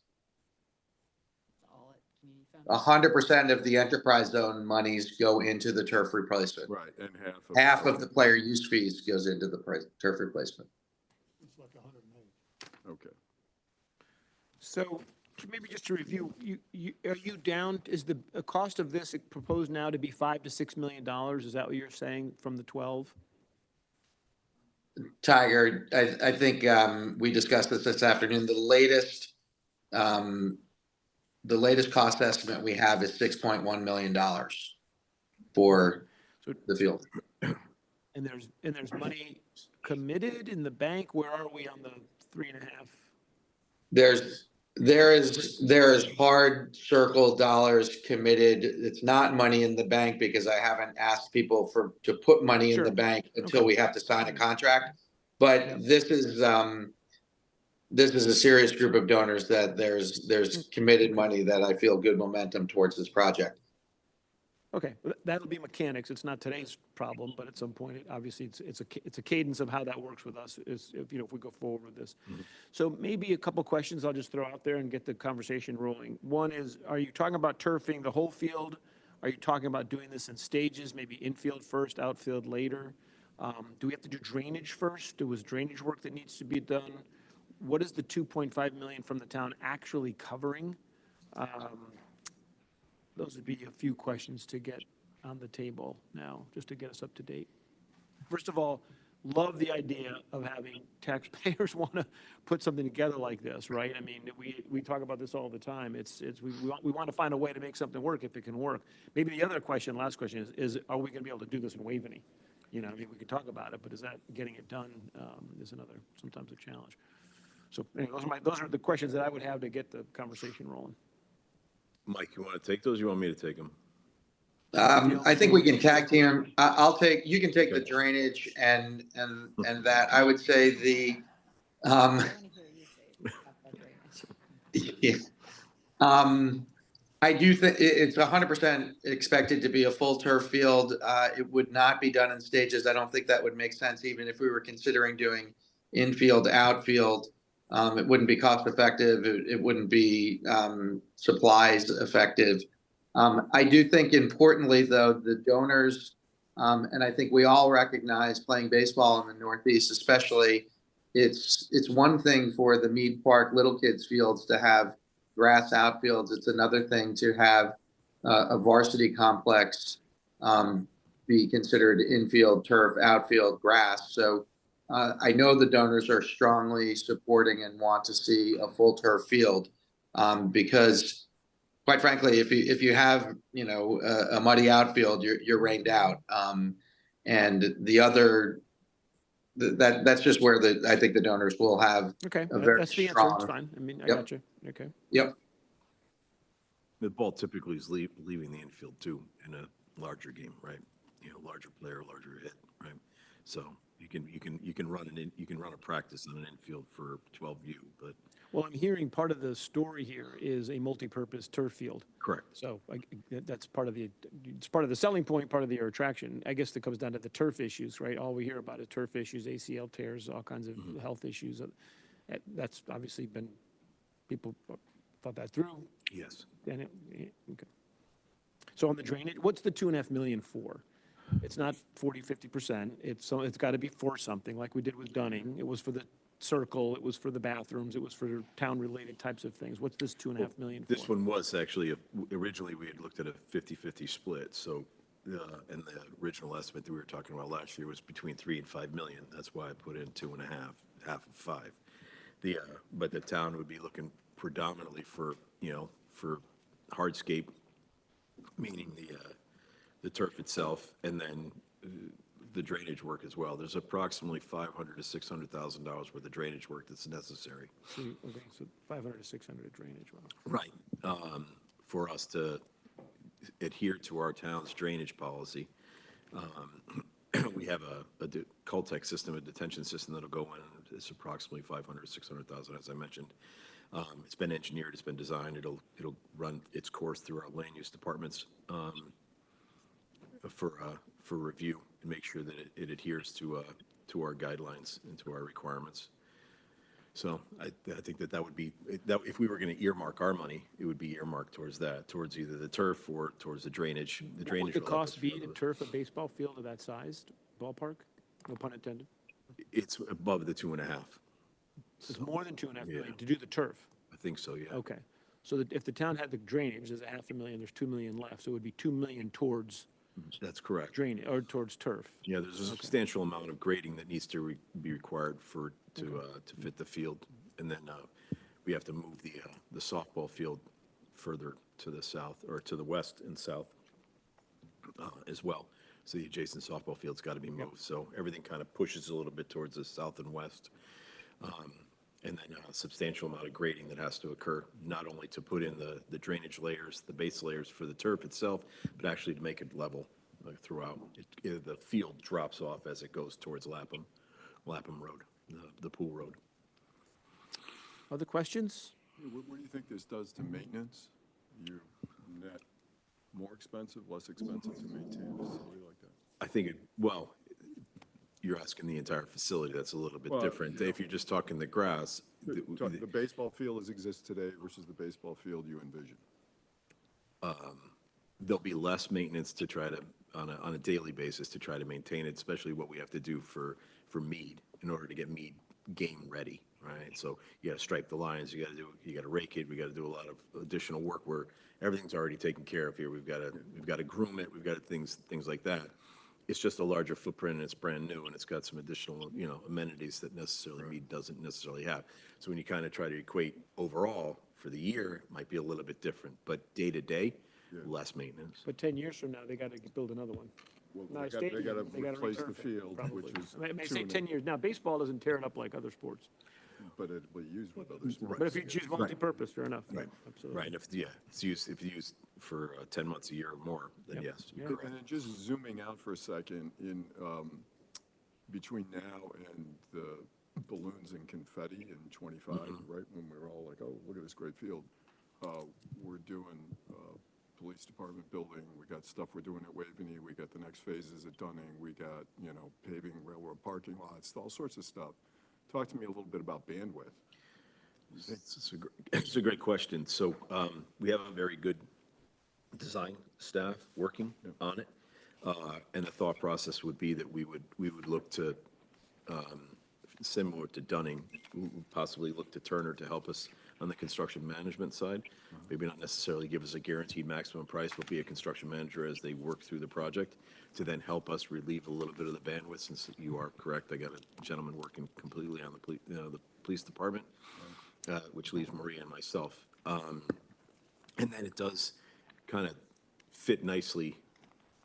100% of the enterprise zone monies go into the turf replacement. Right, and half of the player use fees goes into the turf replacement. It's like 108. Okay. So maybe just to review, are you down, is the cost of this proposed now to be $5 to $6 million? Is that what you're saying from the 12? Tiger, I think we discussed this afternoon. The latest cost estimate we have is $6.1 million for the field. And there's money committed in the bank. Where are we on the 3.5? There is hard circle dollars committed. It's not money in the bank because I haven't asked people to put money in the bank until we have to sign a contract. But this is a serious group of donors that there's committed money that I feel good momentum towards this project. Okay, that'll be mechanics. It's not today's problem, but at some point, obviously, it's a cadence of how that works with us. If we go forward with this. So maybe a couple questions I'll just throw out there and get the conversation rolling. One is, are you talking about turfing the whole field? Are you talking about doing this in stages, maybe infield first, outfield later? Do we have to do drainage first? Was drainage work that needs to be done? What is the 2.5 million from the town actually covering? Those would be a few questions to get on the table now, just to get us up to date. First of all, love the idea of having taxpayers want to put something together like this, right? I mean, we talk about this all the time. We want to find a way to make something work if it can work. Maybe the other question, last question is are we going to be able to do this in Waveney? I mean, we could talk about it, but is that getting it done is sometimes a challenge. So anyway, those are the questions that I would have to get the conversation rolling. Mike, you want to take those? Or you want me to take them? I think we can tag team. You can take the drainage and that. I would say the, I do think it's 100% expected to be a full turf field. It would not be done in stages. I don't think that would make sense, even if we were considering doing infield, outfield. It wouldn't be cost effective. It wouldn't be supplies effective. I do think importantly, though, the donors, and I think we all recognize playing baseball in the Northeast, especially, it's one thing for the Mead Park Little Kids fields to have grass outfields. It's another thing to have a varsity complex be considered infield, turf, outfield, grass. So I know the donors are strongly supporting and want to see a full turf field because, quite frankly, if you have a muddy outfield, you're rained out. And the other, that's just where I think the donors will have a very that's the strong. answer. It's fine. I mean, I got you. Okay. Yep. The ball typically is leaving the infield too in a larger game, right? Larger player, larger hit, right? So you can run a practice on an infield for 12U, but Well, I'm hearing part of the story here is a multi-purpose turf field. Correct. So that's part of it's part of the selling point, part of your attraction. I guess that comes down to the turf issues, right? All we hear about is turf issues, ACL tears, all kinds of health issues. That's obviously been, people thought that through. Yes. And okay. So on the drainage, what's the 2.5 million for? It's not 40, 50%. It's got to be for something like we did with Dunning. It was for the circle, it was for the bathrooms, it was for town-related types of things. What's this 2.5 million for? This one was actually, originally we had looked at a 50-50 split, so, and the original estimate that we were talking about last year was between 3 and 5 million. That's why I put in 2.5, half of 5. But the town would be looking predominantly for, for hardscape, meaning the turf itself, and then the drainage work as well. There's approximately $500,000 to $600,000 worth of drainage work that's necessary. Okay, so 500 to 600 drainage. Wow. Right. For us to adhere to our town's drainage policy, we have a Cultec system, a detention system that'll go in. It's approximately 500 to 600,000, as I mentioned. It's been engineered, it's been designed. It'll run its course through our land use departments for review and make sure that it adheres to our guidelines and to our requirements. So I think that would be, if we were going to earmark our money, it would be earmarked towards that, towards either the turf or towards the drainage. The drainage. What would the cost be to turf a baseball field of that size, ballpark? No pun intended. It's above the 2.5. It's more than 2.5 million to do the turf. I think so, yeah. Okay. So that if the town had the drainage, there's $500,000, there's 2 million left. So it would be 2 million towards. That's correct. Drainage or towards turf. Yeah, there's a substantial amount of grading that needs to be required to fit the field, and then we have to move the softball field further to the south or to the west and south as well. So the adjacent softball field's got to be moved. So everything kind of pushes a little bit towards the south and west. And then a substantial amount of grading that has to occur, not only to put in the drainage layers, the base layers for the turf itself, but actually to make it level throughout. The field drops off as it goes towards Lapham Road, the pool road. Other questions? What do you think this does to maintenance? You net more expensive, less expensive to maintain a facility like that? I think you're asking the entire facility. That's a little bit different. If you're just talking the grass. The baseball field as exists today versus the baseball field you envision. There'll be less maintenance to try to, on a daily basis, to try to maintain it, especially what we have to do for Mead in order to get Mead game ready, right? So you got to stripe the lines, you got to rake it, we got to do a lot of additional work where everything's already taken care of here. We've got to groom it, we've got things like that. It's just a larger footprint and it's brand new and it's got some additional, amenities that necessarily Mead doesn't necessarily have. So when you kind of try to equate overall for the year, it might be a little bit different, but day to day, less maintenance. But 10 years from now, they got to build another one. Well, they got to replace the field, which is. I may say 10 years. Now, baseball doesn't tear it up like other sports. But it will be used with other sports. But if you choose multi-purpose, fair enough. Right. Absolutely. Right. If it's used for 10 months a year or more, then yes. You're correct. And then just zooming out for a second, in between now and the balloons and confetti in 25, right, when we're all like, oh, look at this great field, we're doing police department building, we got stuff we're doing at Waveney, we got the next phases at Dunning, we got, paving railroad parking lots, all sorts of stuff. Talk to me a little bit about bandwidth. It's a great question. So we have a very good design staff working on it, and the thought process would be that we would look to, similar to Dunning, possibly look to Turner to help us on the construction management side. Maybe not necessarily give us a guaranteed maximum price, but be a construction manager as they work through the project to then help us relieve a little bit of the bandwidth. Since you are correct, I got a gentleman working completely on the police department, which leaves Maria and myself. And then it does kind of fit nicely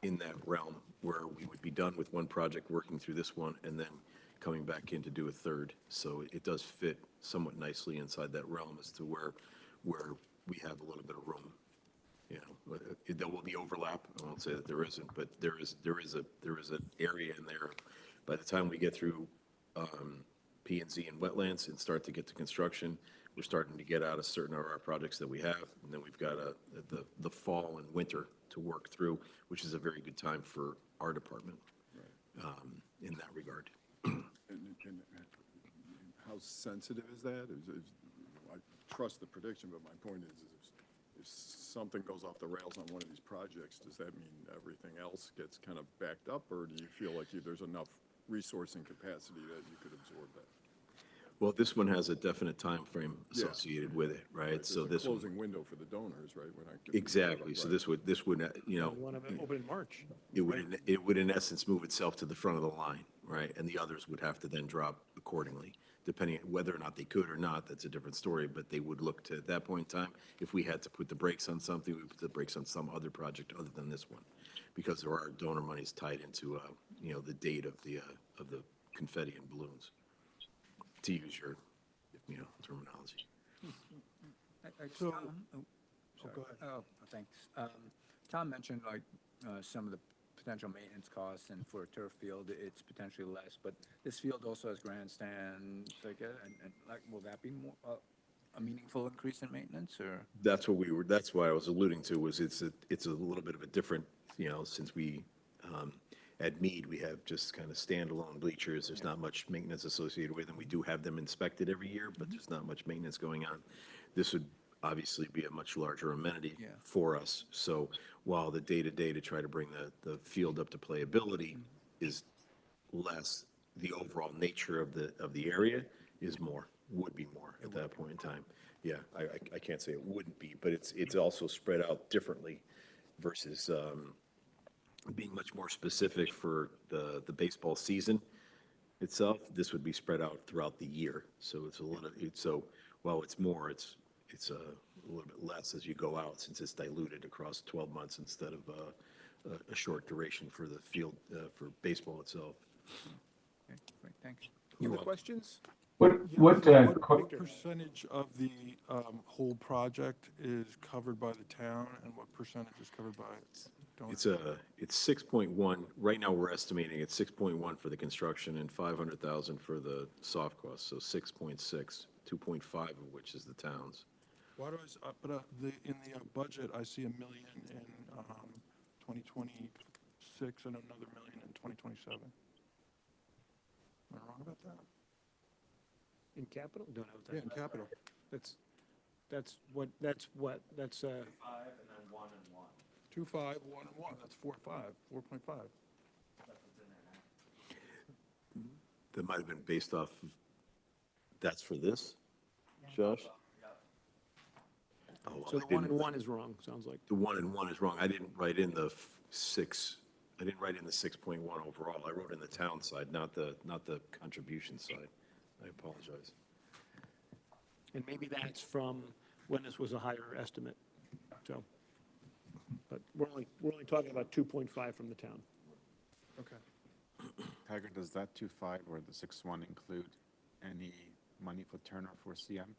in that realm where we would be done with one project, working through this one, and then coming back in to do a third. So it does fit somewhat nicely inside that realm as to where we have a little bit of room. There will be overlap. I won't say that there isn't, but there is an area in there. By the time we get through P&Z and wetlands and start to get to construction. We're starting to get out of certain of our projects that we have, and then we've got the fall and winter to work through, which is a very good time for our department in that regard. And how sensitive is that? I trust the prediction, but my point is if something goes off the rails on one of these projects, does that mean everything else gets kind of backed up, or do you feel like there's enough resourcing capacity that you could absorb that? Well, this one has a definite time frame associated with it, right? So There's this a one, closing window for the donors, right? We're not exactly. So this would, you know, We want to open in March. it would in essence move itself to the front of the line, right? And the others would have to then drop accordingly, depending on whether or not they could or not. That's a different story, but they would look to, at that point in time, if we had to put the brakes on something, we would put the brakes on some other project other than this one, because there are donor monies tied into, you know, the date of the confetti and balloons, to use your, you know, terminology. So, go ahead. Oh, thanks. Tom mentioned like some of the potential maintenance costs, and for a turf field, it's potentially less, but this field also has grandstands, like, and like, will that be more, a meaningful increase in maintenance, or? That's what I was alluding to, was it's a little bit of a different, you know, since we, at Mead, we have just kind of standalone bleachers. There's not much maintenance associated with them. We do have them inspected every year, but there's not much maintenance going on. This would obviously be a much larger amenity for us. So while the day-to-day to try to bring the field up to playability is less, the overall nature of the area is more, would be more at that point in time. Yeah, I can't say it wouldn't be, but it's also spread out differently versus being much more specific for the baseball season itself. This would be spread out throughout the year. So so while it's more, it's a little bit less as you go out, since it's diluted across 12 months instead of a short duration for the field, for baseball itself. Okay, great, thanks. Other questions? What Percentage of the whole project is covered by the town, and what percentage is covered by donors? It's 6.1. Right now, we're estimating it's 6.1 for the construction and 500,000 for the soft costs. So 6.6, 2.5 of which is the town's. Why do in the budget, I see $1 million in 2026 and another $1 million in 2027. Am I wrong about that? In capital? Don't know what that Yeah, in capital. That's 5 and then 1 and 1. 2, 5, 1, and 1. That's 4, 5, 4.5. That might have been based off of, that's for this, Josh? Oh, well, So the 1 and 1 is wrong, sounds like. The 1 and 1 is wrong. I didn't write in the 6. I didn't write in the 6.1 overall. I wrote in the town side, not the contribution side. I apologize. And maybe that's from when this was a higher estimate. So, but we're only talking about 2.5 from the town. Okay. Tiger, does that 2.5 or the 6.1 include any money for Turner for CM?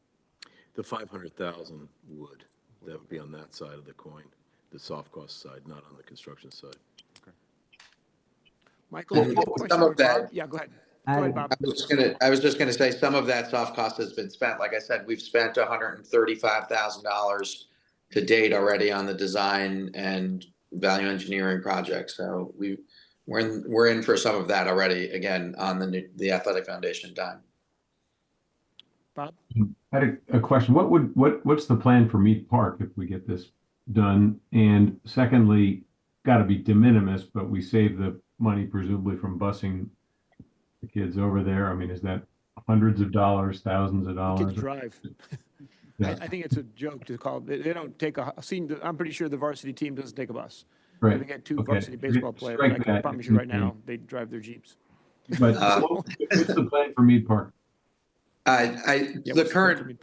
The 500,000 would. That would be on that side of the coin, the soft cost side, not on the construction side. Michael, do you have a question Some of for Bob? that. Yeah, go ahead. Go ahead, Bob. I was just gonna say, some of that soft cost has been spent. Like I said, we've spent $135,000 to date already on the design and value engineering project. So we're in for some of that already, again, on the Athletic Foundation dime. Bob? I had a question. What's the plan for Mead Park if we get this done? And secondly, got to be de minimis, but we save the money presumably from busing the kids over there. I mean, is that hundreds of dollars, thousands of dollars? Kids drive. I think it's a joke to call. They don't take I'm pretty sure the varsity team doesn't take a bus. Right. They get 2 Okay. varsity baseball players. Strike I can that. promise you right now, they drive their Jeeps. But what's the plan for Mead Park? The current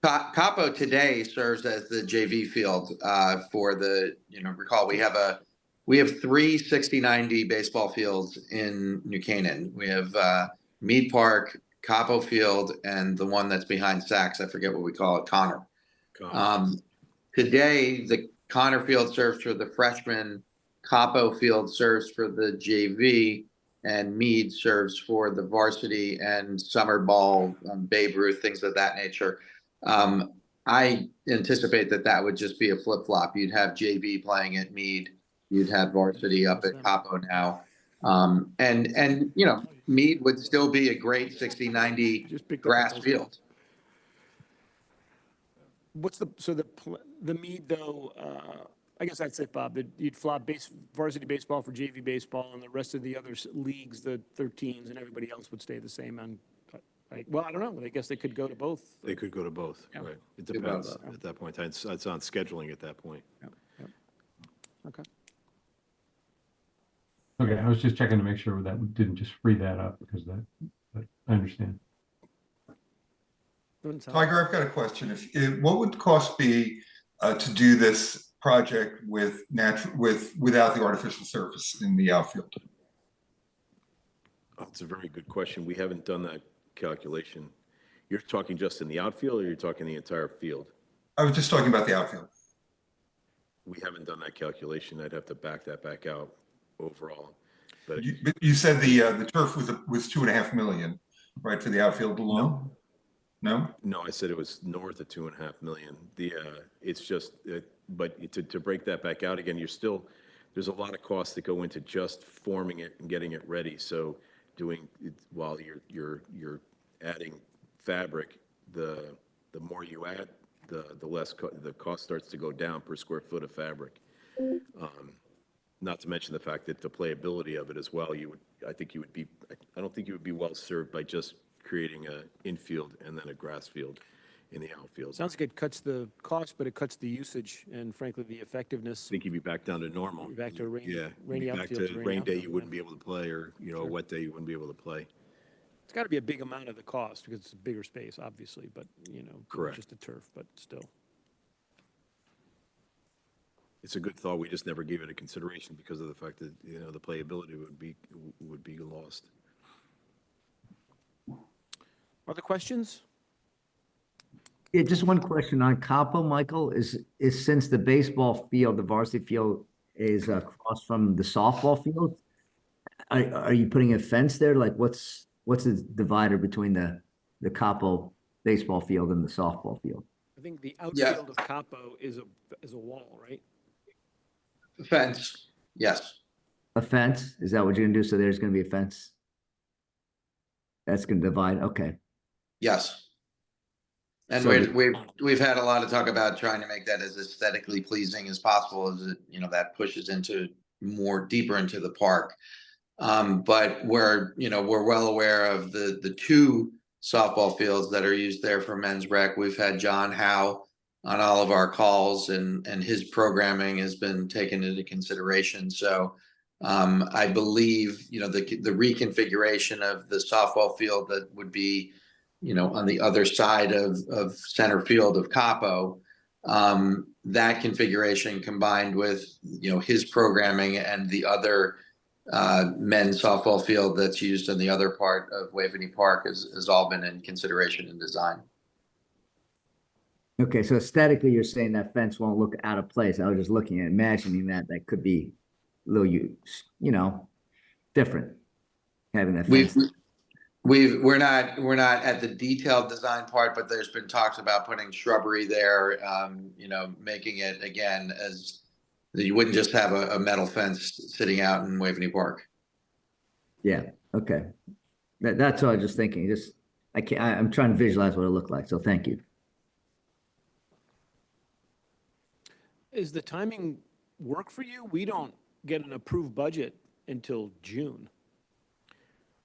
Capo today serves as the JV field for the, recall we have 3 60-90 baseball fields in New Canaan. We have Mead Park, Capo Field, and the one that's behind Saks. I forget what we call it, Connor. Today, the Connor Field serves for the freshmen. Capo Field serves for the JV. and Mead serves for the varsity and summer ball, Babe Ruth, things of that nature. I anticipate that that would just be a flip-flop. You'd have JV playing at Mead, you'd have varsity up at Capo now. And you know, Mead would still be a great 60-90 grass field. What's the Mead though, I guess that's it, Bob, that you'd flop varsity baseball for JV baseball and the rest of the other leagues, the 13s and everybody else would stay the same on, right? Well, I don't know. I guess they could go to both. They could go to both, Yeah. right? It depends at that point. It's on scheduling at that point. Okay. Okay, I was just checking to make sure that didn't just free that up because that I understand. Tiger, I've got a question. What would the cost be to do this project without the artificial surface in the outfield? Oh, it's a very good question. We haven't done that calculation. You're talking just in the outfield, or you're talking the entire field? I was just talking about the outfield. We haven't done that calculation. I'd have to back that back out overall. But You said the turf was 2.5 million, right, for the outfield alone? No? No, I said it was north of 2.5 million. It's just, but to break that back out again, there's a lot of costs that go into just forming it and getting it ready. So doing it while you're adding fabric, the more you add, the less the cost starts to go down per square foot of fabric. Not to mention the fact that the playability of it as well. I don't think you would be well served by just creating an infield and then a grass field in the outfield. Sounds like it cuts the cost, but it cuts the usage and frankly, the effectiveness. I think you'd be back down to normal. Back to rainy back outfield. to rain day, you wouldn't be able to play, or a wet day, you wouldn't be able to play. It's got to be a big amount of the cost because it's a bigger space, obviously, but Correct. Just a turf, but still. It's a good thought. We just never gave it a consideration because of the fact that the playability would be lost. Other questions? Yeah, just one question on Capo, Michael, is since the baseball field, the varsity field is across from the softball field, are you putting a fence there? Like what's the divider between the Capo baseball field and the softball field? I think the outfield of Capo is a wall, right? Fence, yes. A fence? Is that what you're gonna do? So there's gonna be a fence? That's gonna divide, okay. Yes. And So we've had a lot of talk about trying to make that as aesthetically pleasing as possible, as it, that pushes into more deeper into the park. But we're well aware of the two softball fields that are used there for men's rec. We've had John Howe on all of our calls, and his programming has been taken into consideration. So I believe, the reconfiguration of the softball field that would be, on the other side of center field of Capo, that configuration combined with, his programming and the other men's softball field that's used in the other part of Waveney Park has all been in consideration and design. Okay, so aesthetically, you're saying that fence won't look out of place. I was just looking at imagining that could be a little, different, having that fence. We're not at the detailed design part, but there's been talks about putting shrubbery there, making it again as you wouldn't just have a metal fence sitting out in Waveney Park. Yeah, okay. That's what I was just thinking. I'm trying to visualize what it looked like, so thank you. Is the timing work for you? We don't get an approved budget until June.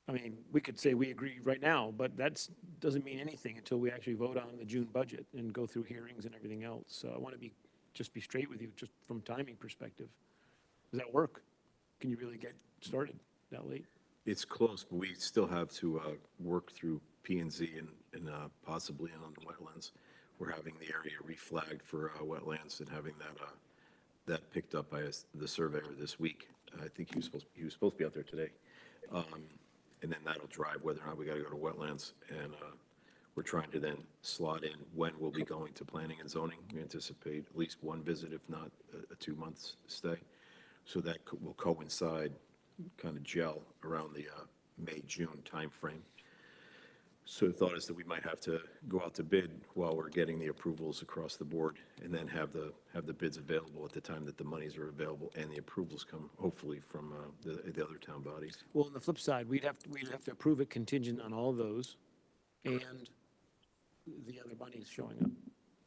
I mean, we could say we agree right now, but that doesn't mean anything until we actually vote on the June budget and go through hearings and everything else. So I want to just be straight with you, just from timing perspective. Does that work? Can you really get started that late? It's close, but we still have to work through P&Z and possibly on the wetlands. We're having the area reflagged for wetlands and having that picked up by the surveyor this week. I think he was supposed to be out there today. And then that'll drive whether or not we got to go to wetlands. And we're trying to then slot in when we'll be going to planning and zoning. We anticipate at least one visit, if not a 2 months stay. So that will coincide kind of gel around the May, June timeframe. So the thought is that we might have to go out to bid while we're getting the approvals across the board, and then have the bids available at the time that the monies are available and the approvals come, hopefully, from the other town bodies. Well, on the flip side, we'd have to approve it contingent on all of those and the other monies showing up.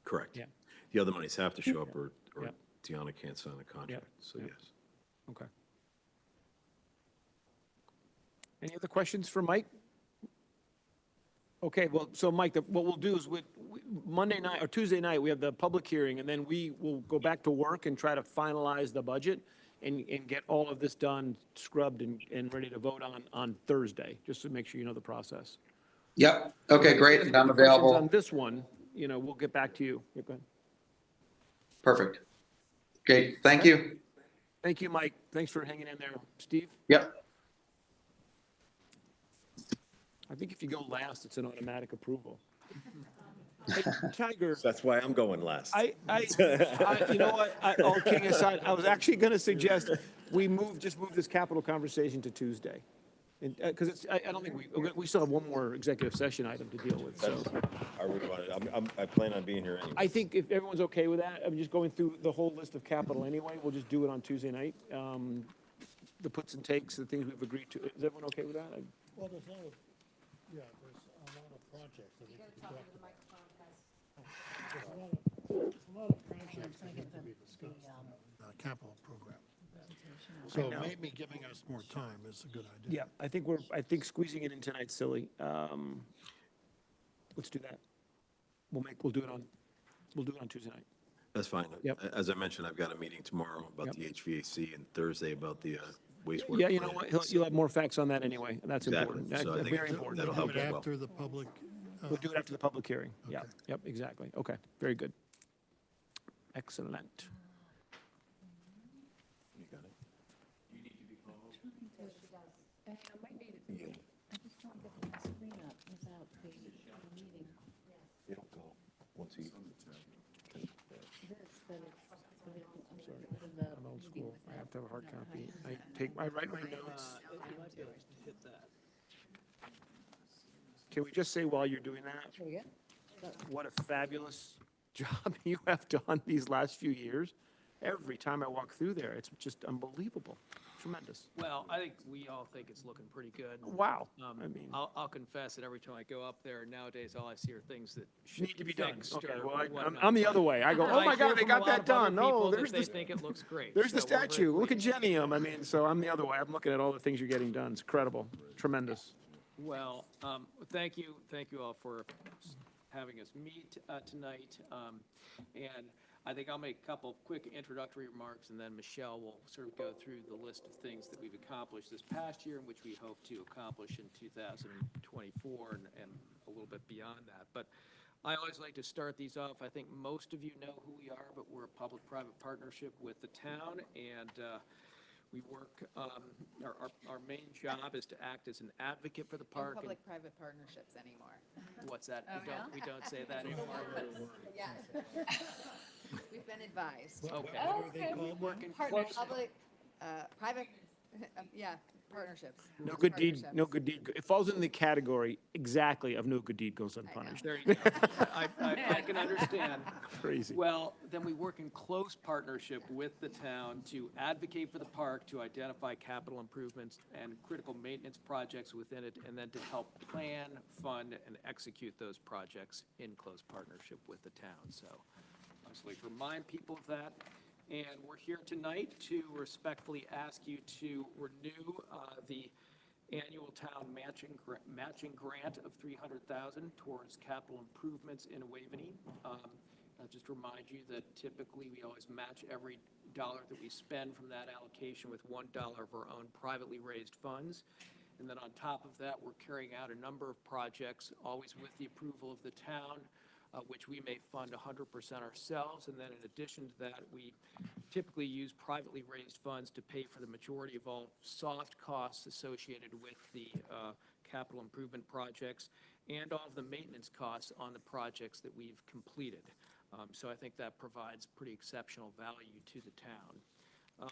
Correct. Yeah. The other monies have to show up, or Yeah. Tiana can't sign a contract, so Yeah. yes. Okay. Any other questions for Mike? Okay, well, so Mike, what we'll do is Monday night or Tuesday night, we have the public hearing, and then we will go back to work and try to finalize the budget and get all of this done, scrubbed and ready to vote on Thursday, just to make sure you know the process. Yep. Okay, great. If I'm you have questions available. on this one, we'll get back to you. Yeah, go ahead. Perfect. Great. Thank you. Thank you, Mike. Thanks for hanging in there. Steve? Yep. I think if you go last, it's an automatic approval. Hey, Tiger. That's why I'm going last. You know what? All kidding aside, I was actually going to suggest we just move this capital conversation to Tuesday. Because I don't think we still have one more executive session item to deal with, so. I plan on being here anyway. I think if everyone's okay with that, I'm just going through the whole list of capital anyway. We'll just do it on Tuesday night. The puts and takes, the things we've agreed to. Is everyone okay with that? Well, there's a lot of, there's a lot of projects that need to be talked about. There's a lot of projects that need to be discussed in the capital program. So maybe giving us more time is a good idea. Yeah, I think squeezing it in tonight's silly. Let's do that. We'll do it on Tuesday night. That's fine. Yep. As I mentioned, I've got a meeting tomorrow about the HVAC and Thursday about the wastewater. Yeah, you know plant. what? You'll have more facts on that anyway. And that's Exactly. important. So I That's think very important. that'll help as well. After the public. We'll do it after the public hearing. Yeah, yep, exactly. Okay, very good. Excellent. You got it? You need to be called? I might need it. I just don't get the screen up without the meeting. It'll go once a year. This, but I'm old school. I have to have a hard copy. I write my notes. Can we just say while you're doing that, what a fabulous job you have done these last few years? Every time I walk through there, it's just unbelievable. Tremendous. Well, I think we all think it's looking pretty good. Wow. I'll confess that every time I go up there nowadays, all I see are things that should Need to be done. fixed Okay, or well, whatnot. I'm the other way. I go, oh my hear God, they from a got lot that of other done. No, people that there's they this. think it looks great. There's the So we're very statue. Look at pleased. Genium. So I'm the other way. I'm looking at all the things you're getting done. It's incredible. Tremendous. Well, thank you all for having us meet tonight. And I think I'll make a couple of quick introductory remarks, and then Michelle will sort of go through the list of things that we've accomplished this past year and which we hope to accomplish in 2024 and a little bit beyond that. But I always like to start these off. I think most of you know who we are, but we're a public-private partnership with the town, and we work, our main job is to act as an advocate for the park. and- Public-private partnerships anymore. What's that? Oh, We don't say that anymore. Yes. We've been advised. Okay. What are they called? Working Partnership. close. Public, private, partnerships. No good deed, Partnerships. no good deed. It falls in the category exactly of no good deed goes unpunished. There you go. I can understand. Crazy. Well, then we work in close partnership with the town to advocate for the park, to identify capital improvements and critical maintenance projects within it, and then to help plan, fund, and execute those projects in close partnership with the town. So obviously remind people of that. And we're here tonight to respectfully ask you to renew the annual town matching grant of $300,000 towards capital improvements in Waveney. I'll just remind you that typically we always match every dollar that we spend from that allocation with $1 of our own privately raised funds. And then on top of that, we're carrying out a number of projects, always with the approval of the town, which we may fund 100% ourselves. And then in addition to that, we typically use privately raised funds to pay for the majority of all soft costs associated with the capital improvement projects and all of the maintenance costs on the projects that we've completed. So I think that provides pretty exceptional value to the town.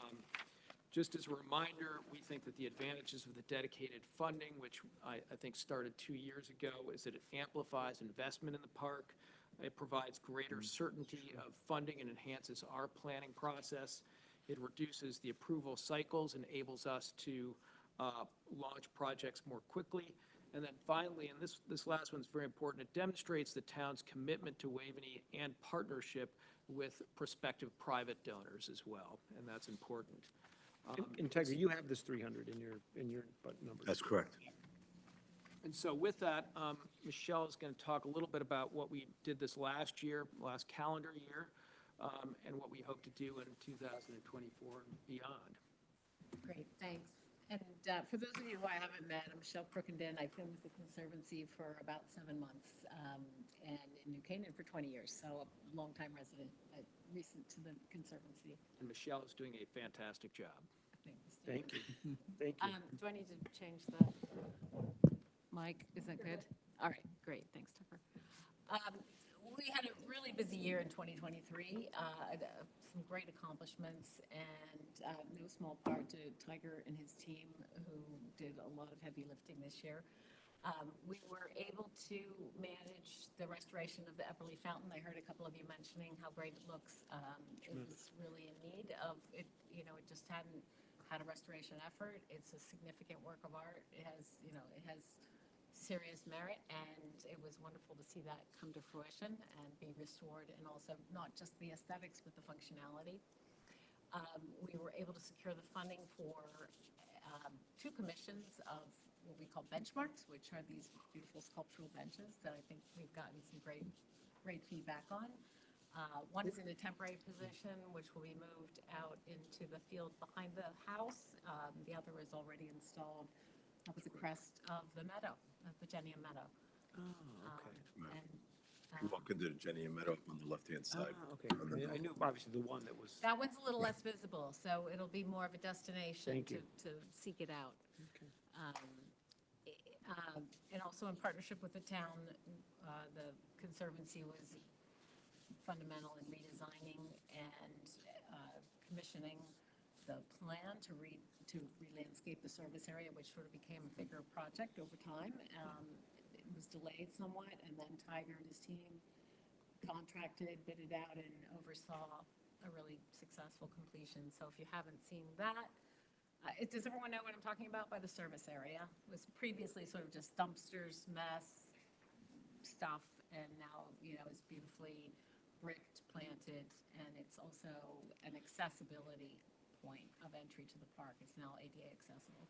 Just as a reminder, we think that the advantages of the dedicated funding, which I think started 2 years ago, is that it amplifies investment in the park. It provides greater certainty of funding and enhances our planning process. It reduces the approval cycles, enables us to launch projects more quickly. And then finally, and this last one's very important, it demonstrates the town's commitment to Waveney and partnership with prospective private donors as well, and that's important. And Tiger, you have this 300 in your numbers. That's correct. And so with that, Michelle is going to talk a little bit about what we did this last calendar year, and what we hope to do in 2024 and beyond. Great, thanks. And for those of you who I haven't met, I'm Michelle Crookenden. I've been with the Conservancy for about 7 months, and in New Canaan for 20 years, so a longtime resident, but recent to the Conservancy. And Michelle is doing a fantastic job. Thank you. Thank you. Do I need to change the mic? Is that good? All right, great. Thanks, Tucker. We had a really busy year in 2023, some great accomplishments, and no small part to Tiger and his team, who did a lot of heavy lifting this year. We were able to manage the restoration of the Epperly Fountain. I heard a couple of you mentioning how great it looks. It was really in need of it. You know, it just hadn't had a restoration effort. It's a significant work of art. It has serious merit, and it was wonderful to see that come to fruition and be restored, and also not just the aesthetics but the functionality. We were able to secure the funding for 2 commissions of what we call benchmarks, which are these beautiful sculptural benches that I think we've gotten some great feedback on. One is in a temporary position, which will be moved out into the field behind the house. The other is already installed up at the crest of the meadow, of the Genium Meadow. Oh, okay. You walk into the Jenny Meadow on the left-hand side. Okay. I knew obviously the one that was. That one's a little less visible, so it'll be more of a destination Thank you. to seek it out. Okay. And also in partnership with the town, the Conservancy was fundamental in redesigning and commissioning the plan to re-landscape the service area, which sort of became a bigger project over time. It was delayed somewhat, and then Tiger and his team contracted, bid it out, and oversaw a really successful completion. So if you haven't seen that, does everyone know what I'm talking about by the service area? It was previously sort of just dumpsters, mess, stuff, and now, it's beautifully bricked, planted, and it's also an accessibility point of entry to the park. It's now ADA accessible,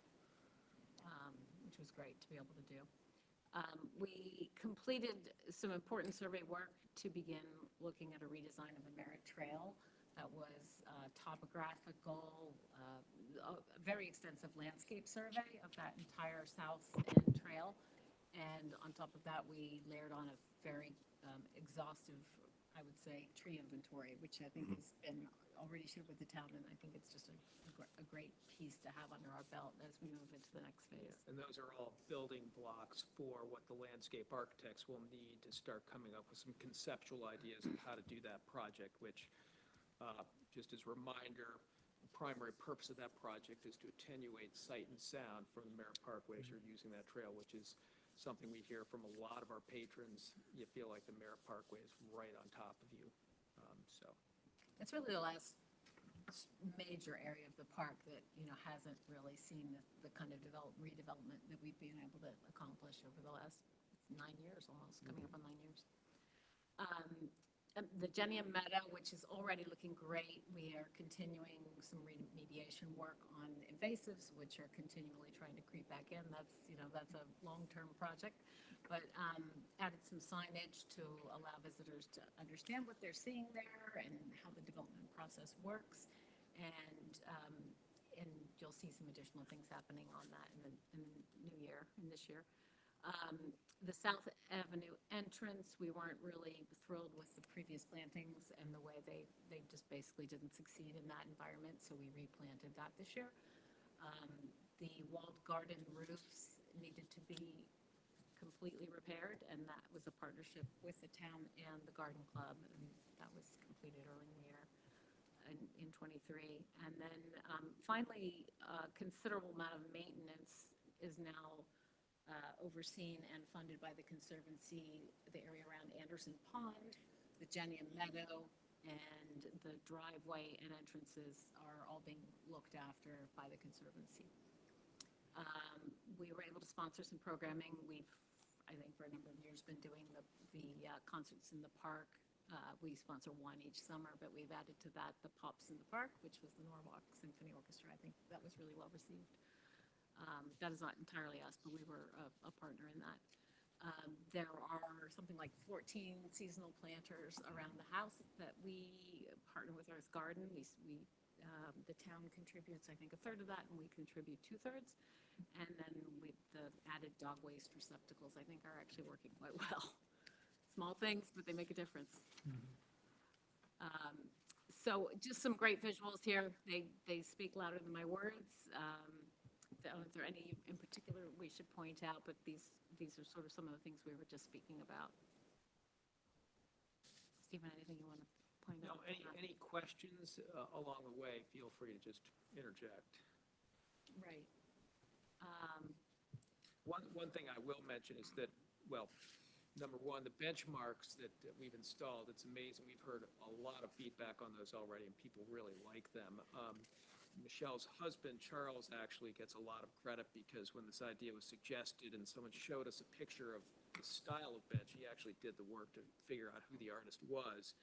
which was great to be able to do. We completed some important survey work to begin looking at a redesign of the Merritt Trail. That was topographical, a very extensive landscape survey of that entire south end trail. And on top of that, we layered on a very exhaustive, I would say, tree inventory, which I think has been already shared with the town, and I think it's just a great piece to have under our belt as we move into the next phase. And those are all building blocks for what the landscape architects will need to start coming up with some conceptual ideas of how to do that project, which, just as a reminder, the primary purpose of that project is to attenuate sight and sound from the Merritt Parkway as you're using that trail, which is something we hear from a lot of our patrons. You feel like the Merritt Parkway is right on top of you. It's really the last major area of the park that hasn't really seen the kind of redevelopment that we've been able to accomplish over the last 9 years, almost coming up on 9 years. The Genium Meadow, which is already looking great, we are continuing some remediation work on invasives, which are continually trying to creep back in. That's a long-term project, but added some signage to allow visitors to understand what they're seeing there and how the development process works. And you'll see some additional things happening on that in this year. The South Avenue entrance, we weren't really thrilled with the previous plantings and the way they just basically didn't succeed in that environment, so we replanted that this year. The walled garden roofs needed to be completely repaired, and that was a partnership with the town and the garden club, and that was completed early in the year. in '23. And then finally, a considerable amount of maintenance is now overseen and funded by the Conservancy, the area around Anderson Pond, the Genium Meadow, and the driveway and entrances are all being looked after by the Conservancy. We were able to sponsor some programming. We've, I think, for a number of years been doing the concerts in the park. We sponsor one each summer, but we've added to that the Pops in the Park, which was the Norwalk Symphony Orchestra. I think that was really well received. That is not entirely us, but we were a partner in that. There are something like 14 seasonal planters around the house that we partner with Earth Garden. The town contributes, I think, a third of that, and we contribute 2/3. And then the added dog waste receptacles, I think, are actually working quite well. Small things, but they make a difference. So just some great visuals here. They speak louder than my words. Is there any in particular we should point out? But these are sort of some of the things we were just speaking about. Stephen, anything you want to point out? No, any questions along the way, feel free to just interject. Right. One thing I will mention is that, well, number one, the benchmarks that we've installed, it's amazing. We've heard a lot of feedback on those already, and people really like them. Michelle's husband, Charles, actually gets a lot of credit because when this idea was suggested and someone showed us a picture of the style of bench, he actually did the work to figure out who the artist was.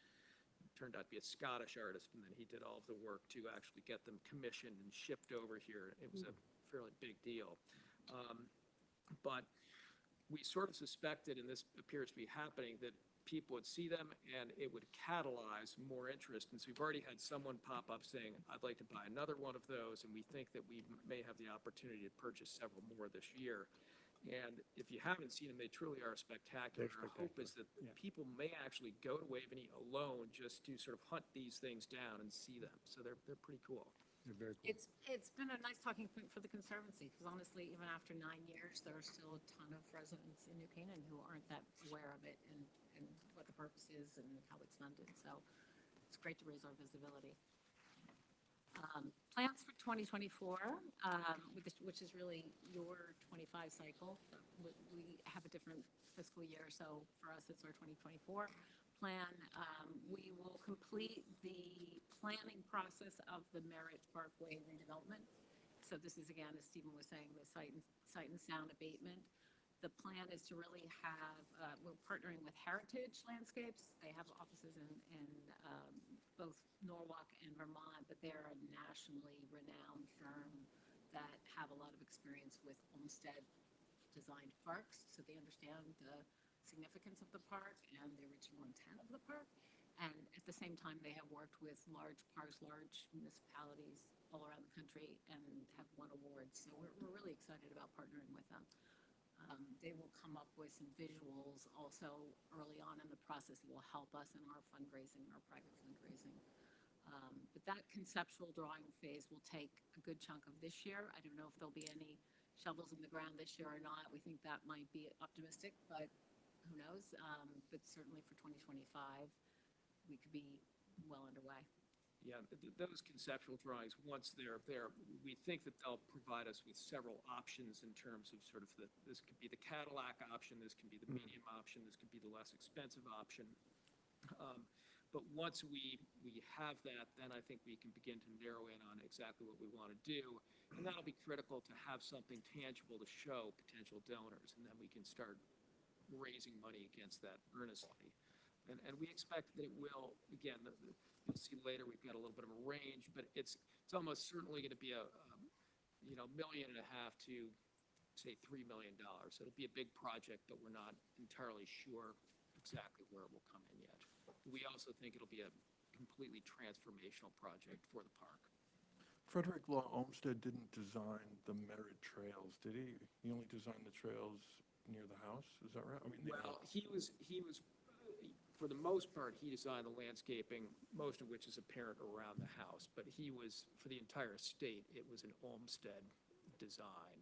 It turned out to be a Scottish artist, and then he did all of the work to actually get them commissioned and shipped over here. It was a fairly big deal. But we sort of suspected, and this appears to be happening, that people would see them and it would catalyze more interest. And so we've already had someone pop up saying, I'd like to buy another one of those. And we think that we may have the opportunity to purchase several more this year. And if you haven't seen them, they truly are spectacular. Our hope is that people may actually go to Waveney alone just to sort of hunt these things down and see them. So they're pretty cool. They're very cool. It's been a nice talking point for the Conservancy, because honestly, even after 9 years, there are still a ton of residents in New Canaan who aren't that aware of it and what the purpose is and how it's funded. So it's great to raise our visibility. Plans for 2024, which is really your 25 cycle. We have a different fiscal year, so for us, it's our 2024 plan. We will complete the planning process of the Merritt Parkway redevelopment. So this is, again, as Stephen was saying, the sight and sound abatement. The plan is to really have, we're partnering with Heritage Landscapes. They have offices in both Norwalk and Vermont, but they're a nationally renowned firm that have a lot of experience with Olmsted designed parks. So they understand the significance of the park and the original intent of the park. And at the same time, they have worked with large parks, large municipalities all around the country and have won awards. So we're really excited about partnering with them. They will come up with some visuals also early on in the process that will help us in our fundraising, our private fundraising. But that conceptual drawing phase will take a good chunk of this year. I don't know if there'll be any shovels in the ground this year or not. We think that might be optimistic, but who knows? But certainly for 2025, we could be well underway. Yeah, those conceptual drawings, once they're there, we think that they'll provide us with several options in terms of sort of this could be the Cadillac option, this can be the medium option, this could be the less expensive option. But once we have that, then I think we can begin to narrow in on exactly what we want to do. And that'll be critical to have something tangible to show potential donors. And then we can start raising money against that earnestly. And we expect that it will, again, you'll see later we've got a little bit of a range, but it's almost certainly going to be a $1.5 million to, say, $3 million. So it'll be a big project, but we're not entirely sure exactly where it will come in yet. We also think it'll be a completely transformational project for the park. Frederick Law Olmsted didn't design the Merritt trails, did he? He only designed the trails near the house, is that right? I mean, well, he was for the most part, he designed the landscaping, most of which is apparent around the house. But he was, for the entire estate, it was an Olmsted design.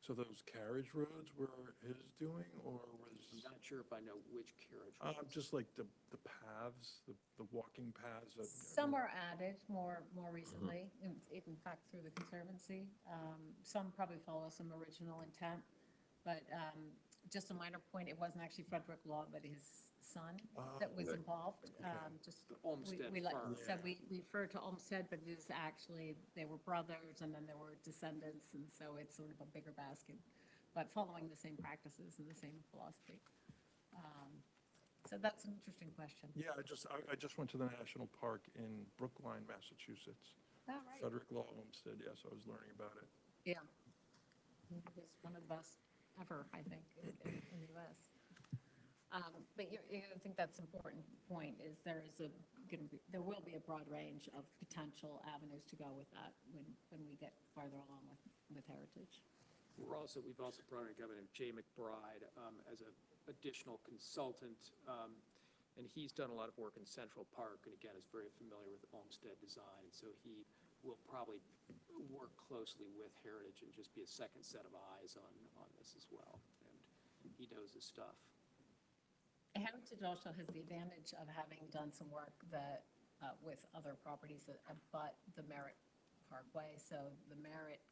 So those carriage roads were his doing, or was? I'm not sure if I know which carriage. Just like the paths, the walking paths that. Some are added more recently, in fact, through the Conservancy. Some probably follow some original intent, but just a minor point, it wasn't actually Frederick Law, but his son that was involved. Just The Olmsted we firm. said we refer to Olmsted, but it is actually, they were brothers and then there were descendants, and so it's sort of a bigger basket, but following the same practices and the same philosophy. So that's an interesting question. Yeah, I just went to the national park in Brookline, Massachusetts. Oh, right. Frederick Law Olmsted, yes, I was learning about it. Yeah. It was one of the best ever, I think, in the US. But I think that's an important point, is there will be a broad range of potential avenues to go with that when we get farther along with heritage. We've also brought in Governor Jay McBride as an additional consultant, and he's done a lot of work in Central Park, and again, is very familiar with Olmsted design, and so he will probably work closely with Heritage and just be a second set of eyes on this as well, and he knows his stuff. Heritage also has the advantage of having done some work that with other properties that abut the Merritt Parkway. So the Merritt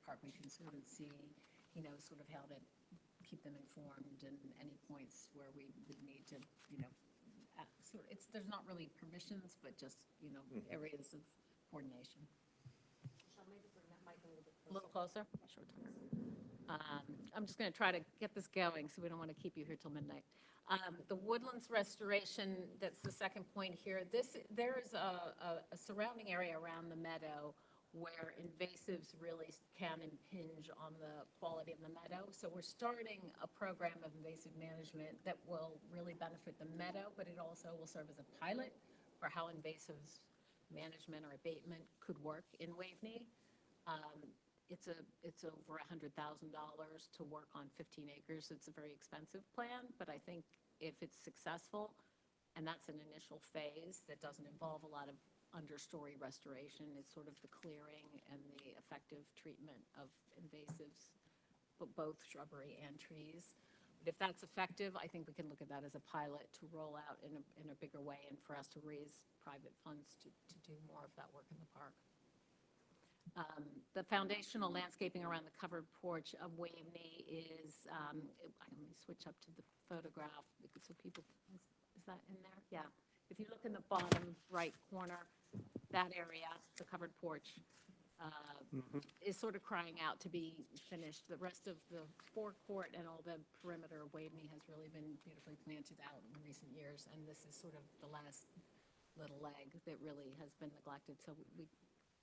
Parkway Conservancy, sort of how to keep them informed, and any points where we would need to, there's not really permissions, but just, areas of coordination. Maybe bring that mic a little closer. Sure. I'm just going to try to get this going, so we don't want to keep you here till midnight. The woodlands restoration, that's the second point here. There is a surrounding area around the meadow where invasives really can impinge on the quality of the meadow. So we're starting a program of invasive management that will really benefit the meadow, but it also will serve as a pilot for how invasives management or abatement could work in Waveney. It's over $100,000 to work on 15 acres. It's a very expensive plan, but I think if it's successful, and that's an initial phase that doesn't involve a lot of understory restoration, it's sort of the clearing and the effective treatment of invasives, but both shrubbery and trees. But if that's effective, I think we can look at that as a pilot to roll out in a bigger way, and for us to raise private funds to do more of that work in the park. The foundational landscaping around the covered porch of Waveney is, let me switch up to the photograph so people, is that in there? Yeah. If you look in the bottom right corner, that area, the covered porch, is sort of crying out to be finished. The rest of the forecourt and all the perimeter of Waveney has really been beautifully planted out in recent years, and this is sort of the last little leg that really has been neglected. So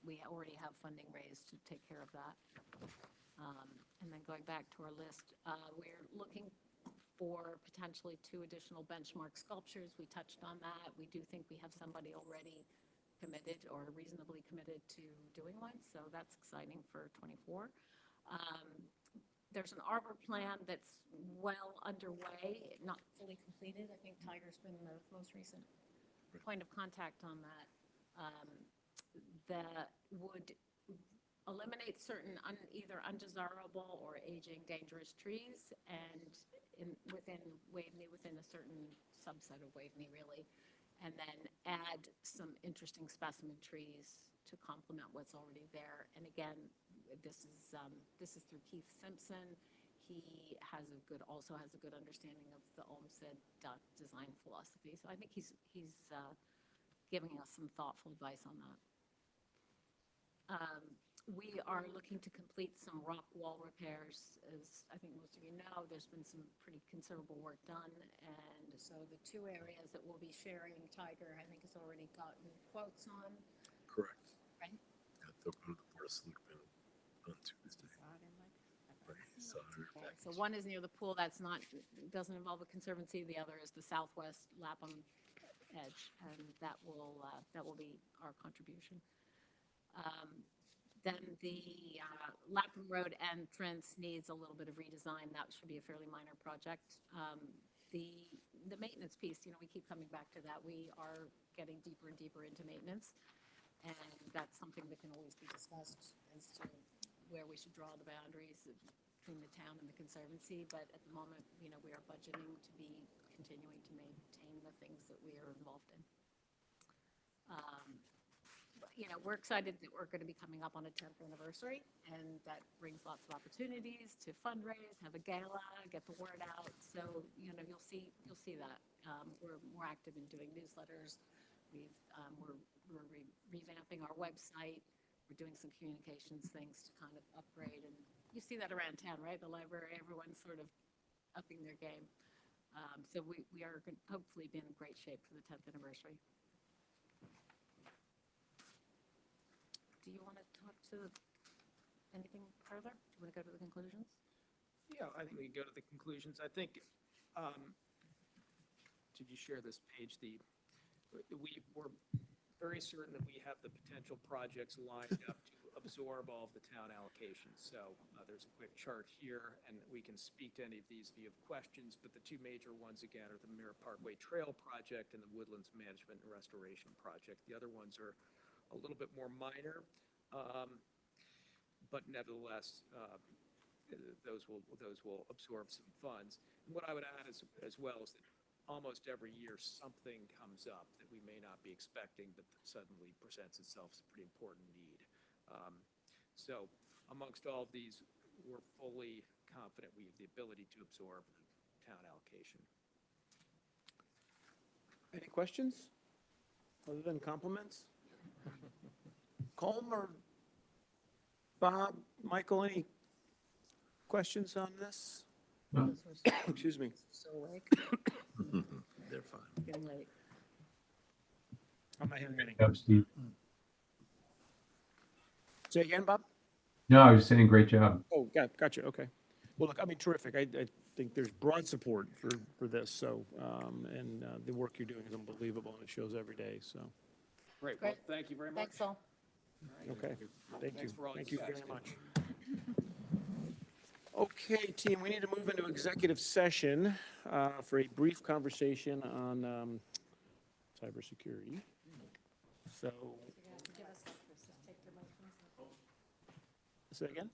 we already have funding raised to take care of that. And then going back to our list, we're looking for potentially 2 additional benchmark sculptures. We touched on that. We do think we have somebody already committed or reasonably committed to doing one, so that's exciting for '24. There's an arbor plan that's well underway, not fully completed. I think Tiger's been the most recent point of contact on that. That would eliminate certain either undesirable or aging dangerous trees, and within Waveney, within a certain subset of Waveney really, and then add some interesting specimen trees to complement what's already there. And again, this is through Keith Simpson. He also has a good understanding of the Olmsted design philosophy. So I think he's giving us some thoughtful advice on that. We are looking to complete some rock wall repairs. As I think most of you know, there's been some pretty considerable work done, and so the 2 areas that we'll be sharing, Tiger, I think, has already gotten quotes on. Correct. Right? Yeah, they'll go to the Board of Selectmen on Tuesday. So one is near the pool. Doesn't involve a conservancy. The other is the southwest Lapham edge, and that will be our contribution. Then the Lapham Road entrance needs a little bit of redesign. That should be a fairly minor project. The maintenance piece, we keep coming back to that. We are getting deeper and deeper into maintenance, and that's something that can always be discussed as to where we should draw the boundaries. between the town and the Conservancy, but at the moment, we are budgeting to be continuing to maintain the things that we are involved in. We're excited that we're going to be coming up on a 10th anniversary, and that brings lots of opportunities to fundraise, have a gala, get the word out. So, you'll see that. We're more active in doing newsletters. We're revamping our website. We're doing some communications things to kind of upgrade, and you see that around town, right? The library, everyone's sort of upping their game. So we are hopefully be in great shape for the 10th anniversary. Do you want to talk to anything further? Do you want to go to the conclusions? Yeah, I think we can go to the conclusions. I think, did you share this page? We're very certain that we have the potential projects lined up to absorb all of the town allocations. So there's a quick chart here, and we can speak to any of these if you have questions, but the two major ones, again, are the Mirror Parkway Trail Project and the Woodlands Management and Restoration Project. The other ones are a little bit more minor, but nevertheless, those will absorb some funds. And what I would add as well is that almost every year something comes up that we may not be expecting, but that suddenly presents itself as a pretty important need. So amongst all of these, we're fully confident we have the ability to absorb the town allocation. Any questions other than compliments? Colm or Bob, Michael, any questions on this? No. Excuse me. So awake. They're fine. Getting late. I'm not hearing anything. Yep, Steve. Say again, Bob? No, I was saying great job. Oh, gotcha. Okay. Well, look, I mean, terrific. I think there's broad support for this. So, and the work you're doing is unbelievable, and it shows every day. So, Great. Well, thank you very much. Thanks, all. okay. Thank you. Thanks for all Thank your you very feedback, much. Okay, team, we need to move into executive session for a brief conversation on cybersecurity. So, say again?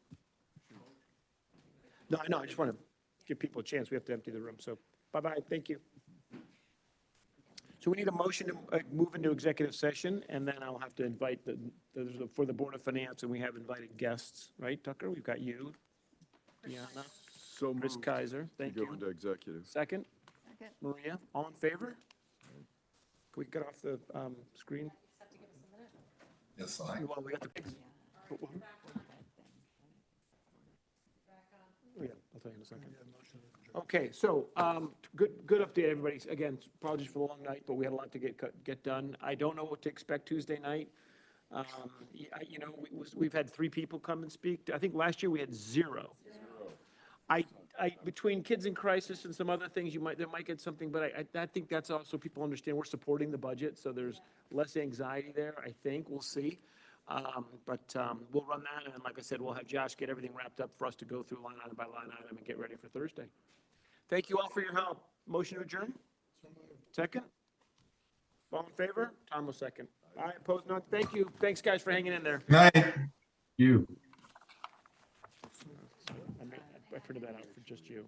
No, I know. I just want to give people a chance. We have to empty the room. So, bye-bye. Thank you. So we need a motion to move into executive session, and then I'll have to invite for the Board of Finance, and we have invited guests, right, Tucker? We've got you, Deanna, So Chris moved Kaiser. to Thank go you. into executive. Second? Second. Maria, all in favor? Can we get off the screen? Yes, Well, we got the. Yeah, I'll tell you in a second. Okay, so good update, everybody. Again, apologies for the long night, but we had a lot to get done. I don't know what to expect Tuesday night. We've had 3 people come and speak. I think last year we had 0. Between Kids in Crisis and some other things, they might get something, but I think that's also people understand we're supporting the budget, so there's less anxiety there. I think we'll see, but we'll run that, and then, like I said, we'll have Josh get everything wrapped up for us to go through line item by line item and get ready for Thursday. Thank you all for your help. Motion to adjourn. Second. All in favor? Tom will second. Aye, opposed, none. Thank you. Thanks, guys, for hanging in there. Night. You. I printed that out for just you.